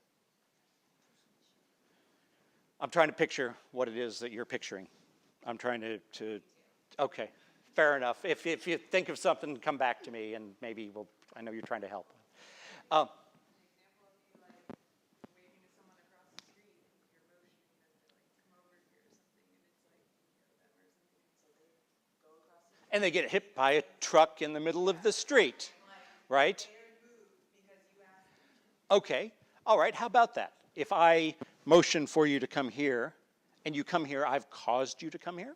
I'm trying to picture what it is that you're picturing. I'm trying to okay, fair enough. If you think of something, come back to me and maybe I know you're trying to help. And they get hit by a truck in the middle of the street, right? Okay, all right, how about that? If I motion for you to come here, and you come here, I've caused you to come here?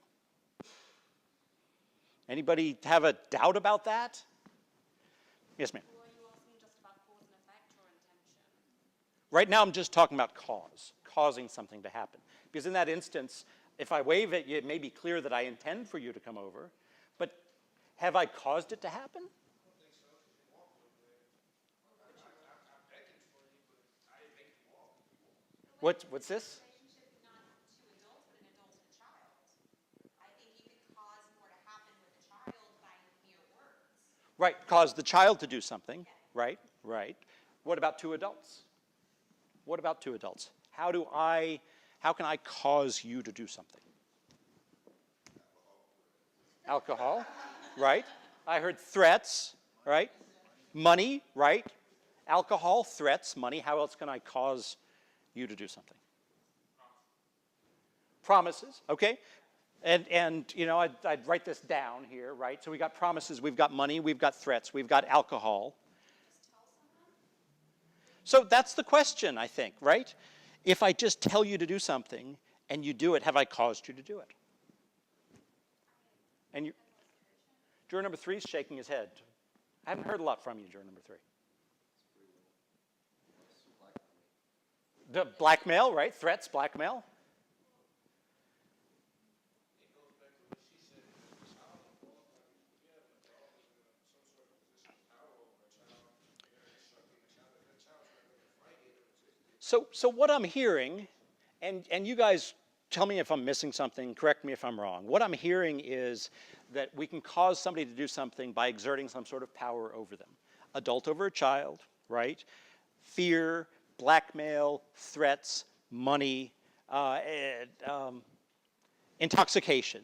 Anybody have a doubt about that? Yes, ma'am. Well, are you asking just about cause and effect or intention? Right now I'm just talking about causing something to happen. Because in that instance, if I wave at you, it may be clear that I intend for you to come over, but have I caused it to happen? What's this? Right, cause the child to do something. Right, right. What about two adults? What about two adults? How can I cause you to do something? Alcohol, right? I heard threats, right? Money, right? Alcohol, threats, money. How else can I cause you to do something? Promises, okay? And you know, I'd write this down here, right? So we got promises, we've got money, we've got threats, we've got alcohol. So that's the question, I think, right? If I just tell you to do something and you do it, have I caused you to do it? And juror number 3 is shaking his head. I haven't heard a lot from you, juror number 3. The blackmail, right? Threats, blackmail. So what I'm hearing, and you guys tell me if I'm missing something, correct me if I'm wrong. What I'm hearing is that we can cause somebody to do something by exerting some sort of power over them. Adult over a child, right? Fear, blackmail, threats, money, intoxication.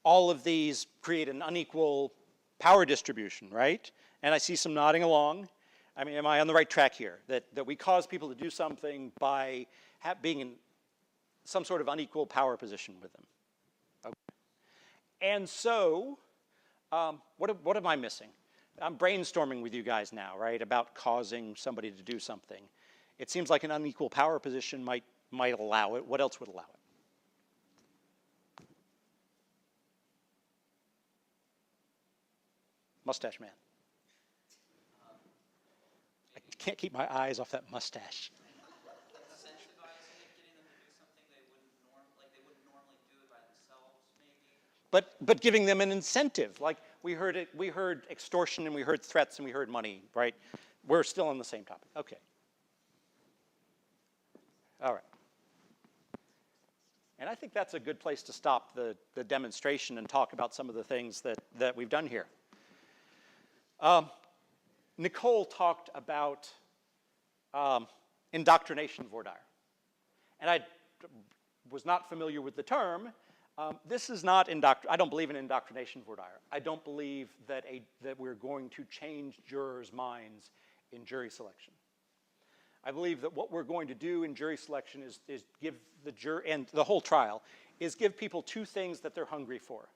all of these create an unequal power distribution, right? And I see some nodding along. I mean, am I on the right track here? That we cause people to do something by being in some sort of unequal power position with them. Okay. And so, what am I missing? I'm brainstorming with you guys now, right, about causing somebody to do something. It seems like an unequal power position might allow it. What else would allow it? Mustache man. I can't keep my eyes off that mustache. Incentivizing it, getting them to do something they wouldn't normally do it by themselves, maybe. But giving them an incentive, like we heard extortion and we heard threats and we heard money, right? We're still on the same topic. Okay. All right. And I think that's a good place to stop the demonstration and talk about some of the things that we've done here. Nicole talked about indoctrination voir dire. And I was not familiar with the term. This is not I don't believe in indoctrination voir dire. I don't believe that we're going to change jurors' minds in jury selection. I believe that what we're going to do in jury selection is give the jury, and the whole trial, is give people two things that they're hungry for.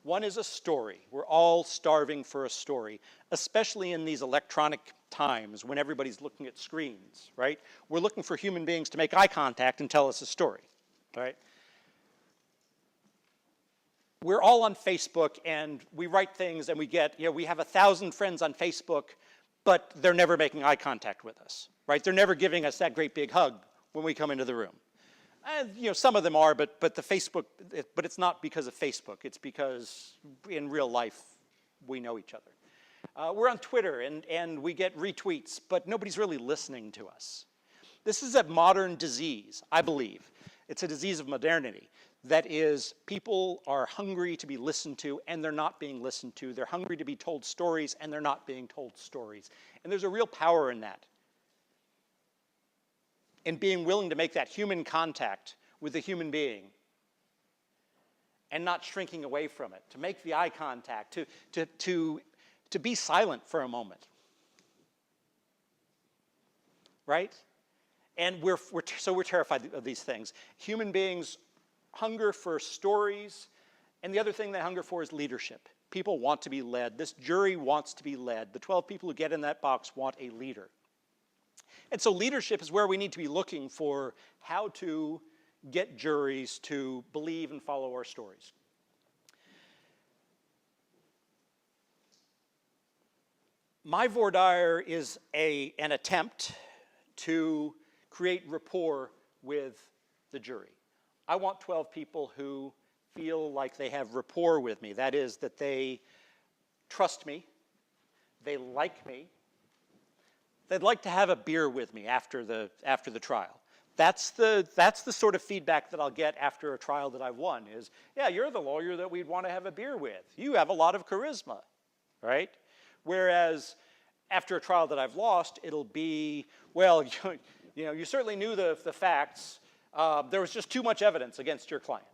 One is a story. We're all starving for a story, especially in these electronic times when everybody's looking at screens, right? We're looking for human beings to make eye contact and tell us a story, right? We're all on Facebook and we write things and we get, we have 1,000 friends on Facebook, but they're never making eye contact with us, right? They're never giving us that great big hug when we come into the room. And, some of them are, but the Facebook, but it's not because of Facebook. It's because in real life, we know each other. We're on Twitter and we get retweets, but nobody's really listening to us. This is a modern disease, I believe. It's a disease of modernity. That is, people are hungry to be listened to and they're not being listened to. They're hungry to be told stories and they're not being told stories. And there's a real power in that. In being willing to make that human contact with a human being and not shrinking away from it, to make the eye contact, to be silent for a moment, right? And we're terrified of these things. Human beings hunger for stories, and the other thing they hunger for is leadership. People want to be led. This jury wants to be led. The 12 people who get in that box want a leader. And so leadership is where we need to be looking for how to get juries to believe and follow our stories. My voir dire is an attempt to create rapport with the jury. I want 12 people who feel like they have rapport with me. That is, that they trust me, they like me, they'd like to have a beer with me after the trial. That's the sort of feedback that I'll get after a trial that I've won is, yeah, you're the lawyer that we'd want to have a beer with. You have a lot of charisma, right? Whereas after a trial that I've lost, it'll be, well, you certainly knew the facts. There was just too much evidence against your client.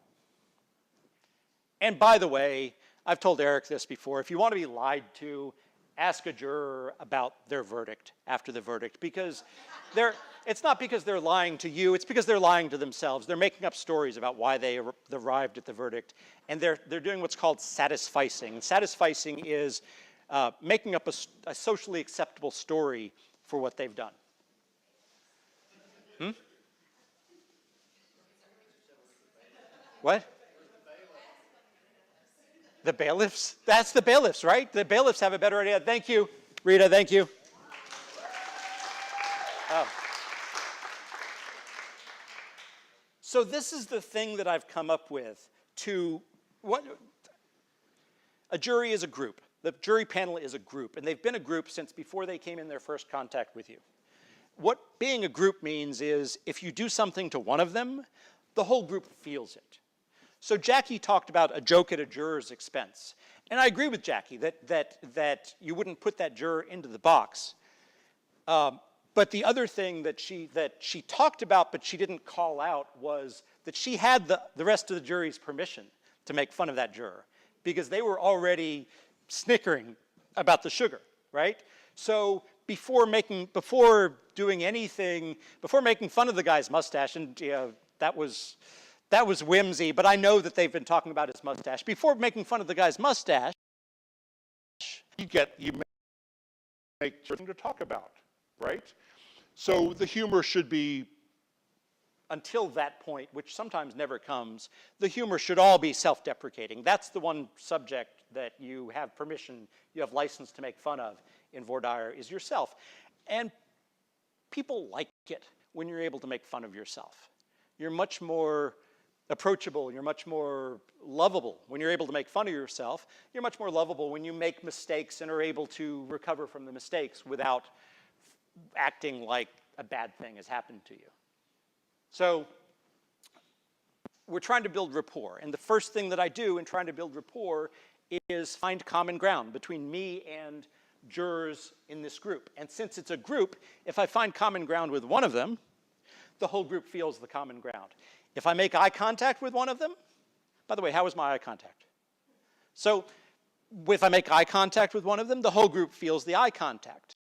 And by the way, I've told Eric this before, if you want to be lied to, ask a juror about their verdict after the verdict, because it's not because they're lying to you, it's because they're lying to themselves. They're making up stories about why they arrived at the verdict, and they're doing what's called satisficing. And satisficing is making up a socially acceptable story for what they've done. What? The bailiffs? That's the bailiffs, right? The bailiffs have a better idea. Thank you, Rita, thank you. So this is the thing that I've come up with a jury is a group. The jury panel is a group, and they've been a group since before they came in their first contact with you. What being a group means is if you do something to one of them, the whole group feels it. So Jacky talked about a joke at a juror's expense. And I agree with Jacky that you wouldn't put that juror into the box. But the other thing that she talked about but she didn't call out was that she had the rest of the jury's permission to make fun of that juror because they were already snickering about the sugar, right? So before doing anything, before making fun of the guy's mustache, and you know, that was whimsy, but I know that they've been talking about his mustache. Before making fun of the guy's mustache, you make something to talk about, right? So the humor should be, until that point, which sometimes never comes, the humor should all be self-deprecating. That's the one subject that you have permission, you have license to make fun of in Voir dire is yourself. And people like it when you're able to make fun of yourself. You're much more approachable, you're much more lovable when you're able to make fun of yourself. You're much more lovable when you make mistakes and are able to recover from the mistakes without acting like a bad thing has happened to you. So we're trying to build rapport, and the first thing that I do in trying to build rapport is find common ground between me and jurors in this group. And since it's a group, if I find common ground with one of them, the whole group feels the common ground. If I make eye contact with one of them, by the way, how was my eye contact? So if I make eye contact with one of them, the whole group feels the eye contact.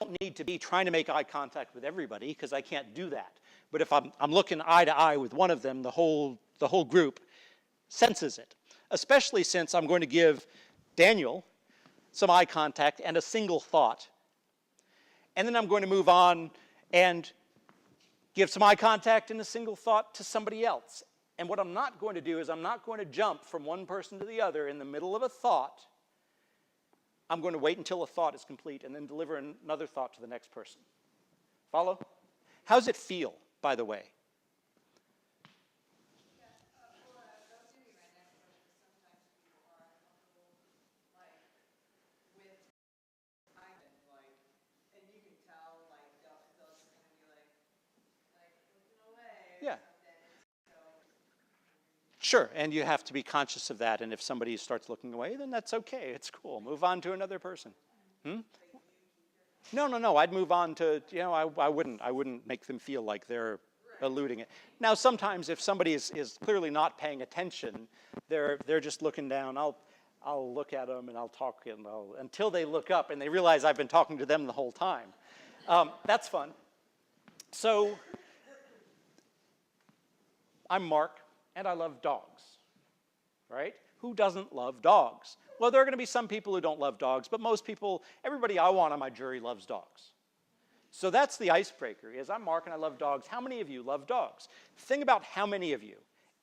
I don't need to be trying to make eye contact with everybody because I can't do that. But if I'm looking eye to eye with one of them, the whole group senses it, especially since I'm going to give Daniel some eye contact and a single thought. And then I'm going to move on and give some eye contact and a single thought to somebody else. And what I'm not going to do is I'm not going to jump from one person to the other in the middle of a thought. I'm going to wait until a thought is complete and then deliver another thought to the next person. Follow? How's it feel, by the way? Yeah. Sure, and you have to be conscious of that, and if somebody starts looking away, then that's okay, it's cool. Move on to another person. No, I'd move on to, you know, I wouldn't make them feel like they're eluding it. Now, sometimes if somebody is clearly not paying attention, they're just looking down, I'll look at them and I'll talk until they look up and they realize I've been talking to them the whole time. That's fun. So, I'm Mark, and I love dogs, right? Who doesn't love dogs? Well, there are going to be some people who don't love dogs, but most people, everybody I want on my jury loves dogs. So that's the icebreaker, is I'm Mark and I love dogs. How many of you love dogs? The thing about how many of you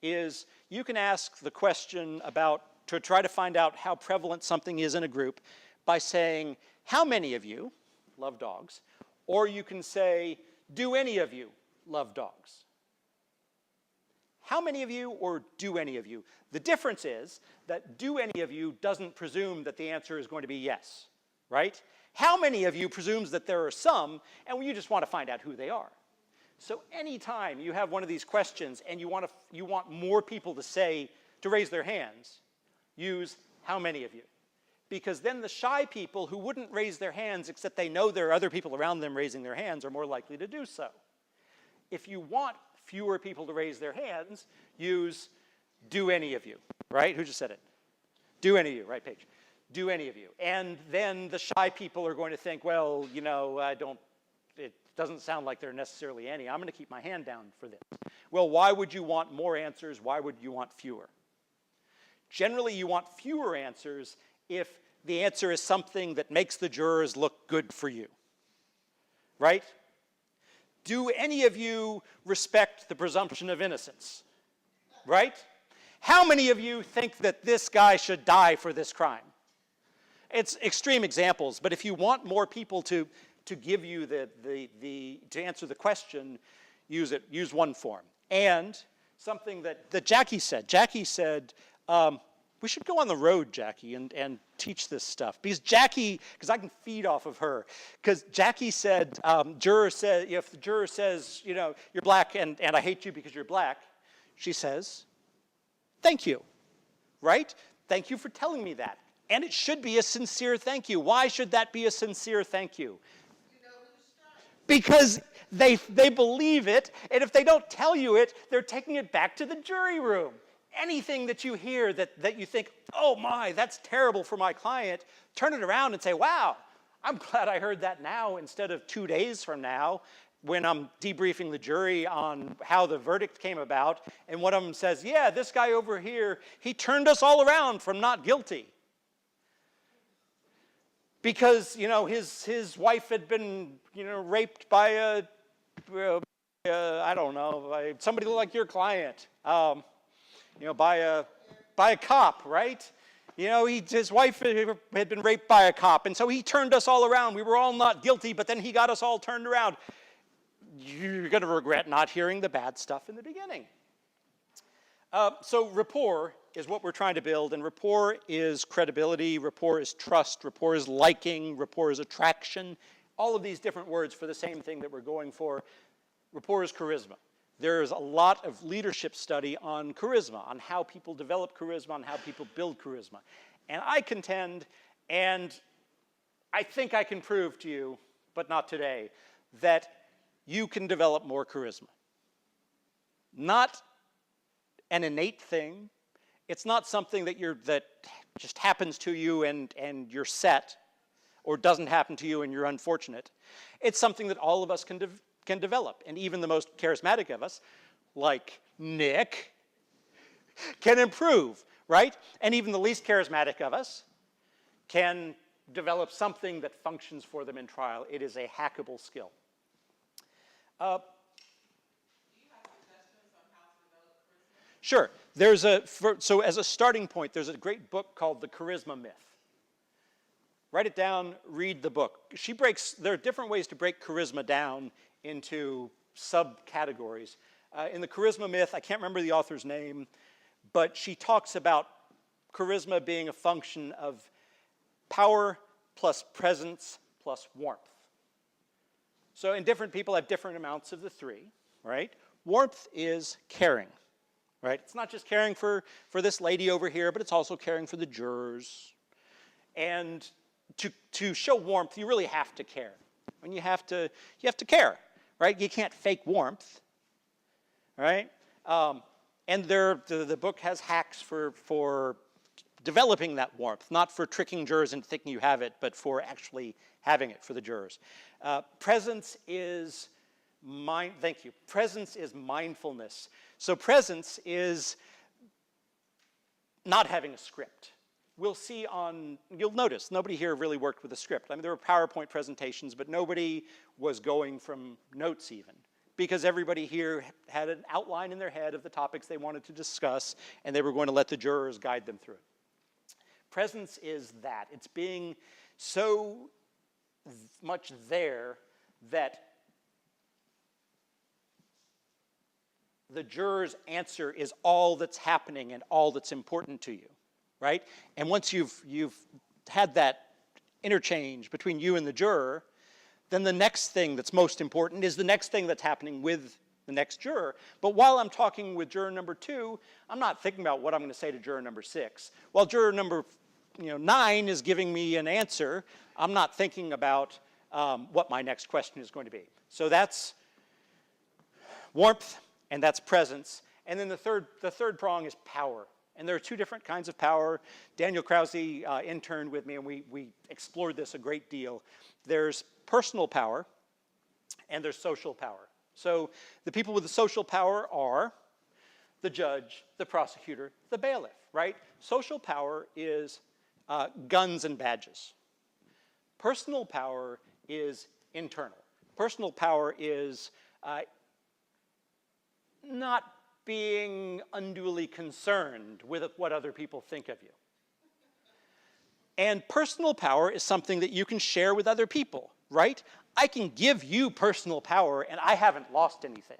is you can ask the question to try to find out how prevalent something is in a group by saying, how many of you love dogs? Or you can say, do any of you love dogs? How many of you or do any of you? The difference is that do any of you doesn't presume that the answer is going to be yes, right? How many of you presumes that there are some, and you just want to find out who they are. So anytime you have one of these questions and you want more people to raise their hands, use how many of you? Because then the shy people who wouldn't raise their hands except they know there are other people around them raising their hands are more likely to do so. If you want fewer people to raise their hands, use do any of you, right? Who just said it? Do any of you, right, Paige? Do any of you. And then the shy people are going to think, well, you know, it doesn't sound like there are necessarily any. I'm going to keep my hand down for this. Well, why would you want more answers? Why would you want fewer? Generally, you want fewer answers if the answer is something that makes the jurors look good for you, right? Do any of you respect the presumption of innocence? Right? How many of you think that this guy should die for this crime? It's extreme examples, but if you want more people to give you to answer the question, use one form. And something that Jacky said. Jacky said, we should go on the road, Jacky, and teach this stuff. Because I can feed off of her. Because Jacky said, if the juror says, you know, you're black and I hate you because you're black, she says, thank you, right? Thank you for telling me that. And it should be a sincere thank you. Why should that be a sincere thank you? Because they believe it, and if they don't tell you it, they're taking it back to the jury room. anything that you hear that you think, oh my, that's terrible for my client, turn it around and say, wow, I'm glad I heard that now instead of 2 days from now when I'm debriefing the jury on how the verdict came about, and one of them says, yeah, this guy over here, he turned us all around from not guilty. Because, you know, his wife had been, you know, raped by I don't know, by somebody like your client, you know, by a cop, right? You know, his wife had been raped by a cop, and so he turned us all around. We were all not guilty, but then he got us all turned around. You're going to regret not hearing the bad stuff in the beginning. So rapport is what we're trying to build, and rapport is credibility, rapport is trust, rapport is liking, rapport is attraction, all of these different words for the same thing that we're going for. Rapport is charisma. There's a lot of leadership study on charisma, on how people develop charisma, on how people build charisma. And I contend, and I think I can prove to you, but not today, that you can develop more charisma. Not an innate thing. It's not something that just happens to you and you're set, or doesn't happen to you and you're unfortunate. It's something that all of us can develop. And even the most charismatic of us, like Nick, can improve, right? And even the least charismatic of us can develop something that functions for them in trial. It is a hackable skill. Sure. So as a starting point, there's a great book called The Charisma Myth. Write it down, read the book. There are different ways to break charisma down into subcategories. In The Charisma Myth, I can't remember the author's name, but she talks about charisma being a function of power plus presence plus warmth. So different people have different amounts of the three, right? Warmth is caring. Right? It's not just caring for this lady over here, but it's also caring for the jurors. And to show warmth, you really have to care. And you have to care, right? You can't fake warmth, right? And the book has hacks for developing that warmth, not for tricking jurors into thinking you have it, but for actually having it for the jurors. Presence is Presence is mindfulness. So presence is not having a script. We'll see you'll notice, nobody here really worked with a script. I mean, there were PowerPoint presentations, but nobody was going from notes even, because everybody here had an outline in their head of the topics they wanted to discuss, and they were going to let the jurors guide them through it. Presence is that. It's being so much there that the juror's answer is all that's happening and all that's important to you, right? And once you've had that interchange between you and the juror, then the next thing that's most important is the next thing that's happening with the next juror. But while I'm talking with juror number 2, I'm not thinking about what I'm going to say to juror number 6. While juror number 9 is giving me an answer, I'm not thinking about what my next question is going to be. So that's warmth. And that's presence. And then the third prong is power. And there are two different kinds of power. Daniel Krause interned with me, and we explored this a great deal. There's personal power, and there's social power. So the people with the social power are the judge, the prosecutor, the bailiff, right? Social power is guns and badges. Personal power is internal. Personal power is not being unduly concerned with what other people think of you. And personal power is something that you can share with other people, right? I can give you personal power and I haven't lost anything.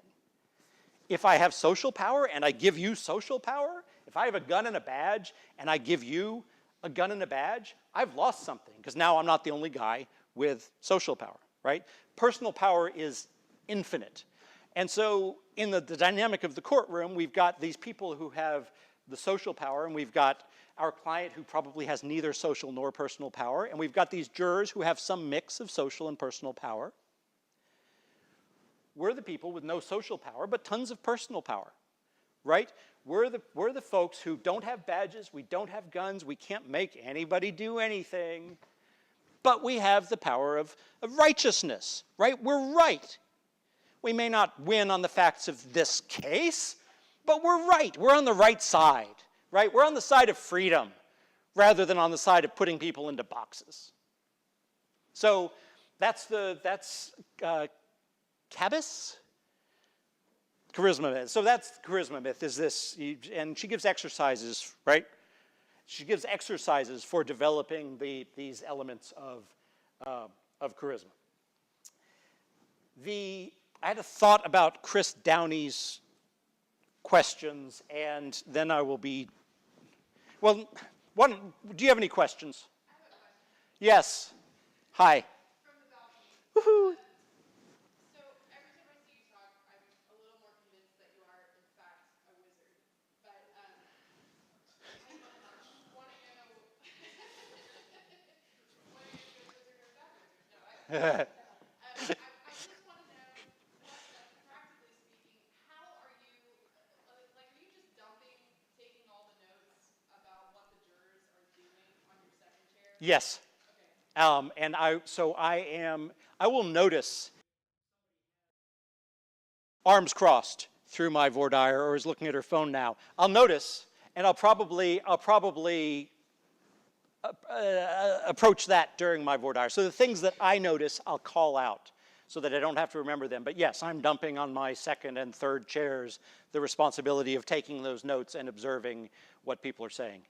If I have social power and I give you social power, if I have a gun and a badge and I give you a gun and a badge, I've lost something because now I'm not the only guy with social power, right? Personal power is infinite. And so in the dynamic of the courtroom, we've got these people who have the social power, and we've got our client who probably has neither social nor personal power, and we've got these jurors who have some mix of social and personal power. We're the people with no social power, but tons of personal power. right? We're the folks who don't have badges, we don't have guns, we can't make anybody do anything, but we have the power of righteousness, right? We're right. We may not win on the facts of this case, but we're right. We're on the right side, right? We're on the side of freedom rather than on the side of putting people into boxes. So that's Cabas? Charisma myth. So that's charisma myth, is this, and she gives exercises, right? She gives exercises for developing these elements of charisma. I had a thought about Chris Downey's questions, and then I will be, well, do you have any questions? I have a question. Yes. Hi. From the balcony. Woohoo. So every time I see you talk, I'm a little more convinced that you are, in fact, a wizard. But I want to know whether you're a good wizard or a bad wizard. No, I just want to know, practically speaking, how are you, like, are you just dumping, taking all the notes about what the jurors are doing on your second chair? Yes. And I will notice arms crossed through my voir dire or is looking at her phone now. I'll notice, and I'll probably approach that during my voir dire. So the things that I notice, I'll call out so that I don't have to remember them. But yes, I'm dumping on my second and third chairs the responsibility of taking those notes and observing what people are saying.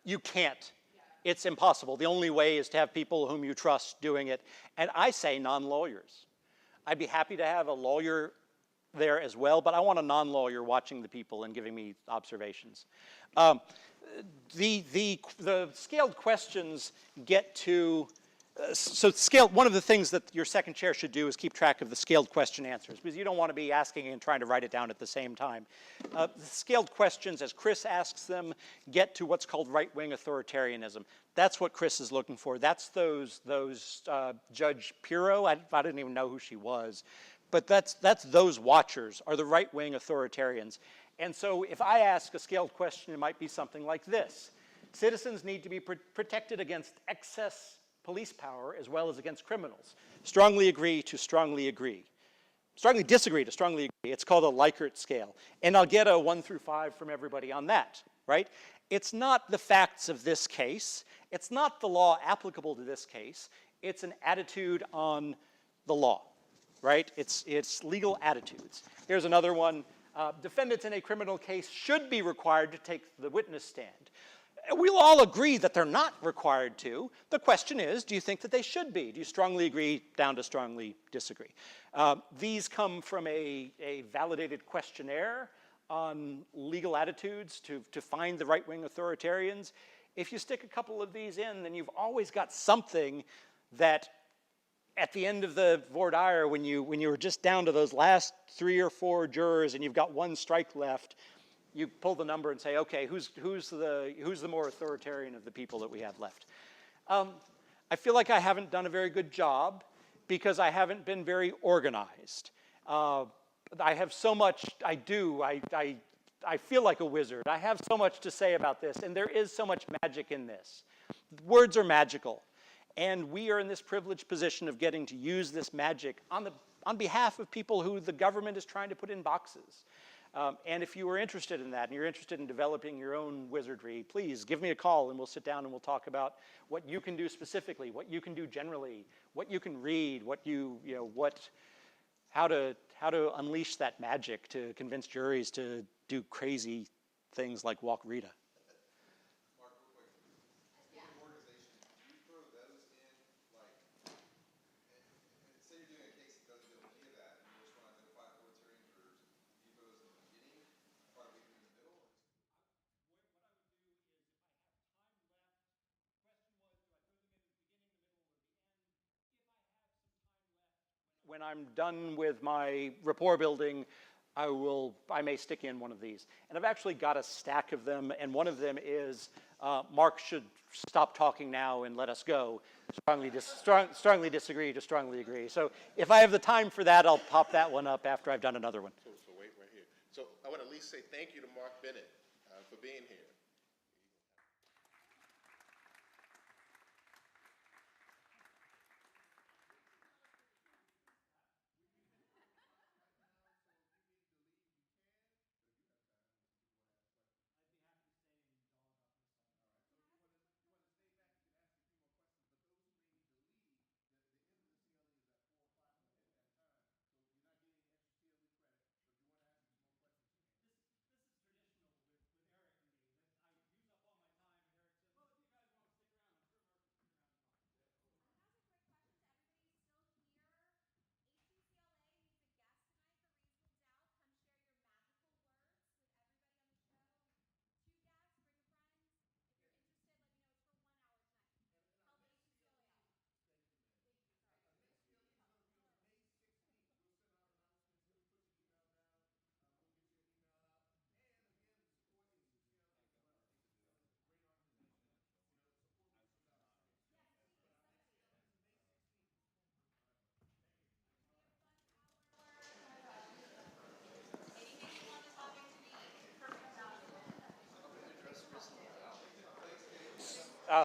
You can't. It's impossible. The only way is to have people whom you trust doing it. And I say non-lawyers. I'd be happy to have a lawyer there as well, but I want a non-lawyer watching the people and giving me observations. The scaled questions get to, one of the things that your second chair should do is keep track of the scaled question answers, because you don't want to be asking and trying to write it down at the same time. The scaled questions, as Chris asks them, get to what's called right-wing authoritarianism. That's what Chris is looking for. That's those Judge Pirro, I didn't even know who she was, but that's those watchers are the right-wing authoritarians. And so if I ask a scaled question, it might be something like this. Citizens need to be protected against excess police power as well as against criminals. Strongly agree to strongly agree. Strongly disagree to strongly agree. It's called a Likert scale. And I'll get a 1 through 5 from everybody on that, right? It's not the facts of this case. It's not the law applicable to this case. It's an attitude on the law, right? It's legal attitudes. Here's another one. Defendants in a criminal case should be required to take the witness stand. We'll all agree that they're not required to. The question is, do you think that they should be? Do you strongly agree down to strongly disagree? These come from a validated questionnaire on legal attitudes to find the right-wing authoritarians. If you stick a couple of these in, then you've always got something that at the end of the voir dire, when you were just down to those last 3 or 4 jurors and you've got 1 strike left, you pull the number and say, okay, who's the more authoritarian of the people that we have left? I feel like I haven't done a very good job because I haven't been very organized. I have so much I feel like a wizard. I have so much to say about this, and there is so much magic in this. Words are magical, and we are in this privileged position of getting to use this magic on behalf of people who the government is trying to put in boxes. And if you are interested in that and you're interested in developing your own wizardry, please give me a call and we'll sit down and we'll talk about what you can do specifically, what you can do generally, what you can read, how to unleash that magic to convince juries to do crazy things like walk Rita. Mark, real quick. Yeah. Organization, do you throw those in, like, say you're doing a case that doesn't do any of that, and you just want to identify authoritarian jurors, do you throw those in the beginning, try to leave them in the middle? When I'm done with my rapport building, I may stick in one of these. And I've actually got a stack of them, and one of them is Mark should stop talking now and let us go. Strongly disagree to strongly agree. So if I have the time for that, I'll pop that one up after I've done another one. So wait right here. So I want to at least say thank you to Mark Bennett for being here.